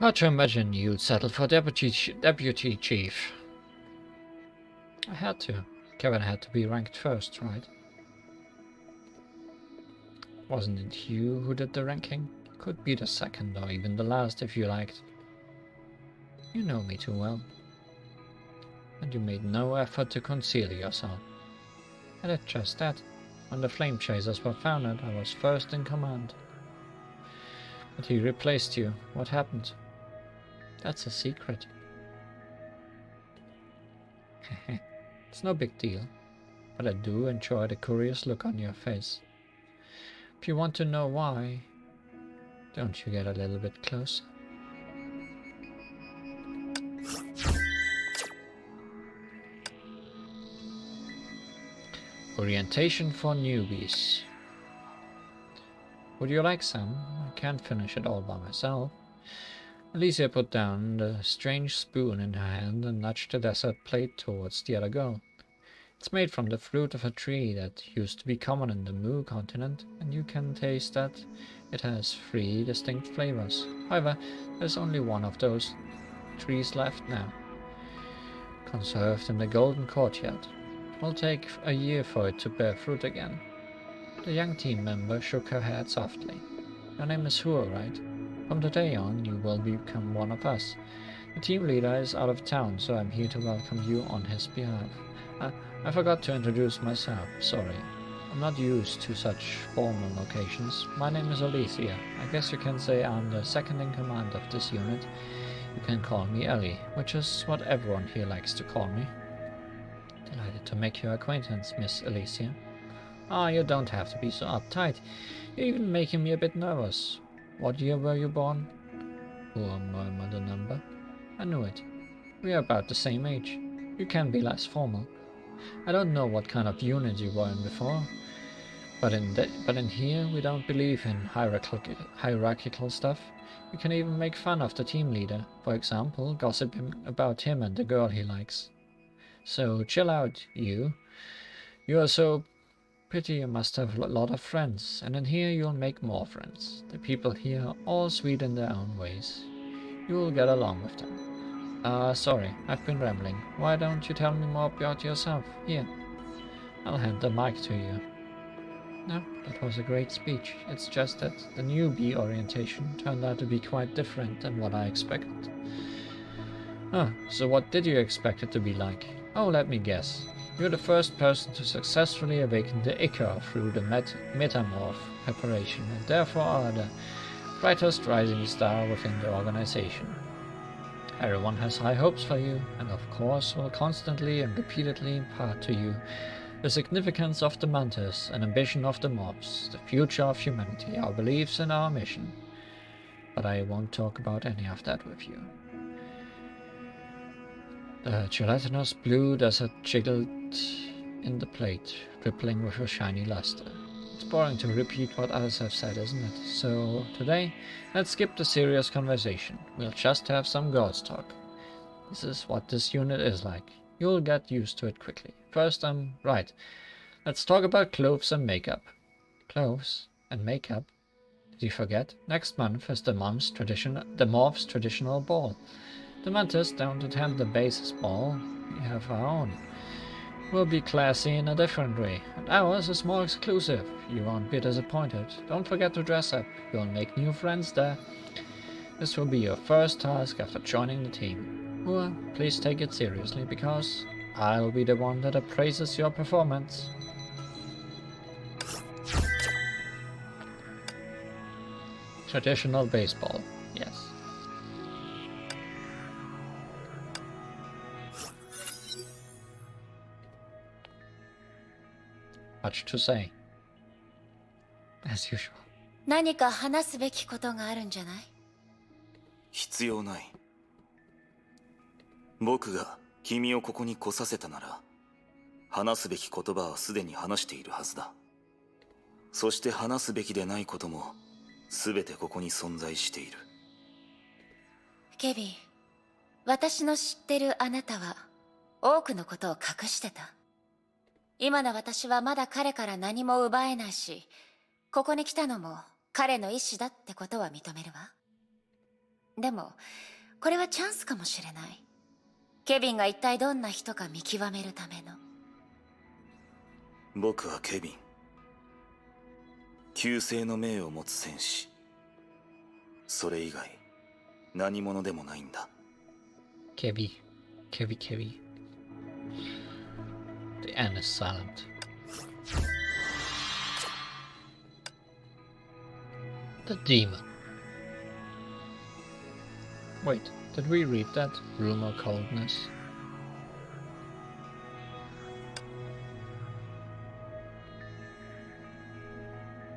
Hard to imagine you'd settle for deputy chief. I had to. Kevin had to be ranked first, right? Wasn't it you who did the ranking? Could be the second or even the last if you liked. You know me too well. And you made no effort to conceal yourself. I did just that. When the Flame Chasers were founded, I was first in command. But he replaced you. What happened? That's a secret. It's no big deal, but I do enjoy the curious look on your face. If you want to know why, don't you get a little bit closer? Orientation for newbies. Would you like some? I can't finish it all by myself. Alicia put down the strange spoon in her hand and nudged the dessert plate towards the other girl. It's made from the fruit of a tree that used to be common in the Mu continent, and you can taste that it has 3 distinct flavors. However, there's only one of those trees left now, conserved in the Golden Courtyard. It will take a year for it to bear fruit again. The young team member shook her head softly. Your name is Hua, right? From today on, you will become one of us. The team leader is out of town, so I'm here to welcome you on his behalf. I forgot to introduce myself, sorry. I'm not used to such formal occasions. My name is Elysia. I guess you can say I'm the second in command of this unit. You can call me Ellie, which is what everyone here likes to call me. Delighted to make your acquaintance, Miss Elysia. Ah, you don't have to be so uptight. You're even making me a bit nervous. What year were you born? Hua murmured a number. I knew it. We are about the same age. You can be less formal. I don't know what kind of unit you were in before, but in here we don't believe in hierarchical stuff. We can even make fun of the team leader. For example, gossiping about him and the girl he likes. So chill out, you. You are so pretty you must have a lot of friends, and in here you'll make more friends. The people here are all sweet in their own ways. You will get along with them. Sorry, I've been rambling. Why don't you tell me more about yourself? Here, I'll hand the mic to you. No, that was a great speech. It's just that the newbie orientation turned out to be quite different than what I expected. Oh, so what did you expect it to be like? Oh, let me guess. You're the first person to successfully awaken the Icar through the metamorph preparation, and therefore are the brightest rising star within the organization. Everyone has high hopes for you, and of course will constantly and repeatedly impart to you the significance of the Mantis and ambition of the mobs, the future of humanity, our beliefs and our mission. But I won't talk about any of that with you. The gelatinous blue desert jiggled in the plate, rippling with a shiny luster. It's boring to repeat what others have said, isn't it? So today, let's skip the serious conversation. We'll just have some gods talk. This is what this unit is like. You'll get used to it quickly. First, right. Let's talk about clothes and makeup. Clothes and makeup? Did you forget? Next month is the Morph's traditional ball. The Mantis don't attend the base's ball. We have our own. We'll be classy in a different way, and ours is more exclusive. You won't be disappointed. Don't forget to dress up. You'll make new friends there. This will be your first task after joining the team. Hua, please take it seriously, because I'll be the one that appraises your performance. Traditional baseball, yes. much to say. As usual. 何か話すべきことがあるんじゃない？必要ない。僕が君をここに来させたなら、話すべき言葉はすでに話しているはずだ。そして話すべきでないことも全てここに存在している。ケビン、私の知ってるあなたは多くのことを隠してた。今の私はまだ彼から何も奪えないし、ここに来たのも彼の意思だってことは認めるわ。でもこれはチャンスかもしれない。ケビンが一体どんな人か見極めるための。僕はケビン、旧姓の命を持つ戦士。それ以外何者でもないんだ。Kebi. Kebi. The N is silent. The demon. Wait, did we read that? Rumor coldness.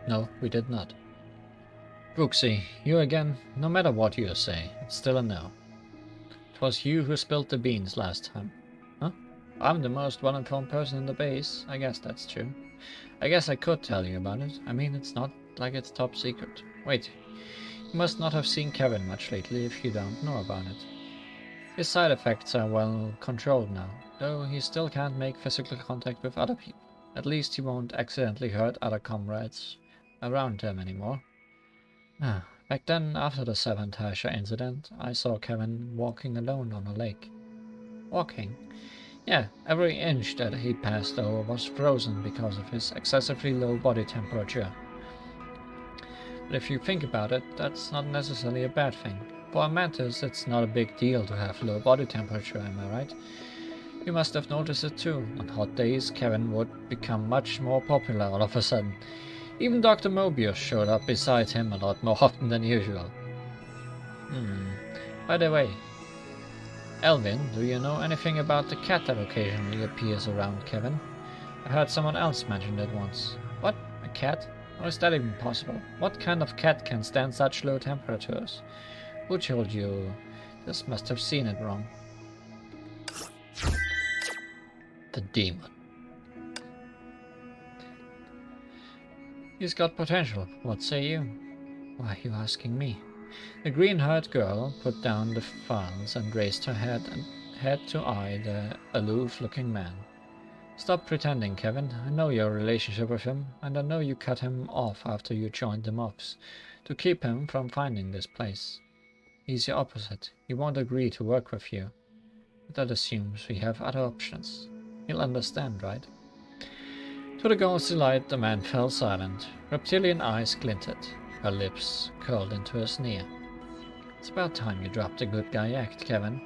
No, we did not. Brooksy, you again? No matter what you say, it's still a no. It was you who spilled the beans last time. Huh? I'm the most well-informed person in the base. I guess that's true. I guess I could tell you about it. I mean, it's not like it's top secret. Wait, you must not have seen Kevin much lately if you don't know about it. His side effects are well controlled now, though he still can't make physical contact with other people. At least he won't accidentally hurt other comrades around him anymore. Back then, after the 7th Asher incident, I saw Kevin walking alone on a lake. Walking? Yeah, every inch that he passed over was frozen because of his excessively low body temperature. But if you think about it, that's not necessarily a bad thing. For a mantis, it's not a big deal to have low body temperature, am I right? You must have noticed it too. On hot days, Kevin would become much more popular all of a sudden. Even Dr. Mobius showed up beside him a lot more often than usual. By the way, Elvin, do you know anything about the cat that occasionally appears around Kevin? I heard someone else mention it once. What? A cat? How is that even possible? What kind of cat can stand such low temperatures? Who told you? This must have seen it wrong. The demon. He's got potential, what say you? Why are you asking me? The green-haired girl put down the files and raised her head to eye the aloof-looking man. Stop pretending, Kevin. I know your relationship with him, and I know you cut him off after you joined the mobs, to keep him from finding this place. He's your opposite. He won't agree to work with you. But that assumes we have other options. You'll understand, right? To the ghostly light, the man fell silent. Reptilian eyes glinted. Her lips curled into a sneer. It's about time you dropped the good guy act, Kevin.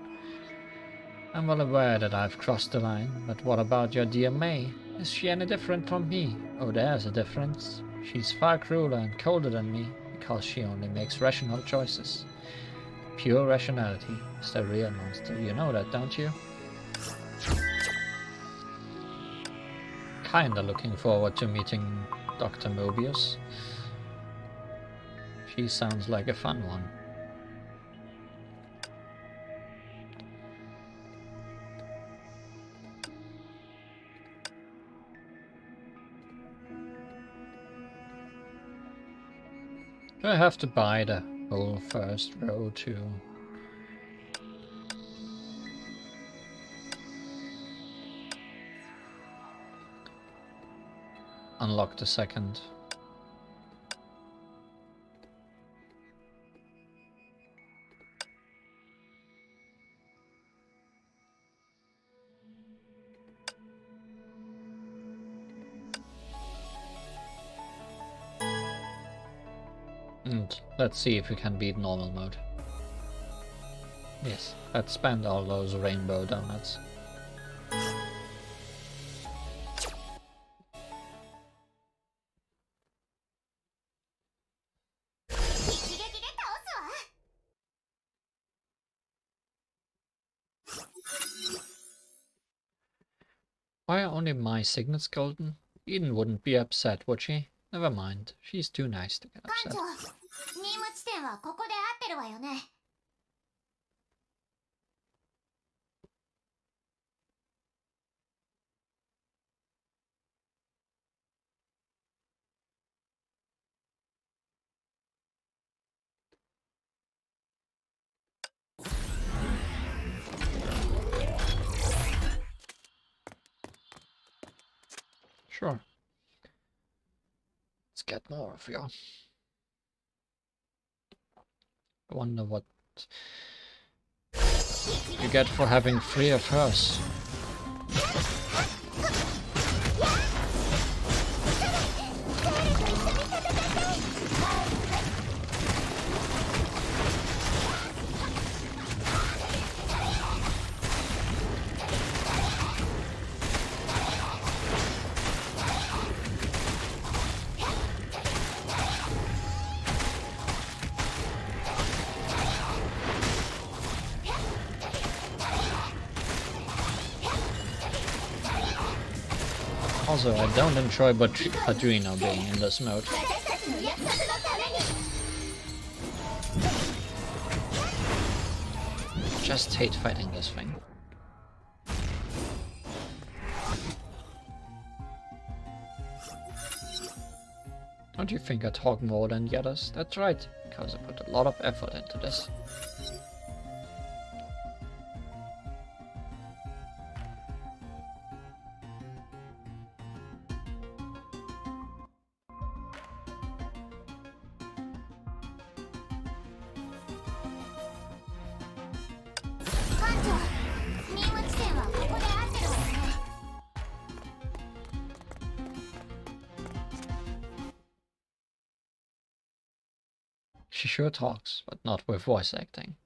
I'm well aware that I've crossed the line, but what about your dear May? Is she any different from me? Oh, there's a difference. She's far crueler and colder than me, because she only makes rational choices. Pure rationality is the real monster. You know that, don't you? Kinda looking forward to meeting Dr. Mobius. She sounds like a fun one. Do I have to buy the whole first row too? Unlock the second. And let's see if we can beat normal mode. Yes, let's spend all those rainbow donuts. Why are only my signets golden? Eden wouldn't be upset, would she? Never mind. She's too nice to get 艦 upset. 長、任務地点はここで合ってるわよね。Sure. Let's get more of you. I wonder what you get for having 3 of hers. Also, I don't enjoy Padrino being in this mode. Just hate fighting this thing. Don't you think I talk more than the others? That's right, because I put a lot of effort into this. She sure talks, but not with voice acting.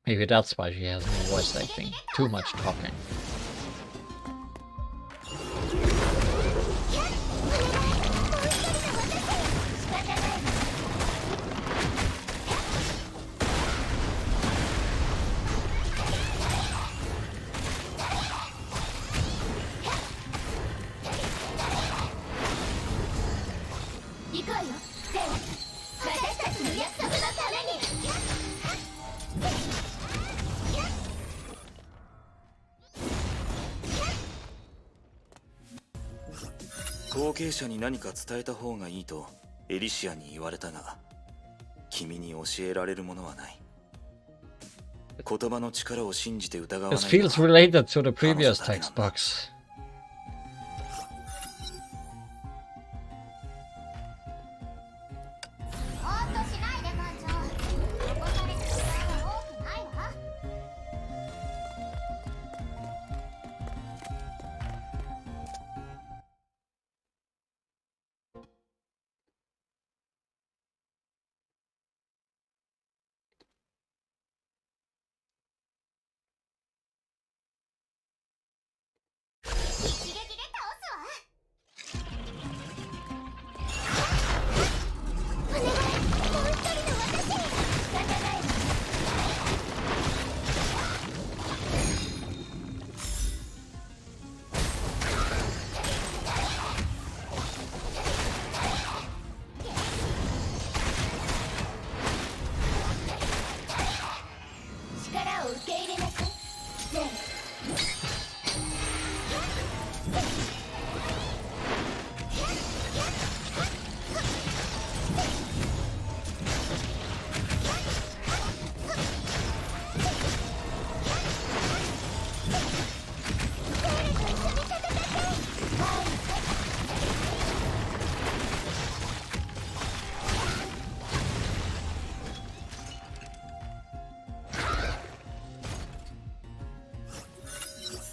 Maybe that's why she has no voice acting. Too much talking.後継者に何か伝えた方がいいとエリシアに言われたが、君に教えられるものはない。言葉の力を信じて疑わない。This feels related to the previous text box.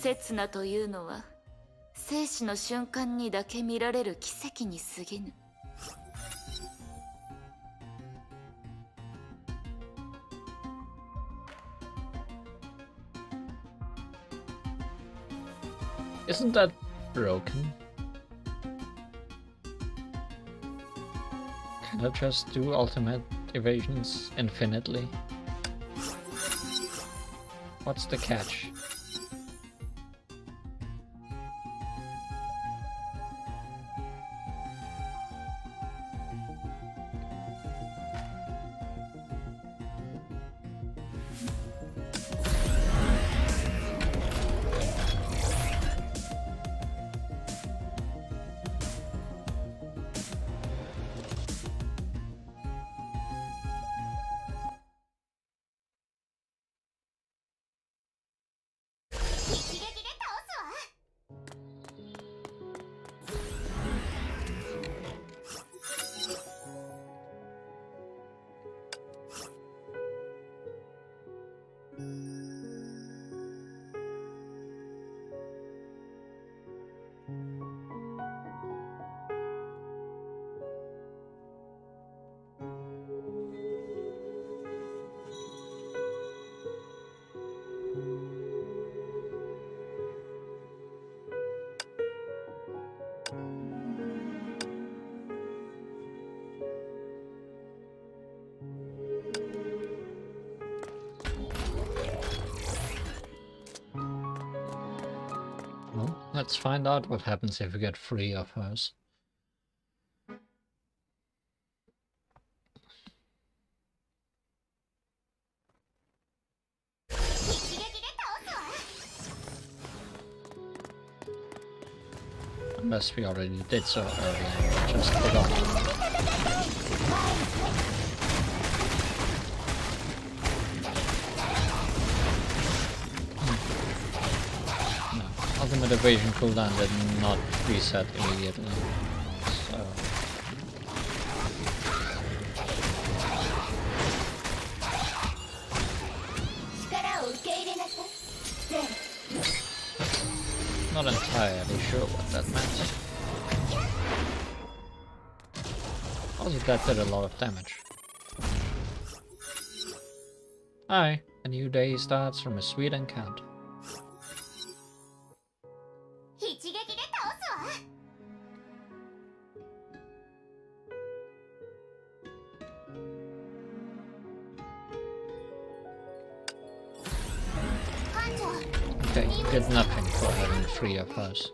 刹那というのは生死の瞬間にだけ見られる奇跡に過ぎぬ。Isn't that broken? Can I just do ultimate evasions infinitely? What's the catch? Let's find out what happens if we get 3 of hers. Unless we already did so earlier and just forgot. No, ultimate evasion cooldown did not reset immediately. So not entirely sure what that meant. Also, that did a lot of damage. Hi, a new day starts from a sweet encounter. Okay, did nothing for having 3 of us.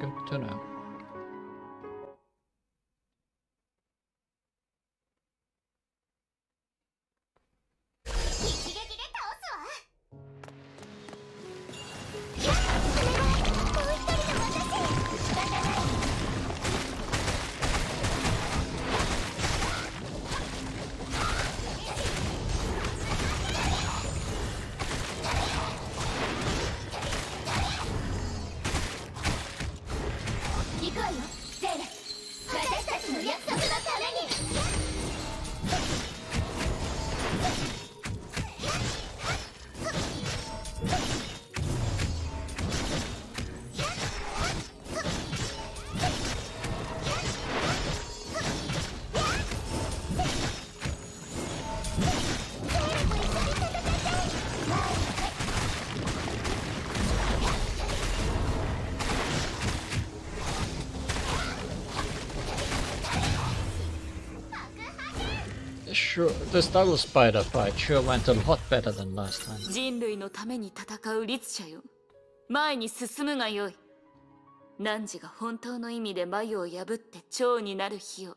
Good to know. Sure, this double spider fight sure went a lot better than last time. 人類のために戦う律者よ。前に進むがよい。汝が本当の意味で眉を破って蝶になる日を。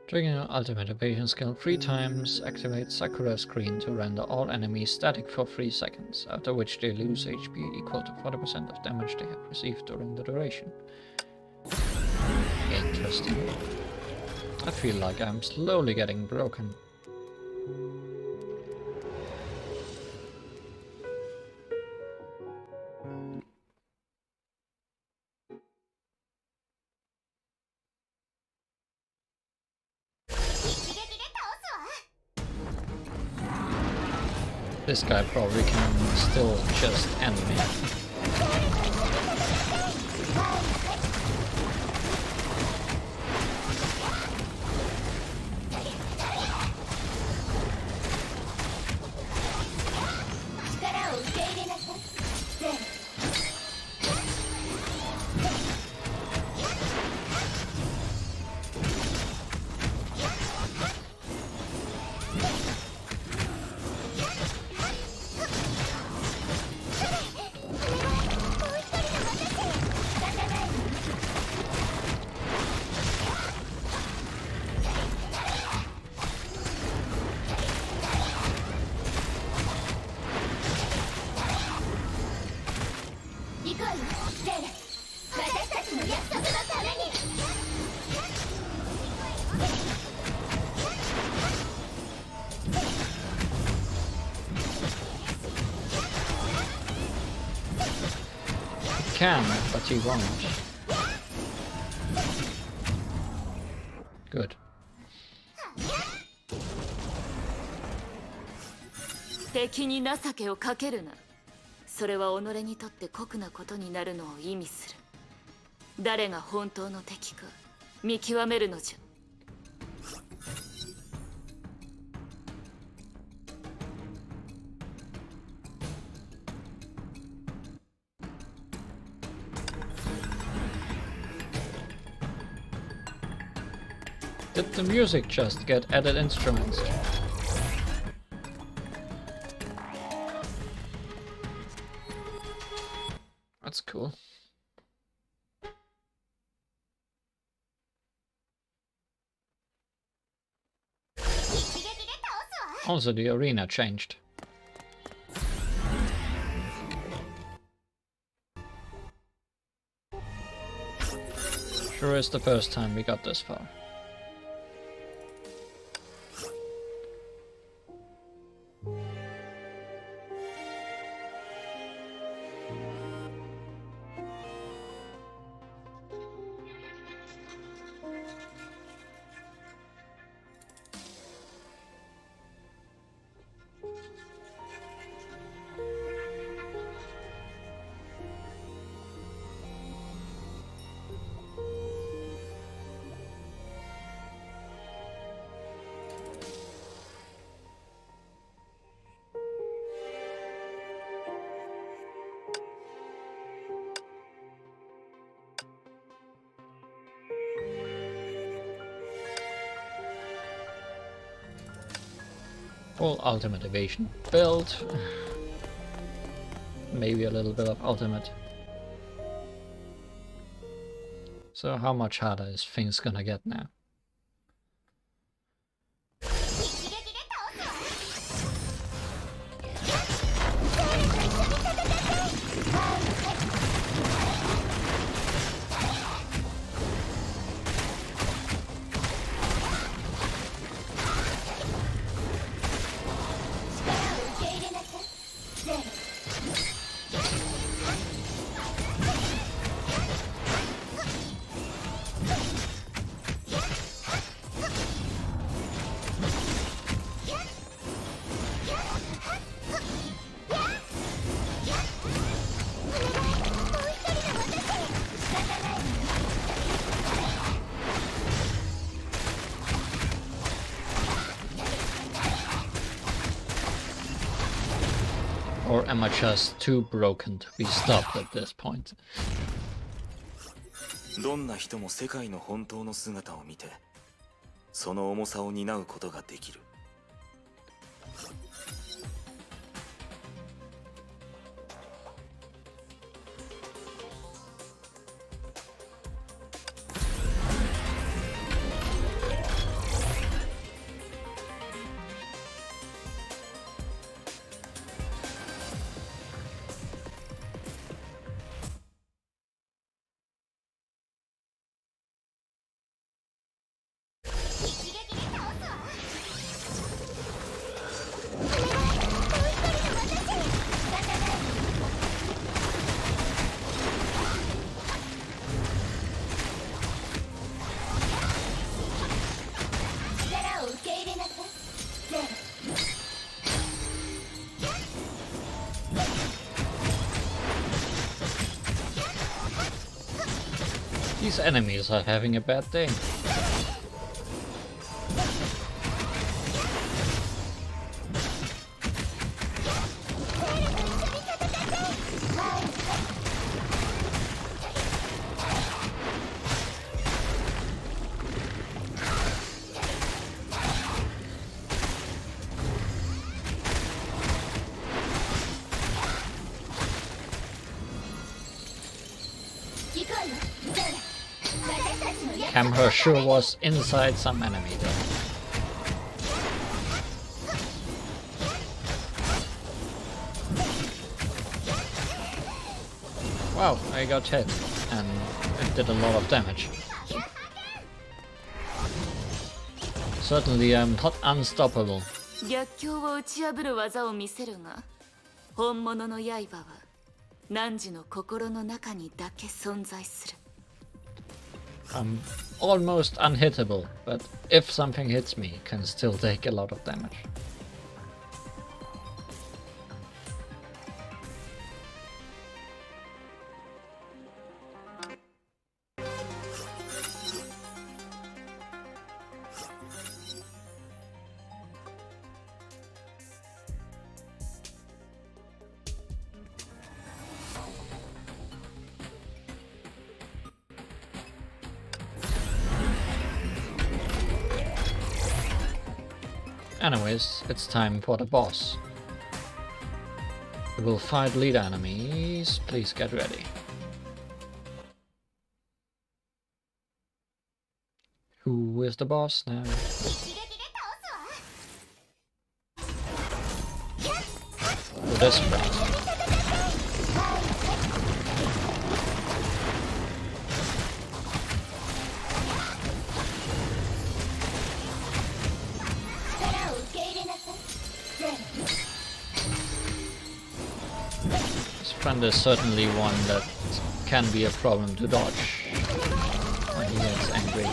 Triggering ultimate evasion skill 3 times, activate Sakura screen to render all enemies static for 3 seconds, after which they lose HP equal to 40% of damage they have received during the duration. Interesting. I feel like I'm slowly getting broken. This guy probably can still just end me. Can, but he won't. Good. 敵に情けをかけるな。それは己にとって酷なことになるのを意味する。誰が本当の敵か見極めるのじゃ。Did the music just get added instruments? That's cool. Also, the arena changed. Sure is the first time we got this far. Full ultimate evasion build. Maybe a little bit of ultimate. So how much harder is things gonna get now? Or am I just too broken to be stopped at this point? どんな人も世界の本当の姿を見て、その重さを担うことができる。These enemies are having a bad day. Camera sure was inside some enemy though. Wow, I got hit and it did a lot of damage. Certainly I'm not unstoppable. 逆境を打ち破る技を見せるが、本物の刃は汝の心の中にだけ存在する。I'm almost unhittable, but if something hits me, it can still take a lot of damage. Anyways, it's time for the boss. We will fight lead enemies. Please get ready. Who is the boss now? Oh, this friend. This friend is certainly one that can be a problem to dodge when he gets angry.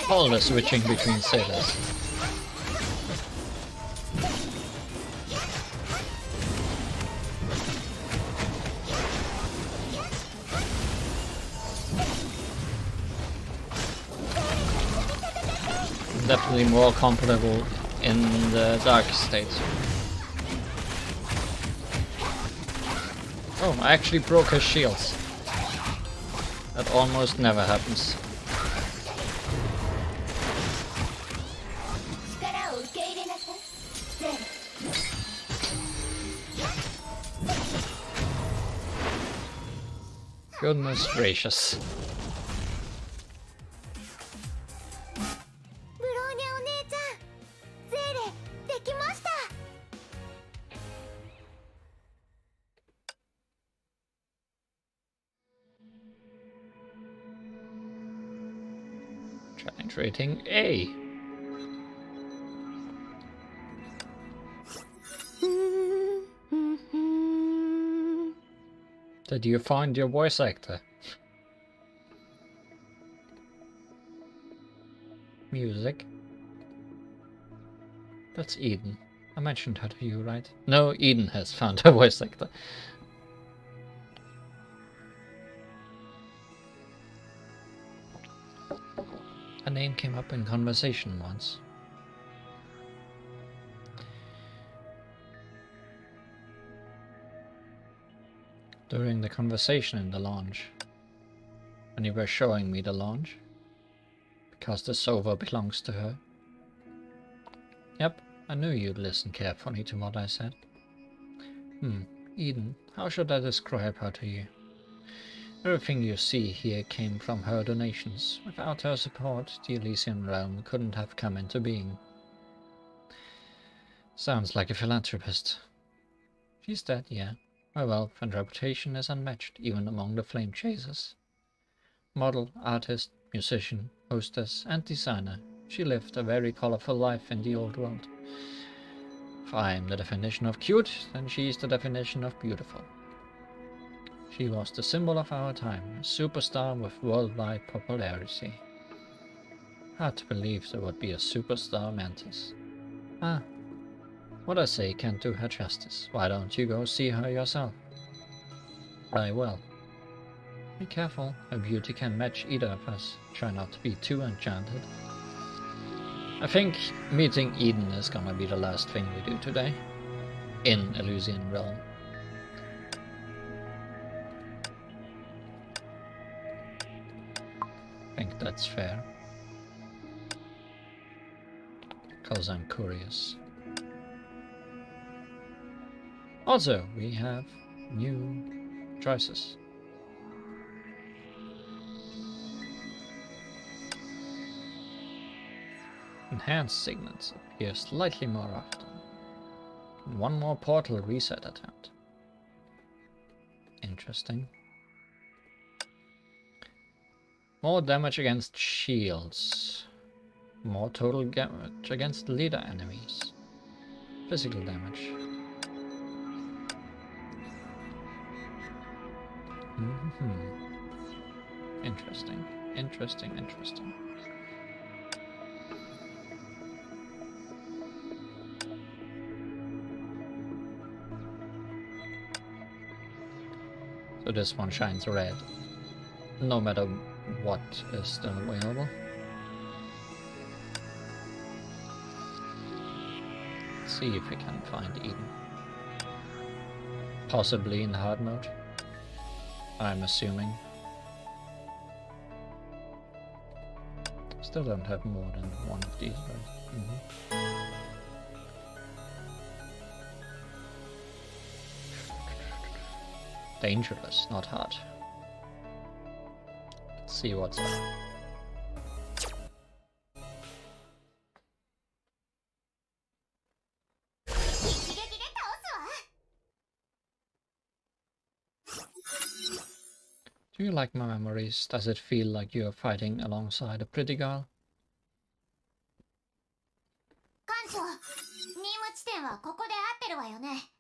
All the switching between sailors. Definitely more comfortable in the dark state. Oh, I actually broke his shields. That almost never happens. Goodness gracious. Challenge rating A. Did you find your voice actor? Music. That's Eden. I mentioned her to you, right? No, Eden has found her voice actor. Her name came up in conversation once. During the conversation in the lounge. When you were showing me the lounge. Because the sofa belongs to her. Yep, I knew you'd listen carefully to what I said. Eden, how should I describe her to you? Everything you see here came from her donations. Without her support, the Elysian Realm couldn't have come into being. Sounds like a philanthropist. She's dead, yeah. Her wealth and reputation is unmatched, even among the flame chasers. Model, artist, musician, hostess, and designer, she lived a very colorful life in the old world. If I am the definition of cute, then she is the definition of beautiful. She was the symbol of our time, a superstar with worldwide popularity. Hard to believe there would be a superstar Mantis. Ah, what I say can't do her justice. Why don't you go see her yourself? I will. Be careful, her beauty can match either of us. Try not to be too enchanted. I think meeting Eden is gonna be the last thing we do today. In Elysian Realm. I think that's fair. Because I'm curious. Also, we have new choices. enhanced signals appear slightly more often. One more portal reset attempt. Interesting. More damage against shields. More total damage against leader enemies. Physical damage. Interesting. Interesting. So this one shines red, no matter what is still available. Let's see if we can find Eden. Possibly in hard mode, I'm assuming. Still don't have more than one of these, right? Dangerous, not hard. Let's see what's up. Do you like my memories? Does it feel like you are fighting alongside a pretty girl? 艦長、任務地点はここで合ってるわよね。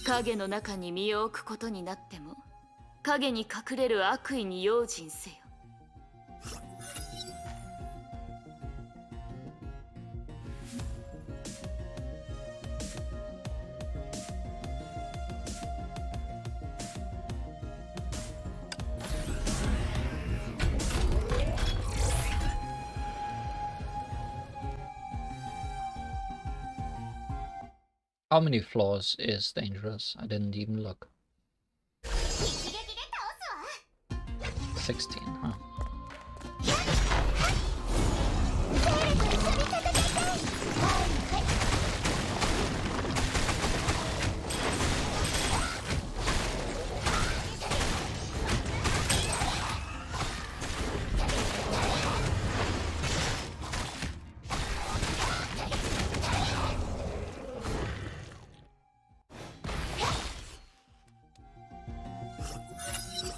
影の中に身を置くことになっても、影に隠れる悪意に用心せよ。How many floors is dangerous? I didn't even look. 16, huh?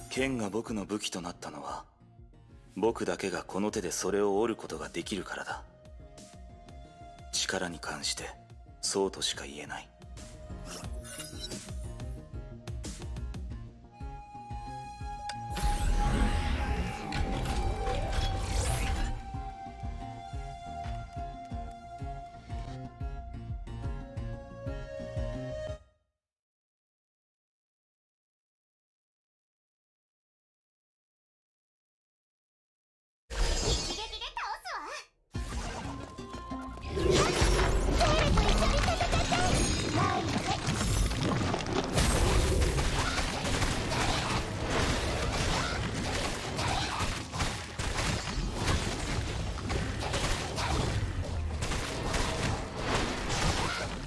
剣が僕の武器となったのは、僕だけがこの手でそれを折ることができるからだ。力に関してそうとしか言えない。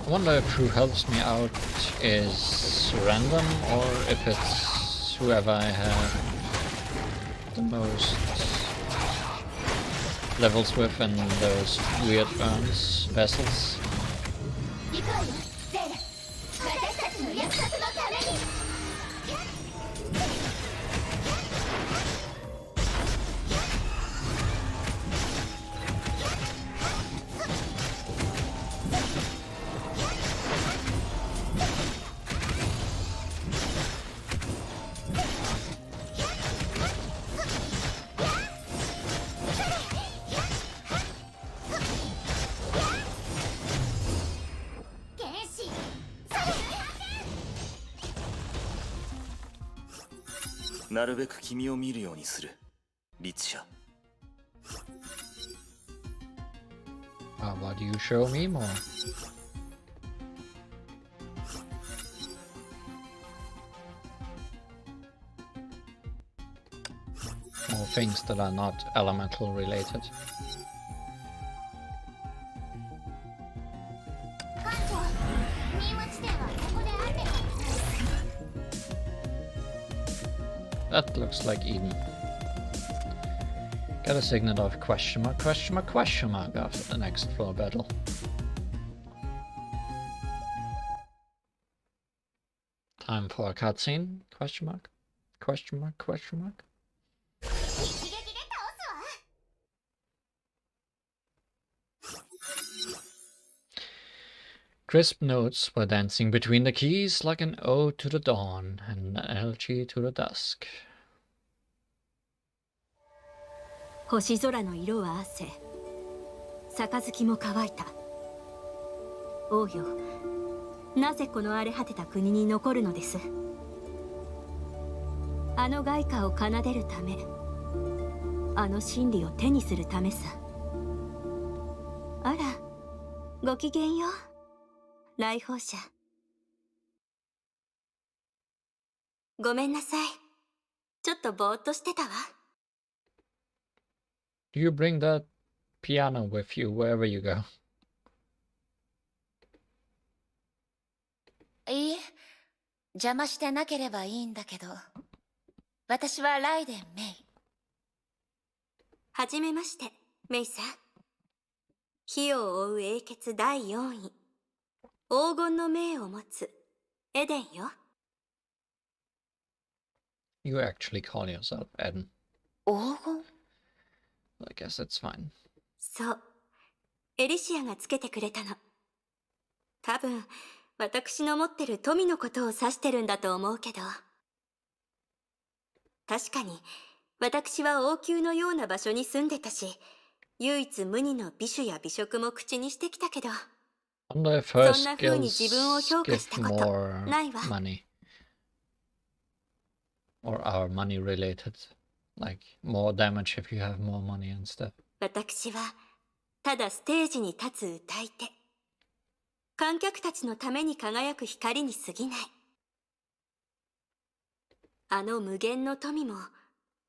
I wonder if who helps me out is random or if it's whoever I have the most levels with in those weird burns vessels. 行くわよ、ゼーレ。私たちの約束のために。なるべく君を見るようにする、律者。How about you show me more? More things that are not elemental related. 艦長、任務地点はここで合ってます。 That looks like Eden. Get a signet of question mark, question mark, question mark after the next floor battle. Time for a cutscene? Question mark? Question mark, question mark? 一撃で倒すわ。 Crisp notes were dancing between the keys like an ode to the dawn and an elegy to the dusk. 星空の色は汗、杯も乾いた。王よ、なぜこの荒れ果てた国に残るのです？あの外貨を奏でるため、あの真理を手にするためさ。あら、ごきげんよう、来訪者。ごめんなさい。ちょっとぼーっとしてたわ。Do you bring that piano with you wherever you go? いいえ、邪魔してなければいいんだけど。私はライデン・メイ。はじめまして、メイさん。火を追う英傑第4位。黄金の命を持つエデンよ。You actually call yourself Eden. 黄金？ I guess it's fine. そう。エリシアがつけてくれたの。多分、私の持ってる富のことを指してるんだと思うけど。確かに、私は王宮のような場所に住んでたし、唯一無二の美酒や美食も口にしてきたけど。Wonder if そ her んな風に自分を skills 評価 give したこと more ないわ。 money. Or are money related. Like more damage if you have more money and stuff. 私はただステージに立つ歌い手、観客たちのために輝く光に過ぎない。あの無限の富も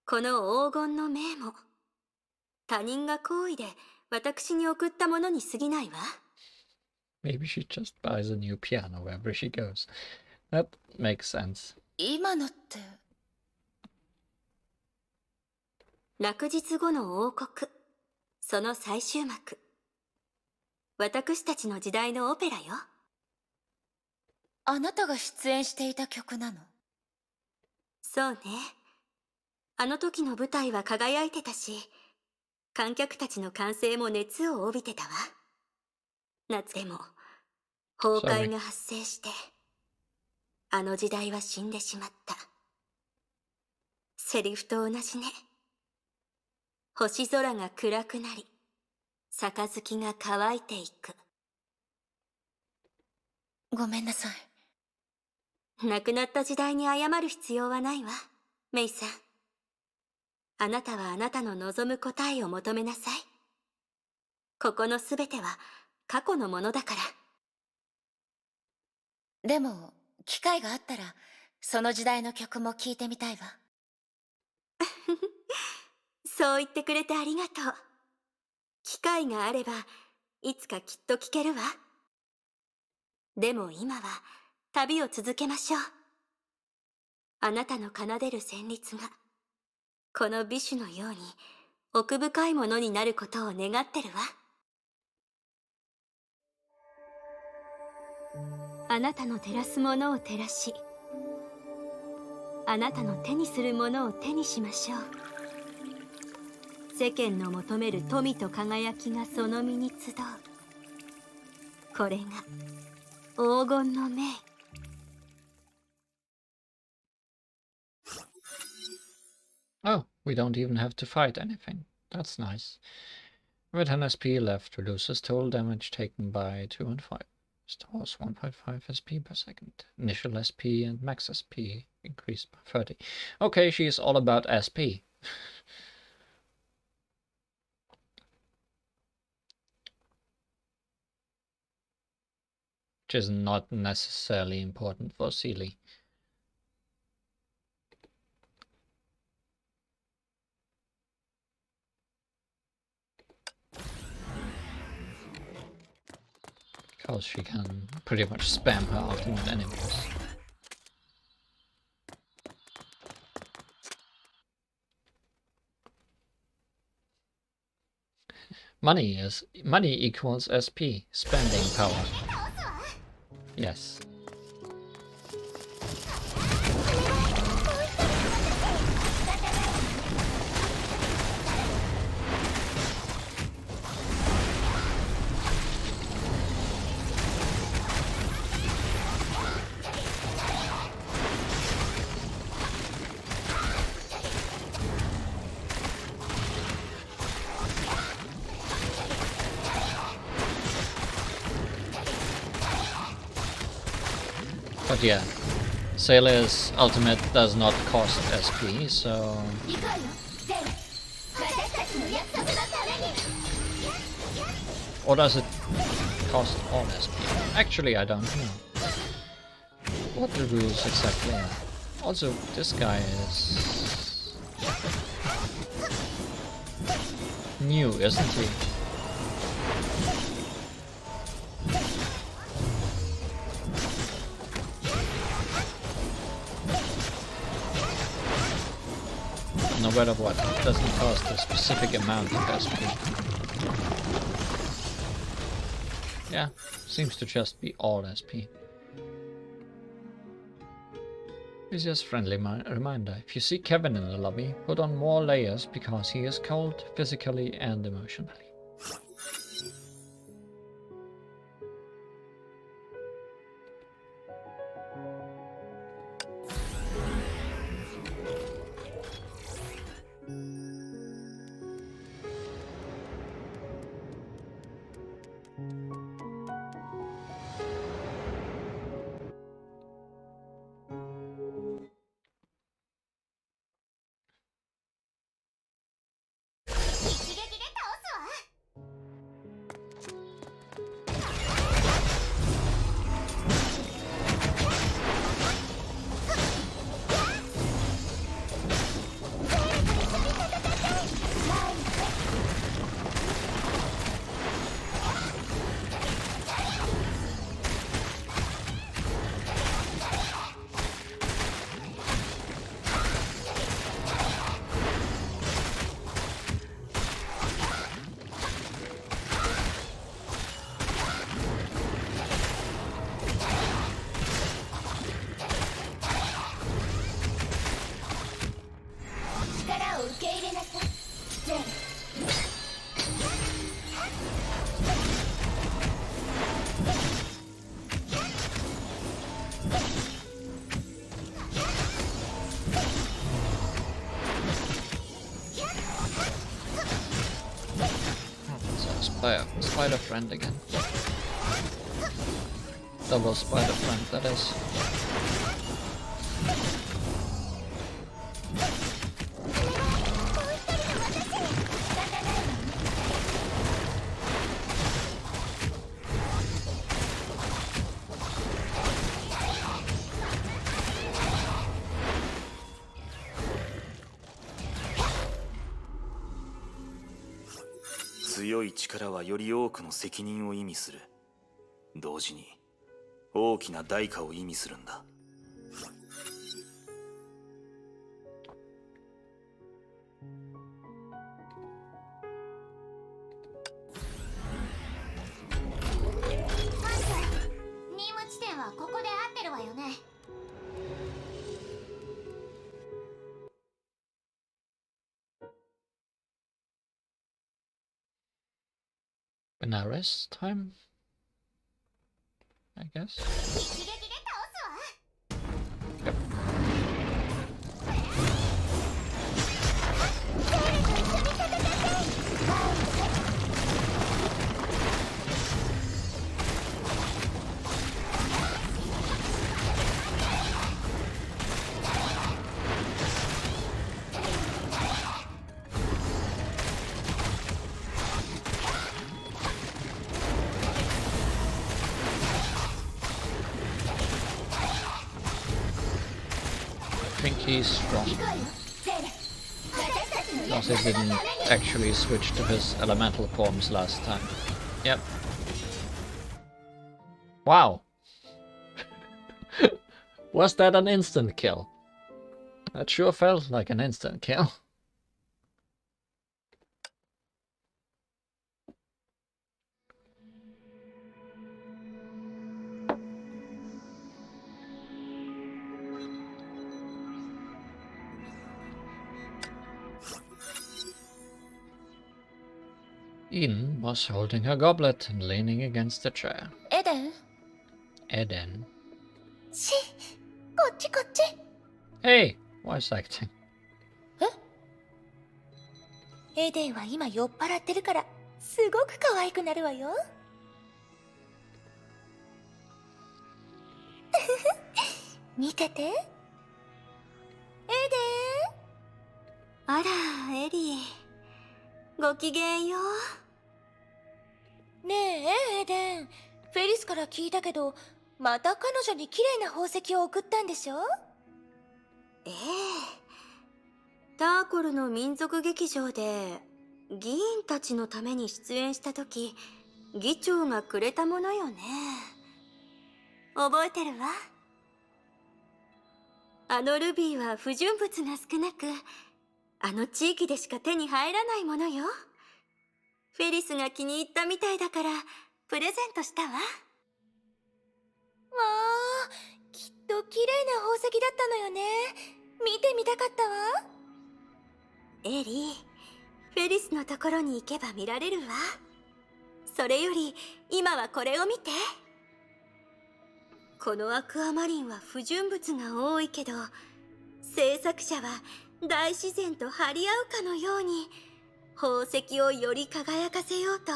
この黄金の命も他人が好意で私に送ったものに過ぎないわ。 Maybe she just buys a new piano wherever she goes. That makes sense. 今のって。落日後の王国、その最終幕。私たちの時代のオペラよ。あなたが出演していた曲なの？そうね。あの時の舞台は輝いてたし、観客たちの歓声も熱を帯びてたわ。夏でも崩壊が発生して、あの時代は死んでしまった。セリフと同じね。星空が暗くなり、杯が乾いていく。ごめんなさい。亡くなった時代に謝る必要はないわ、メイさん。あなたはあなたの望む答えを求めなさい。ここのすべては過去のものだから。でも、機会があったら、その時代の曲も聴いてみたいわ。そう言ってくれてありがとう。機会があれば、いつかきっと聞けるわ。でも今は、旅を続けましょう。あなたの奏でる旋律が、この美酒のように、奥深いものになることを願ってるわ。あなたの照らすものを照らし、あなたの手にするものを手にしましょう。世間の求める富と輝きがその身に集う。これが黄金の命。Oh, we don't even have to fight anything. That's nice. With 10 SP left, reduces total damage taken by 2 and 5. Stores 1.5 SP per second. Initial SP and max SP increased by 30. Okay, she's all about SP. Which is not necessarily important for Sealy. Because she can pretty much spam her ultimate enemies. Money equals SP, spending power. Yes. But yeah, Sailor's ultimate does not cost SP, so... Or does it cost all SP? Actually, I don't know what the rules exactly are. Also, this guy is... new, isn't he? No matter what, it doesn't cost a specific amount of SP. Yeah, seems to just be all SP. It's just friendly reminder. If you see Kevin in the lobby, put on more layers because he is cold physically and emotionally. Spider friend again. Double spider friend, that is.強い力はより多くの責任を意味する。同時に大きな代価を意味するんだ。任務地点はここで合ってるわよね。Benares time, I guess. Yep. think he's strong. Because he didn't actually switch to his elemental forms last time. Yep. Wow. Was that an instant kill? That sure felt like an instant kill. Eden was holding her goblet and leaning against the chair. エデン Eden. こっちこっち。 Hey! Voice acting. エデンは今酔っ払ってるからすごく可愛くなるわよ。見てて。エデン。あら、エリー。ごきげんよう。ねえエデン、フェリスから聞いたけど、また彼女に綺麗な宝石を送ったんでしょ？ええ。ターコルの民族劇場で議員たちのために出演した時、議長がくれたものよね。覚えてるわ。あのルビーは不純物が少なく、あの地域でしか手に入らないものよ。フェリスが気に入ったみたいだからプレゼントしたわ。わあ、きっと綺麗な宝石だったのよね。見てみたかったわ。エリー、フェリスのところに行けば見られるわ。それより今はこれを見て。このアクアマリンは不純物が多いけど、制作者は大自然と張り合うかのように宝石をより輝かせようと、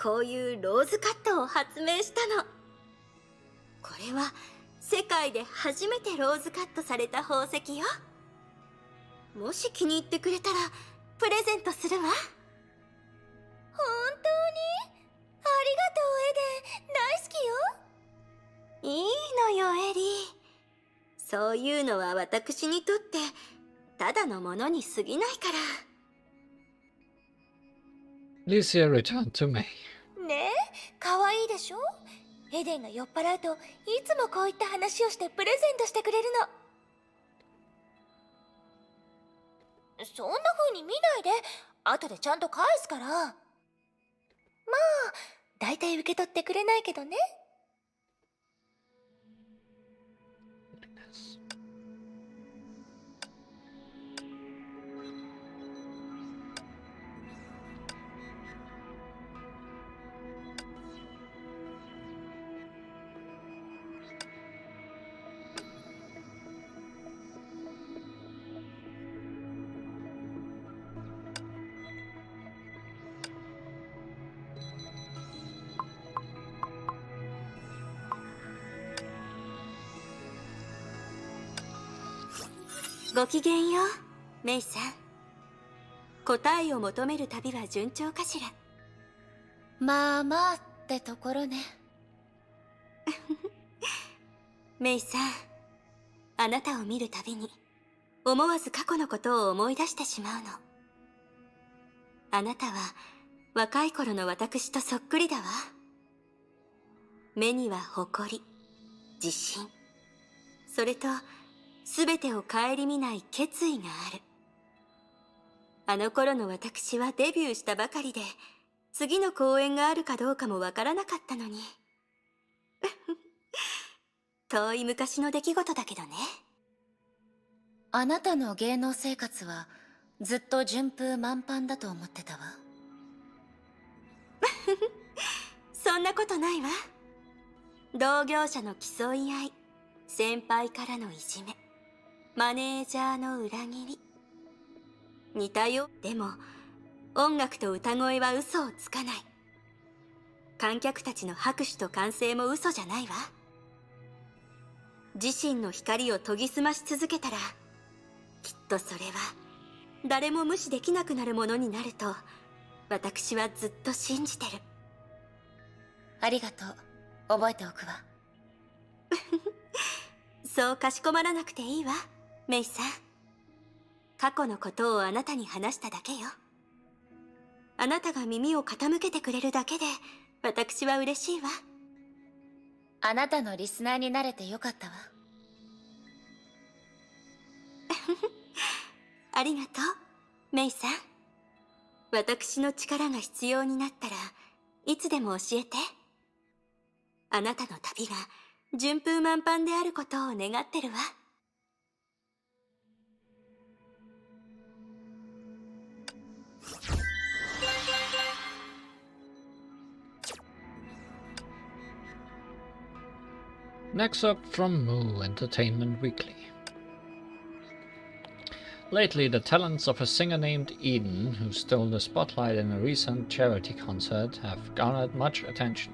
こういうローズカットを発明したの。これは世界で初めてローズカットされた宝石よ。もし気に入ってくれたらプレゼントするわ。本当に？ありがとうエデン、大好きよ。いいのよエリー。そういうのは私にとってただのものに過ぎないから。Licia returned to me. ねえ、可愛いでしょ？エデンが酔っ払うといつもこういった話をしてプレゼントしてくれるの。そんな風に見ないで、後でちゃんと返すから。まあ、だいたい受け取ってくれないけどね。ごきげんよう、メイさん。答えを求める旅は順調かしら。まあまあってところね。メイさん、あなたを見るたびに思わず過去のことを思い出してしまうの。あなたは若い頃の私とそっくりだわ。目には誇り、自信、それと全てを顧みない決意がある。あの頃の私はデビューしたばかりで、次の公演があるかどうかもわからなかったのに。遠い昔の出来事だけどね。あなたの芸能生活はずっと順風満帆だと思ってたわ。そんなことないわ。同業者の競い合い、先輩からのいじめ、マネージャーの裏切り。似たよ。でも音楽と歌声は嘘をつかない。観客たちの拍手と歓声も嘘じゃないわ。自身の光を研ぎ澄まし続けたら、きっとそれは誰も無視できなくなるものになると私はずっと信じてる。ありがとう。覚えておくわ。そうかしこまらなくていいわ。メイさん、過去のことをあなたに話しただけよ。あなたが耳を傾けてくれるだけで私は嬉しいわ。あなたのリスナーになれてよかったわ。ありがとう、メイさん。私の力が必要になったらいつでも教えて。あなたの旅が順風満帆であることを願ってるわ。Next up from Moo Entertainment Weekly. Lately, the talents of a singer named Eden, who stole the spotlight in a recent charity concert, have garnered much attention.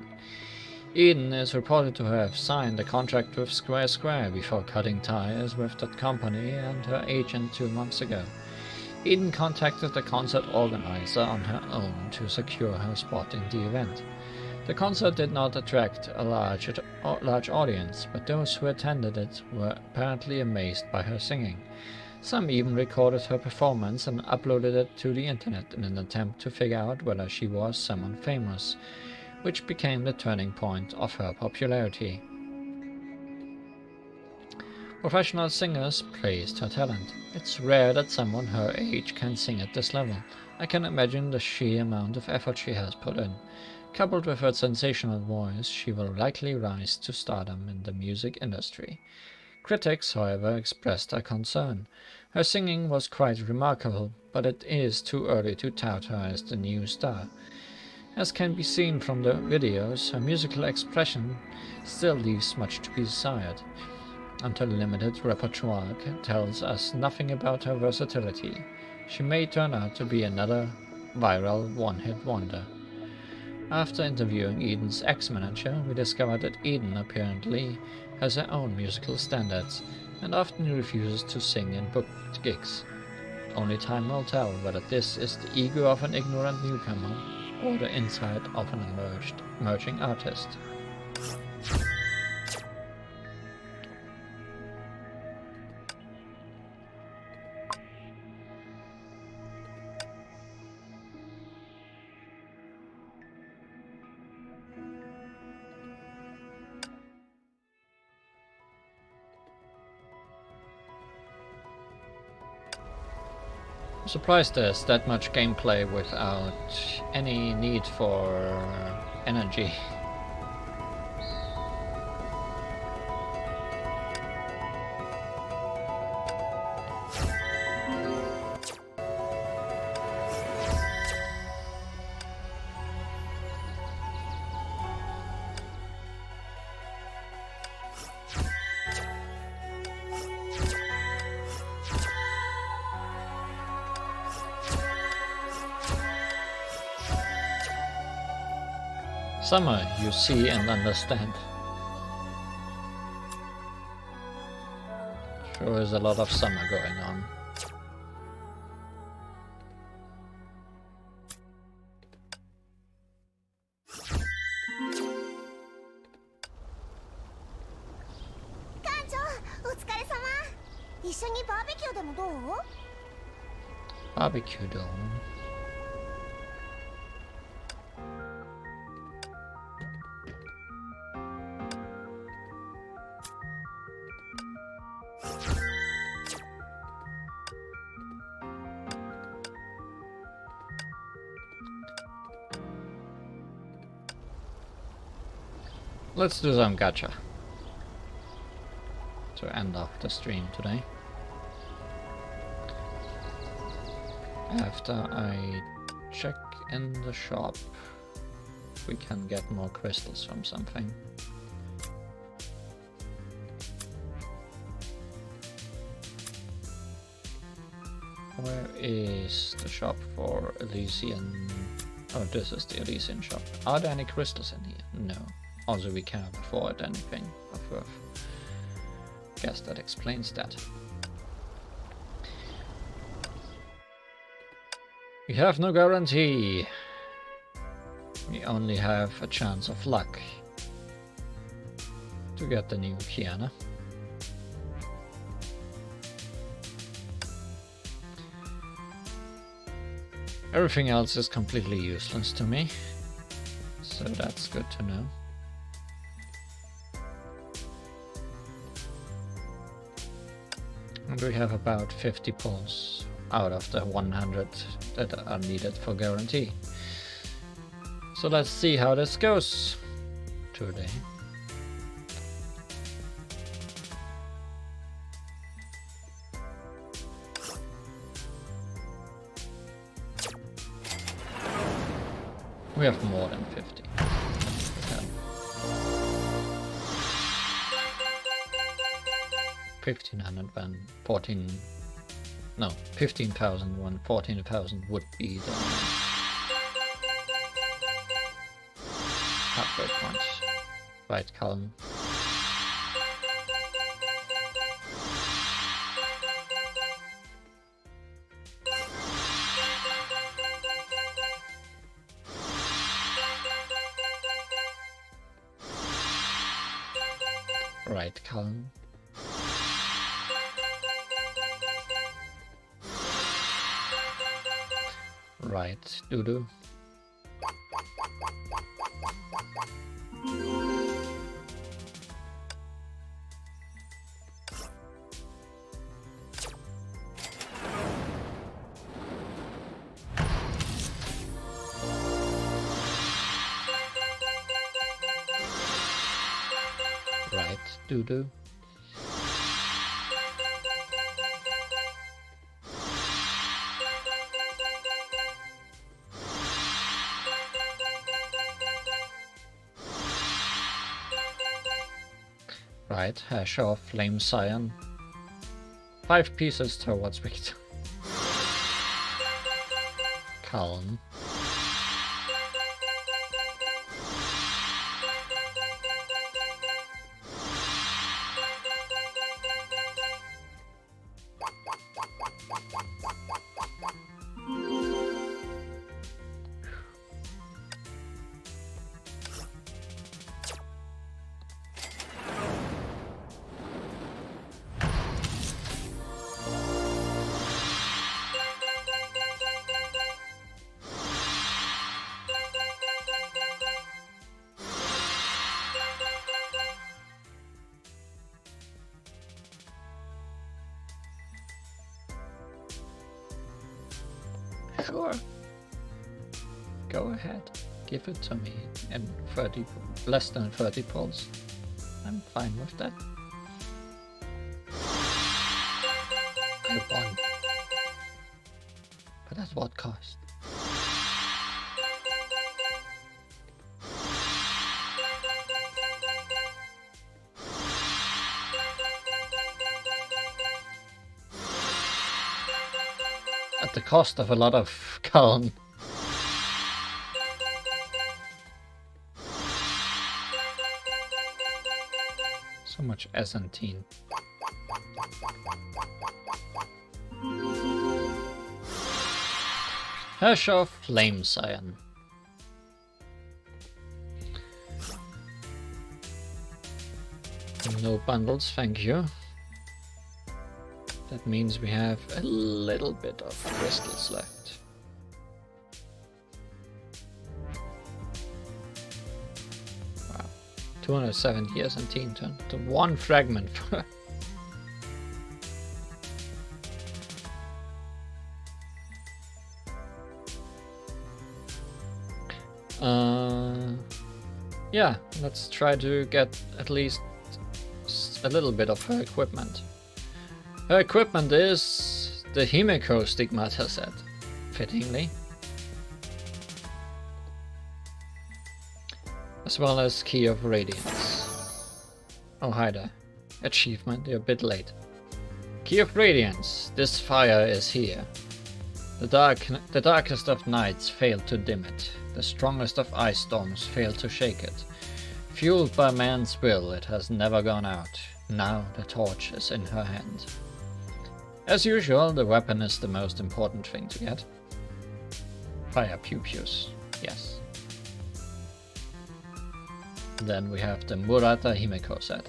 Eden is reported to have signed a contract with Square before cutting ties with that company and her agent 2 months ago. Eden contacted the concert organizer on her own to secure her spot in the event. The concert did not attract a large audience, but those who attended it were apparently amazed by her singing. Some even recorded her performance and uploaded it to the internet in an attempt to figure out whether she was someone famous, which became the turning point of her popularity. Professional singers praised her talent. It's rare that someone her age can sing at this level. I can imagine the sheer amount of effort she has put in. Coupled with her sensational voice, she will likely rise to stardom in the music industry. Critics, however, expressed a concern. Her singing was quite remarkable, but it is too early to tout her as the new star. As can be seen from the videos, her musical expression still leaves much to be desired, and her limited repertoire tells us nothing about her versatility. She may turn out to be another viral one-hit wonder. After interviewing Eden's ex-manager, we discovered that Eden apparently has her own musical standards and often refuses to sing in booked gigs. Only time will tell whether this is the ego of an ignorant newcomer or the insight of an emerging artist. I'm surprised there's that much gameplay without any need for energy. Summer, you see and understand. Sure is a lot of summer going on. Barbecue dome. Let's do some gacha to end off the stream today. After I check in the shop, we can get more crystals from something. Where is the shop for Elysian? Oh, this is the Elysian shop. Are there any crystals in here? No. Also, we cannot afford anything of worth. Guess that explains that. We have no guarantee. We only have a chance of luck to get the new Kiana. Everything else is completely useless to me, so that's good to know. And we have about 50 pulls out of the 100 that are needed for guarantee. So let's see how this goes today. We have more than 50. Yeah. 15,014. No, 15,000. 14,000 would be the halfway point. Right, Calm. Right, Calm. Right, Dudu. Right, Dudu. Right, hash off Flame Scion. 5 pieces towards victory. Calm. Sure. Go ahead. Give it to me in 30, less than 30 pulls. I'm fine with that. I won. But at what cost? At the cost of a lot of calm. So much S&T. Hash of Flame Scion. No bundles, thank you. That means we have a little bit of crystals left. Wow. 270 S&T turn to 1 fragment. Yeah, let's try to get at least a little bit of her equipment. Her equipment is the Himeko Stigmata set, fittingly. As well as Key of Radiance. Oh, hi there. Achievement, you're a bit late. Key of Radiance, this fire is here. The darkest of nights failed to dim it. The strongest of ice storms failed to shake it. Fueled by man's will, it has never gone out. Now the torch is in her hand. As usual, the weapon is the most important thing to get. Fire pew-pews, yes. Then we have the Murata Himeko set.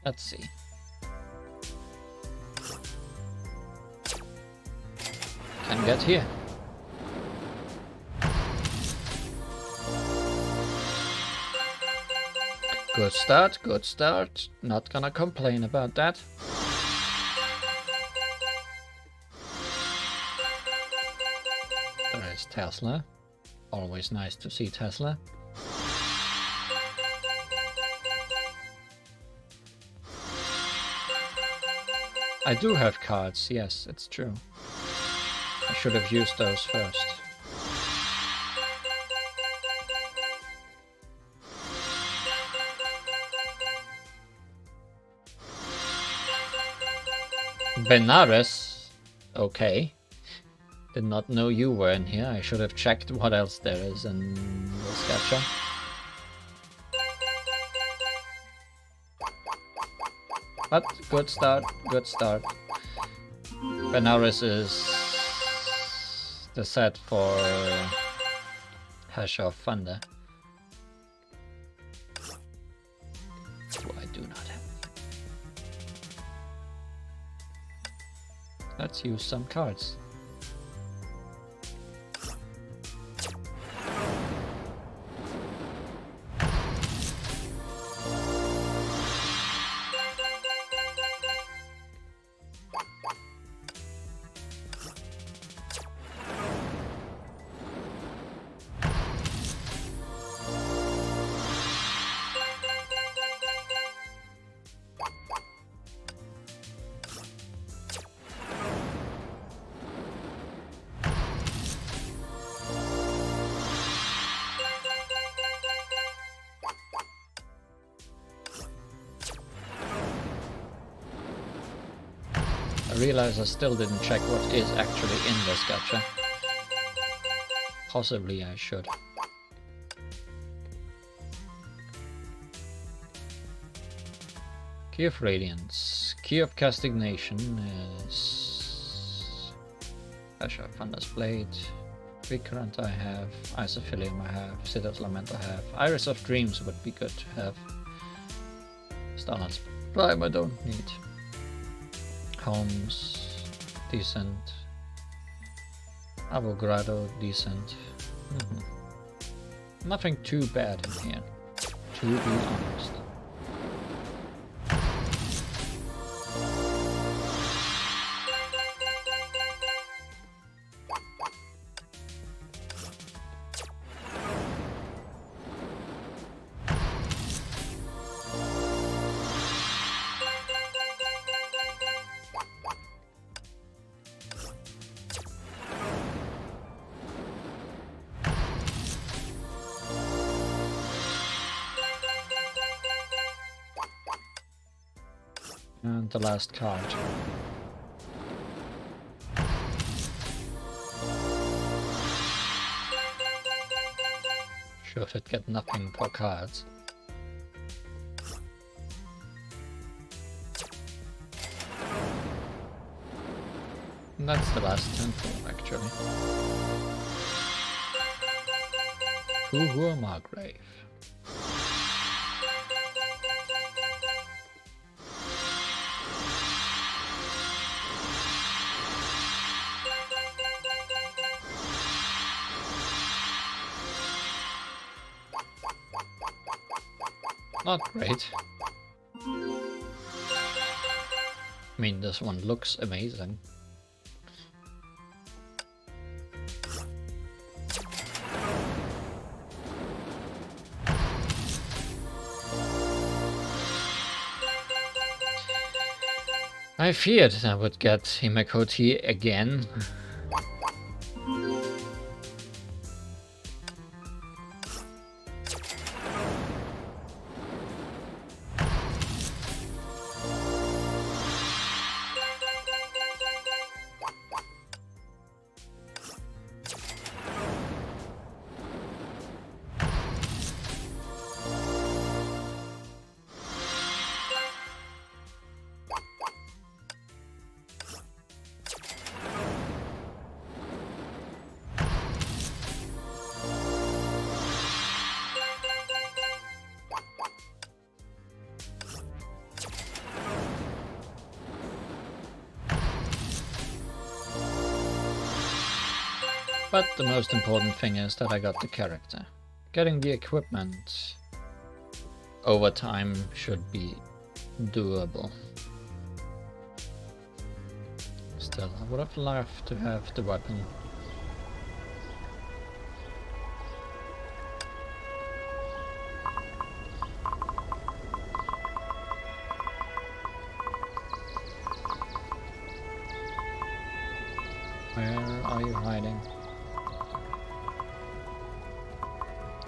Let's see. Can get here. Good start, good start. Not gonna complain about that. There is Tesla. Always nice to see Tesla. I do have cards, yes, it's true. I should have used those first. Benares? Okay. Did not know you were in here. I should have checked what else there is in this gacha. But good start, good start. Benares is the set for Hash of Thunder. Who I do not have. Let's use some cards. I realize I still didn't check what is actually in this gacha. Possibly I should. Key of Radiance. Key of Castigation is Asher Thunder's Blade. Recurrent I have. Isophilium I have. Citad's Lament I have. Iris of Dreams would be good to have. Starlight's Prime I don't need. Homes, decent. Avogrado, decent. Nothing too bad in here, to be honest. And the last card. Should it get nothing for cards? And that's the last temple, actually. Puhua Margrave. Not great. I mean, this one looks amazing. I feared I would get Himekoti again. But the most important thing is that I got the character. Getting the equipment over time should be doable. Still, I would have loved to have the weapon. Where are you hiding?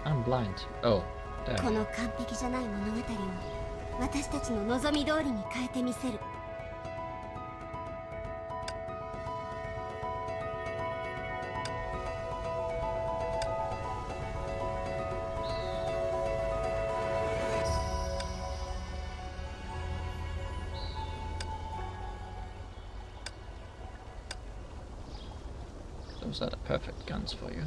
I'm blind. Oh, there. この完璧じゃない物語を私たちの望み通りに変えてみせる。Those are the perfect guns for you.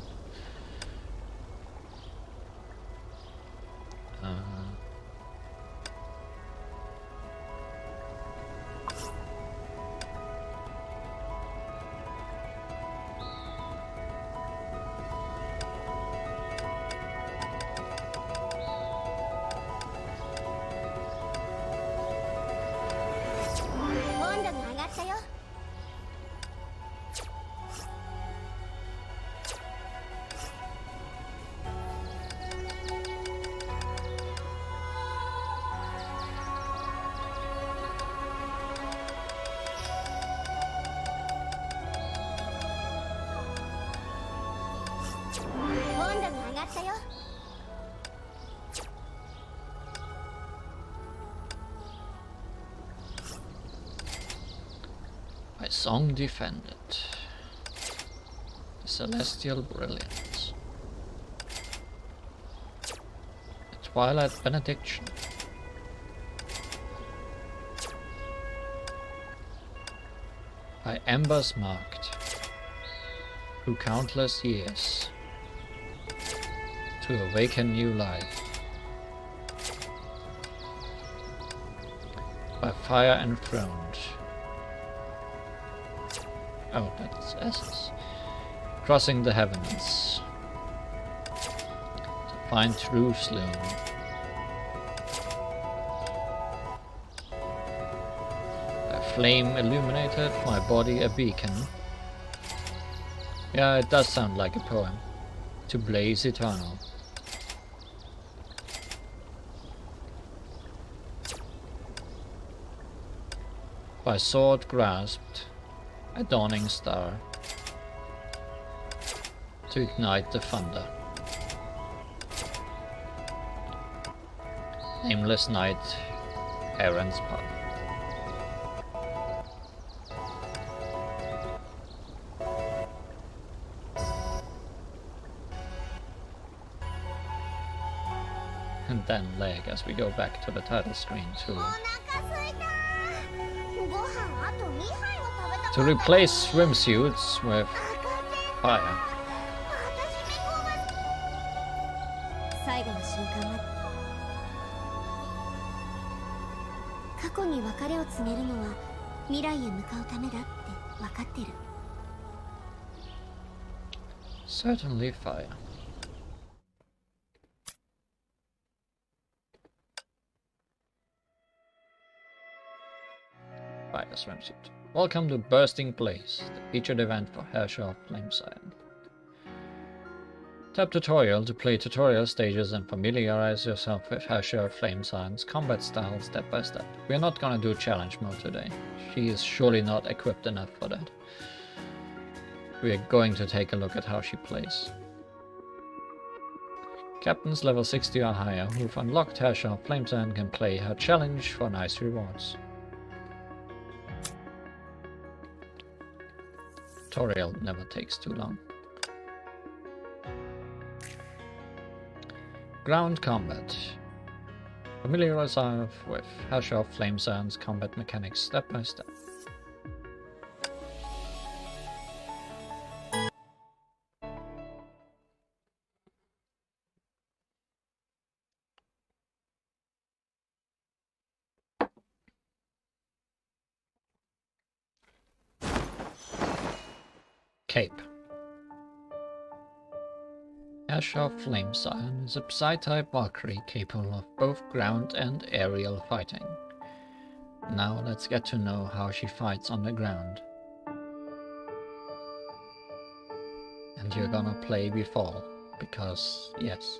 My song defended. The celestial brilliance. The twilight benediction. By embers marked through countless years to awaken new life. By fire enthroned. Oh, that's S's. Crossing the heavens. To find Jerusalem. A flame illuminated my body a beacon. Yeah, it does sound like a poem. To blaze eternal. By sword grasped. A dawning star to ignite the thunder. Nameless night, Aaron's path. And then lag as we go back to the title screen to replace swimsuits with fire. 最後の瞬間まで過去に別れを告げるのは未来へ向かうためだって分かってる。 Certainly fire. Fire swimsuit. Welcome to Bursting Blaze, the featured event for Herrscher of Flameside. Tap tutorial to play tutorial stages and familiarize yourself with Herrscher of Flameside's combat style step by step. We are not gonna do challenge mode today. She is surely not equipped enough for that. We are going to take a look at how she plays. Captains level 60 or higher who've unlocked Herrscher of Flameside can play her challenge for nice rewards. Tutorial never takes too long. Ground combat. Familiarize yourself with Herrscher of Flameside's combat mechanics step by step. Cape. Asher Flamesire is a Psy-type Valkyrie capable of both ground and aerial fighting. Now let's get to know how she fights on the ground. And you're gonna play before, because yes.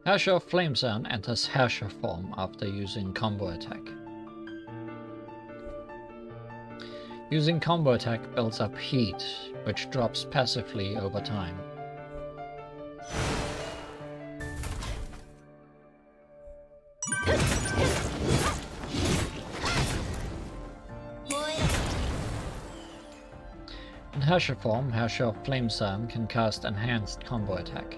Asher Flamesire enters Asher form after using combo attack. Using combo attack builds up heat, which drops passively over time. In Asher form, Asher Flamesire can cast enhanced combo attack.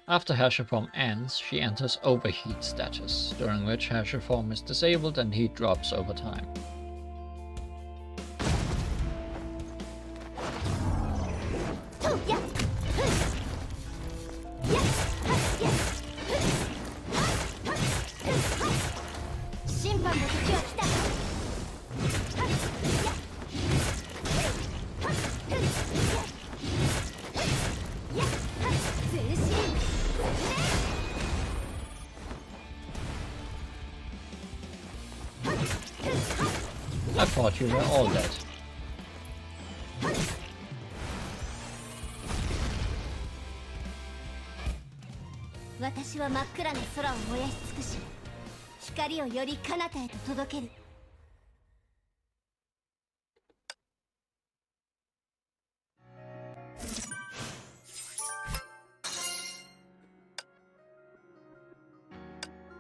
After Asher form ends, she enters overheat status, during which Asher form is disabled and heat drops over time. I thought you were all dead.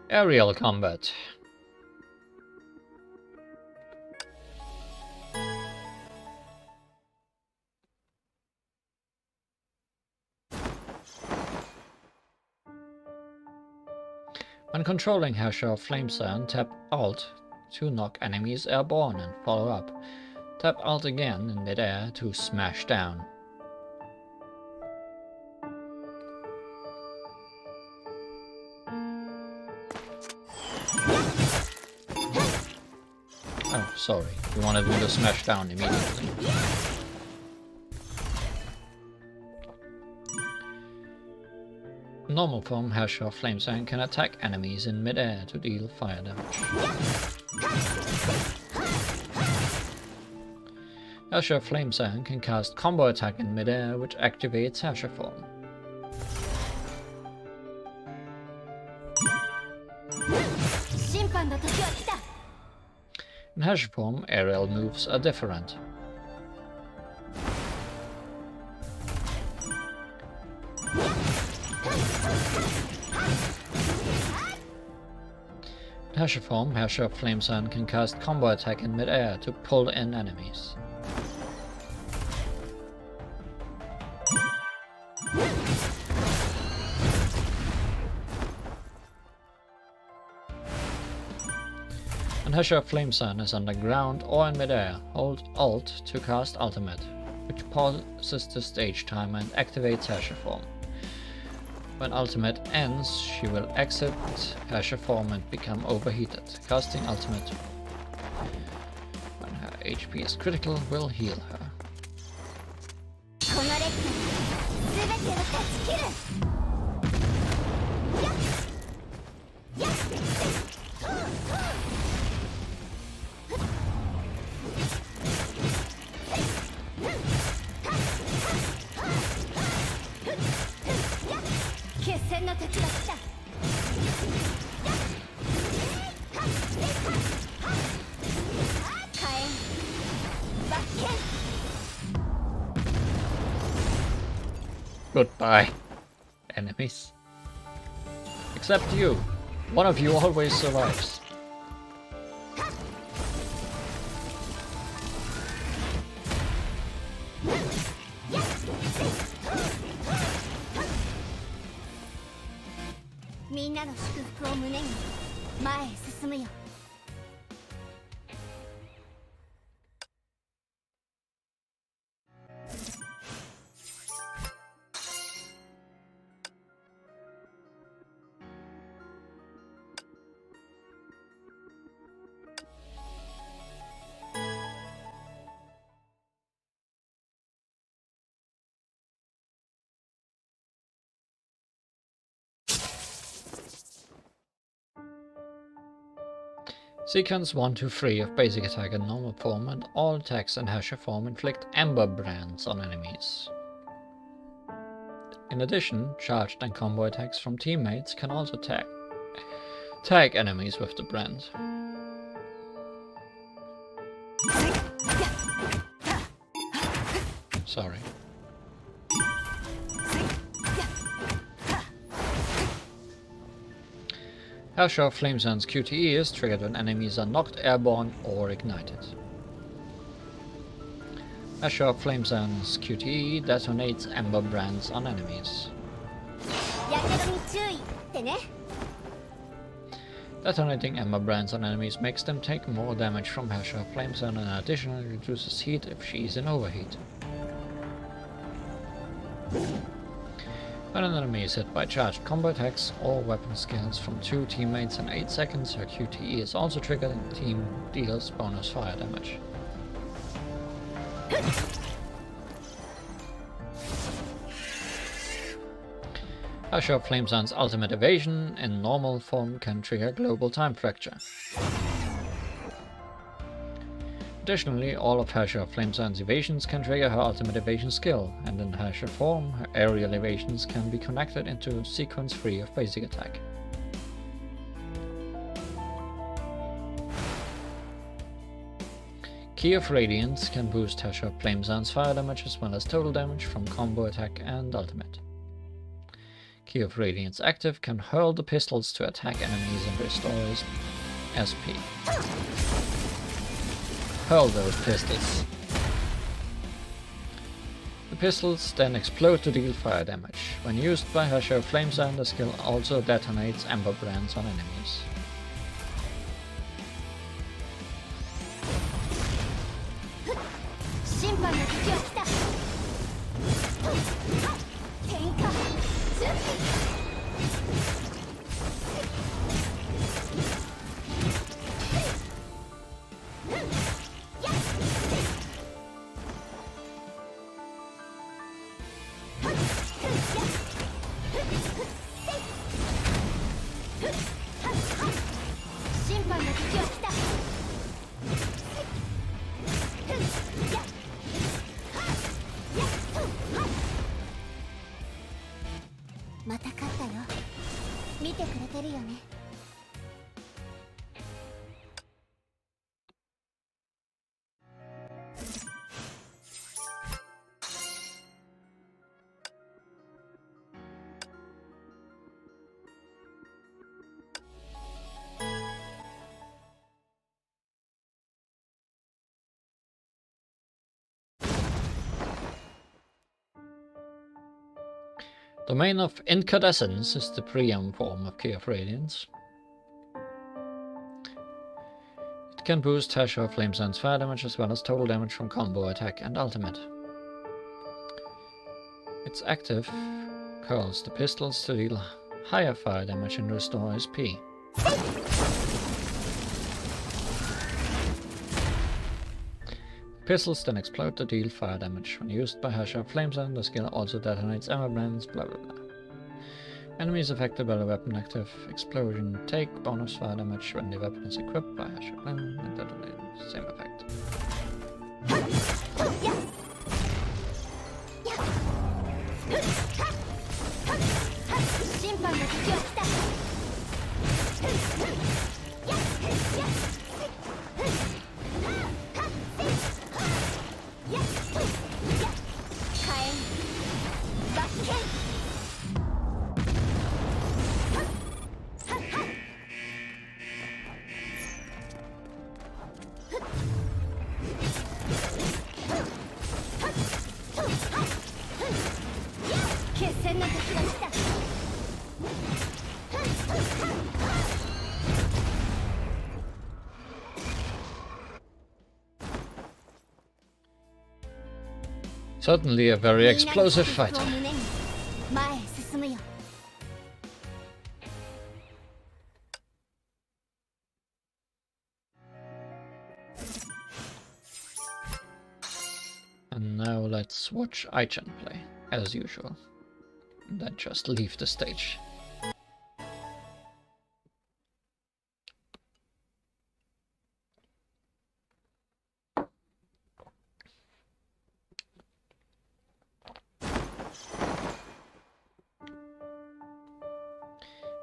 Aerial combat. When controlling Asher Flamesire, tap Alt to knock enemies airborne and follow up. Tap Alt again in midair to smash down. Oh, sorry. You want to do the smash down immediately. In normal form, Asher Flamesire can attack enemies in mid-air to deal fire damage. Asher Flamesire can cast combo attack in mid-air, which activates Asher form. In Asher form, aerial moves are different. In Asher form, Asher Flamesire can cast combo attack in mid-air to pull in enemies. When Asher Flamesire is underground or in mid-air, hold Alt to cast Ultimate, which pauses the stage timer and activates Asher form. When Ultimate ends, she will exit Asher form and become overheated. Casting Ultimate when her HP is critical will heal her. Goodbye, enemies. Except you. One of you always survives. 約を胸に前へ進むよ。Sequence 1 to 3 of basic attack in normal form, and all attacks in Hesher form inflict ember brands on enemies. In addition, charged and combo attacks from teammates can also tag enemies with the brand. Sorry. Hellshock Flamesun's QTE is triggered when enemies are knocked airborne or ignited. Hellshock Flamesun's QTE detonates ember brands on enemies. Detonating ember brands on enemies makes them take more damage from Hellshock Flamesun and additionally reduces heat if she is in overheat. When an enemy is hit by charged combo attacks or weapon skills from 2 teammates in 8 seconds, her QTE is also triggered and the team deals bonus fire damage. Hellshock Flamesun's ultimate evasion in normal form can trigger global time fracture. Additionally, all of Hellshock Flamesun's evasions can trigger her ultimate evasion skill, and in Hellshock form, her aerial evasions can be connected into sequence 3 of basic attack. Key of Radiance can boost Hellshock Flamesun's fire damage as well as total damage from combo attack and ultimate. Key of Radiance active can hurl the pistols to attack enemies and restore SP. Hurl those pistols. The pistols then explode to deal fire damage. When used by Hellshock Flamesun, the skill also detonates ember brands on enemies. Domain of Incandescence is the Priam form of Key of Radiance. It can boost Hellshock Flamesun's fire damage as well as total damage from combo attack and ultimate. Its active curls the pistols to deal higher fire damage and restore SP. Pistols then explode to deal fire damage. When used by Hellshock Flamesun, the skill also detonates ember brands, blah blah blah. Enemies affected by the weapon active explosion take bonus fire damage when the weapon is equipped by Hellshock Flamesun and detonates same effect. Certainly a very explosive みんなに fighter. 祝福を胸に前へ進むよ。 And now let's watch Aichan play, as usual. And then just leave the stage.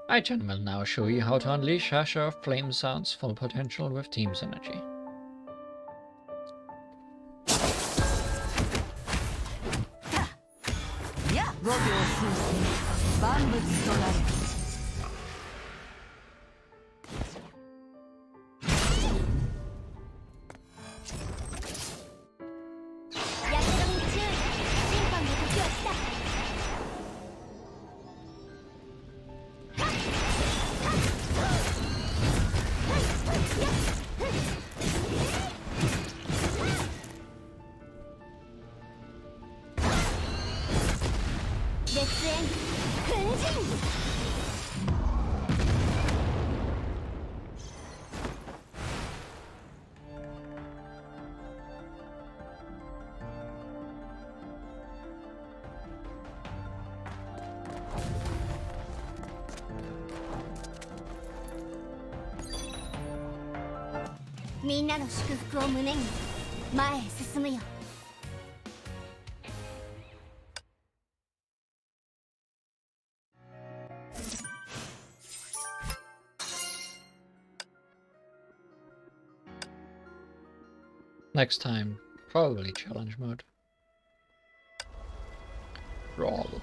Aichan will now show you how to unleash Asher of Flame Sound's full potential with team synergy. 5秒数千万物となる。 やけどに注意。審判の時は来た。 烈焰奮陣。 みんなの祝福を胸に前へ進むよ。 Next time, probably challenge mode. Probably.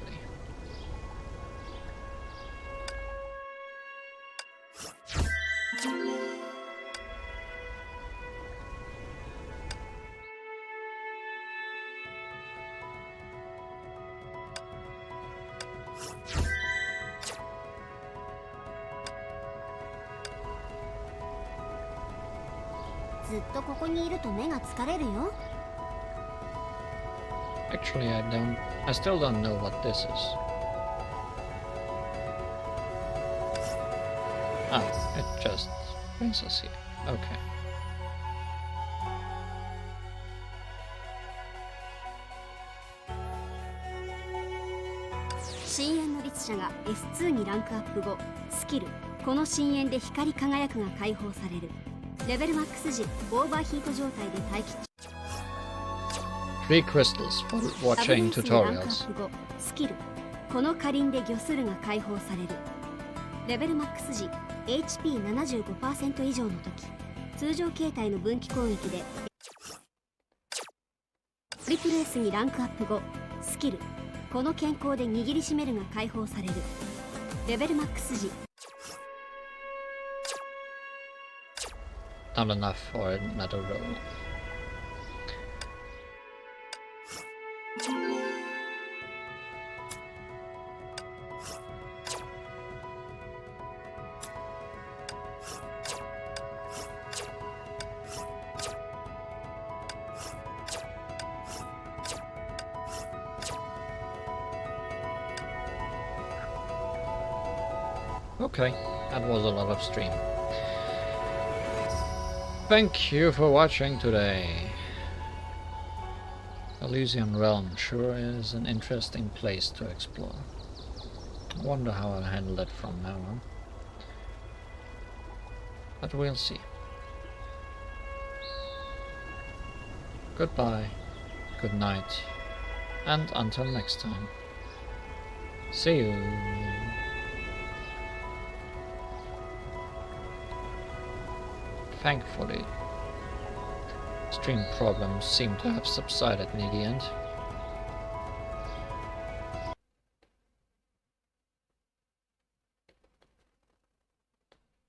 ずっとここにいると目が疲れるよ。 Actually, I still don't know what this is. Ah, it just brings us here. Okay. 深淵の律者が S2 にランクアップ後、スキルこの深淵で光り輝くが解放される。レベルマックス時オーバーヒート状態で待機中。 3 crystals for アブ watching レイスにランクア tutorials. ップ後、スキルこの火輪で魚するが解放される。レベルマックス時 HP75% 以上の時、通常形態の分岐攻撃でトリプル S にランクアップ後、スキルこの健康で握りしめるが解放される。レベルマックス時 Not enough for another roll. Okay, that was a lot of stream. Thank you for watching today. Elysian Realm sure is an interesting place to explore. I wonder how I'll handle it from now on. But we'll see. Goodbye, good night, and until next time. See you. Thankfully, stream problems seem to have subsided near the end.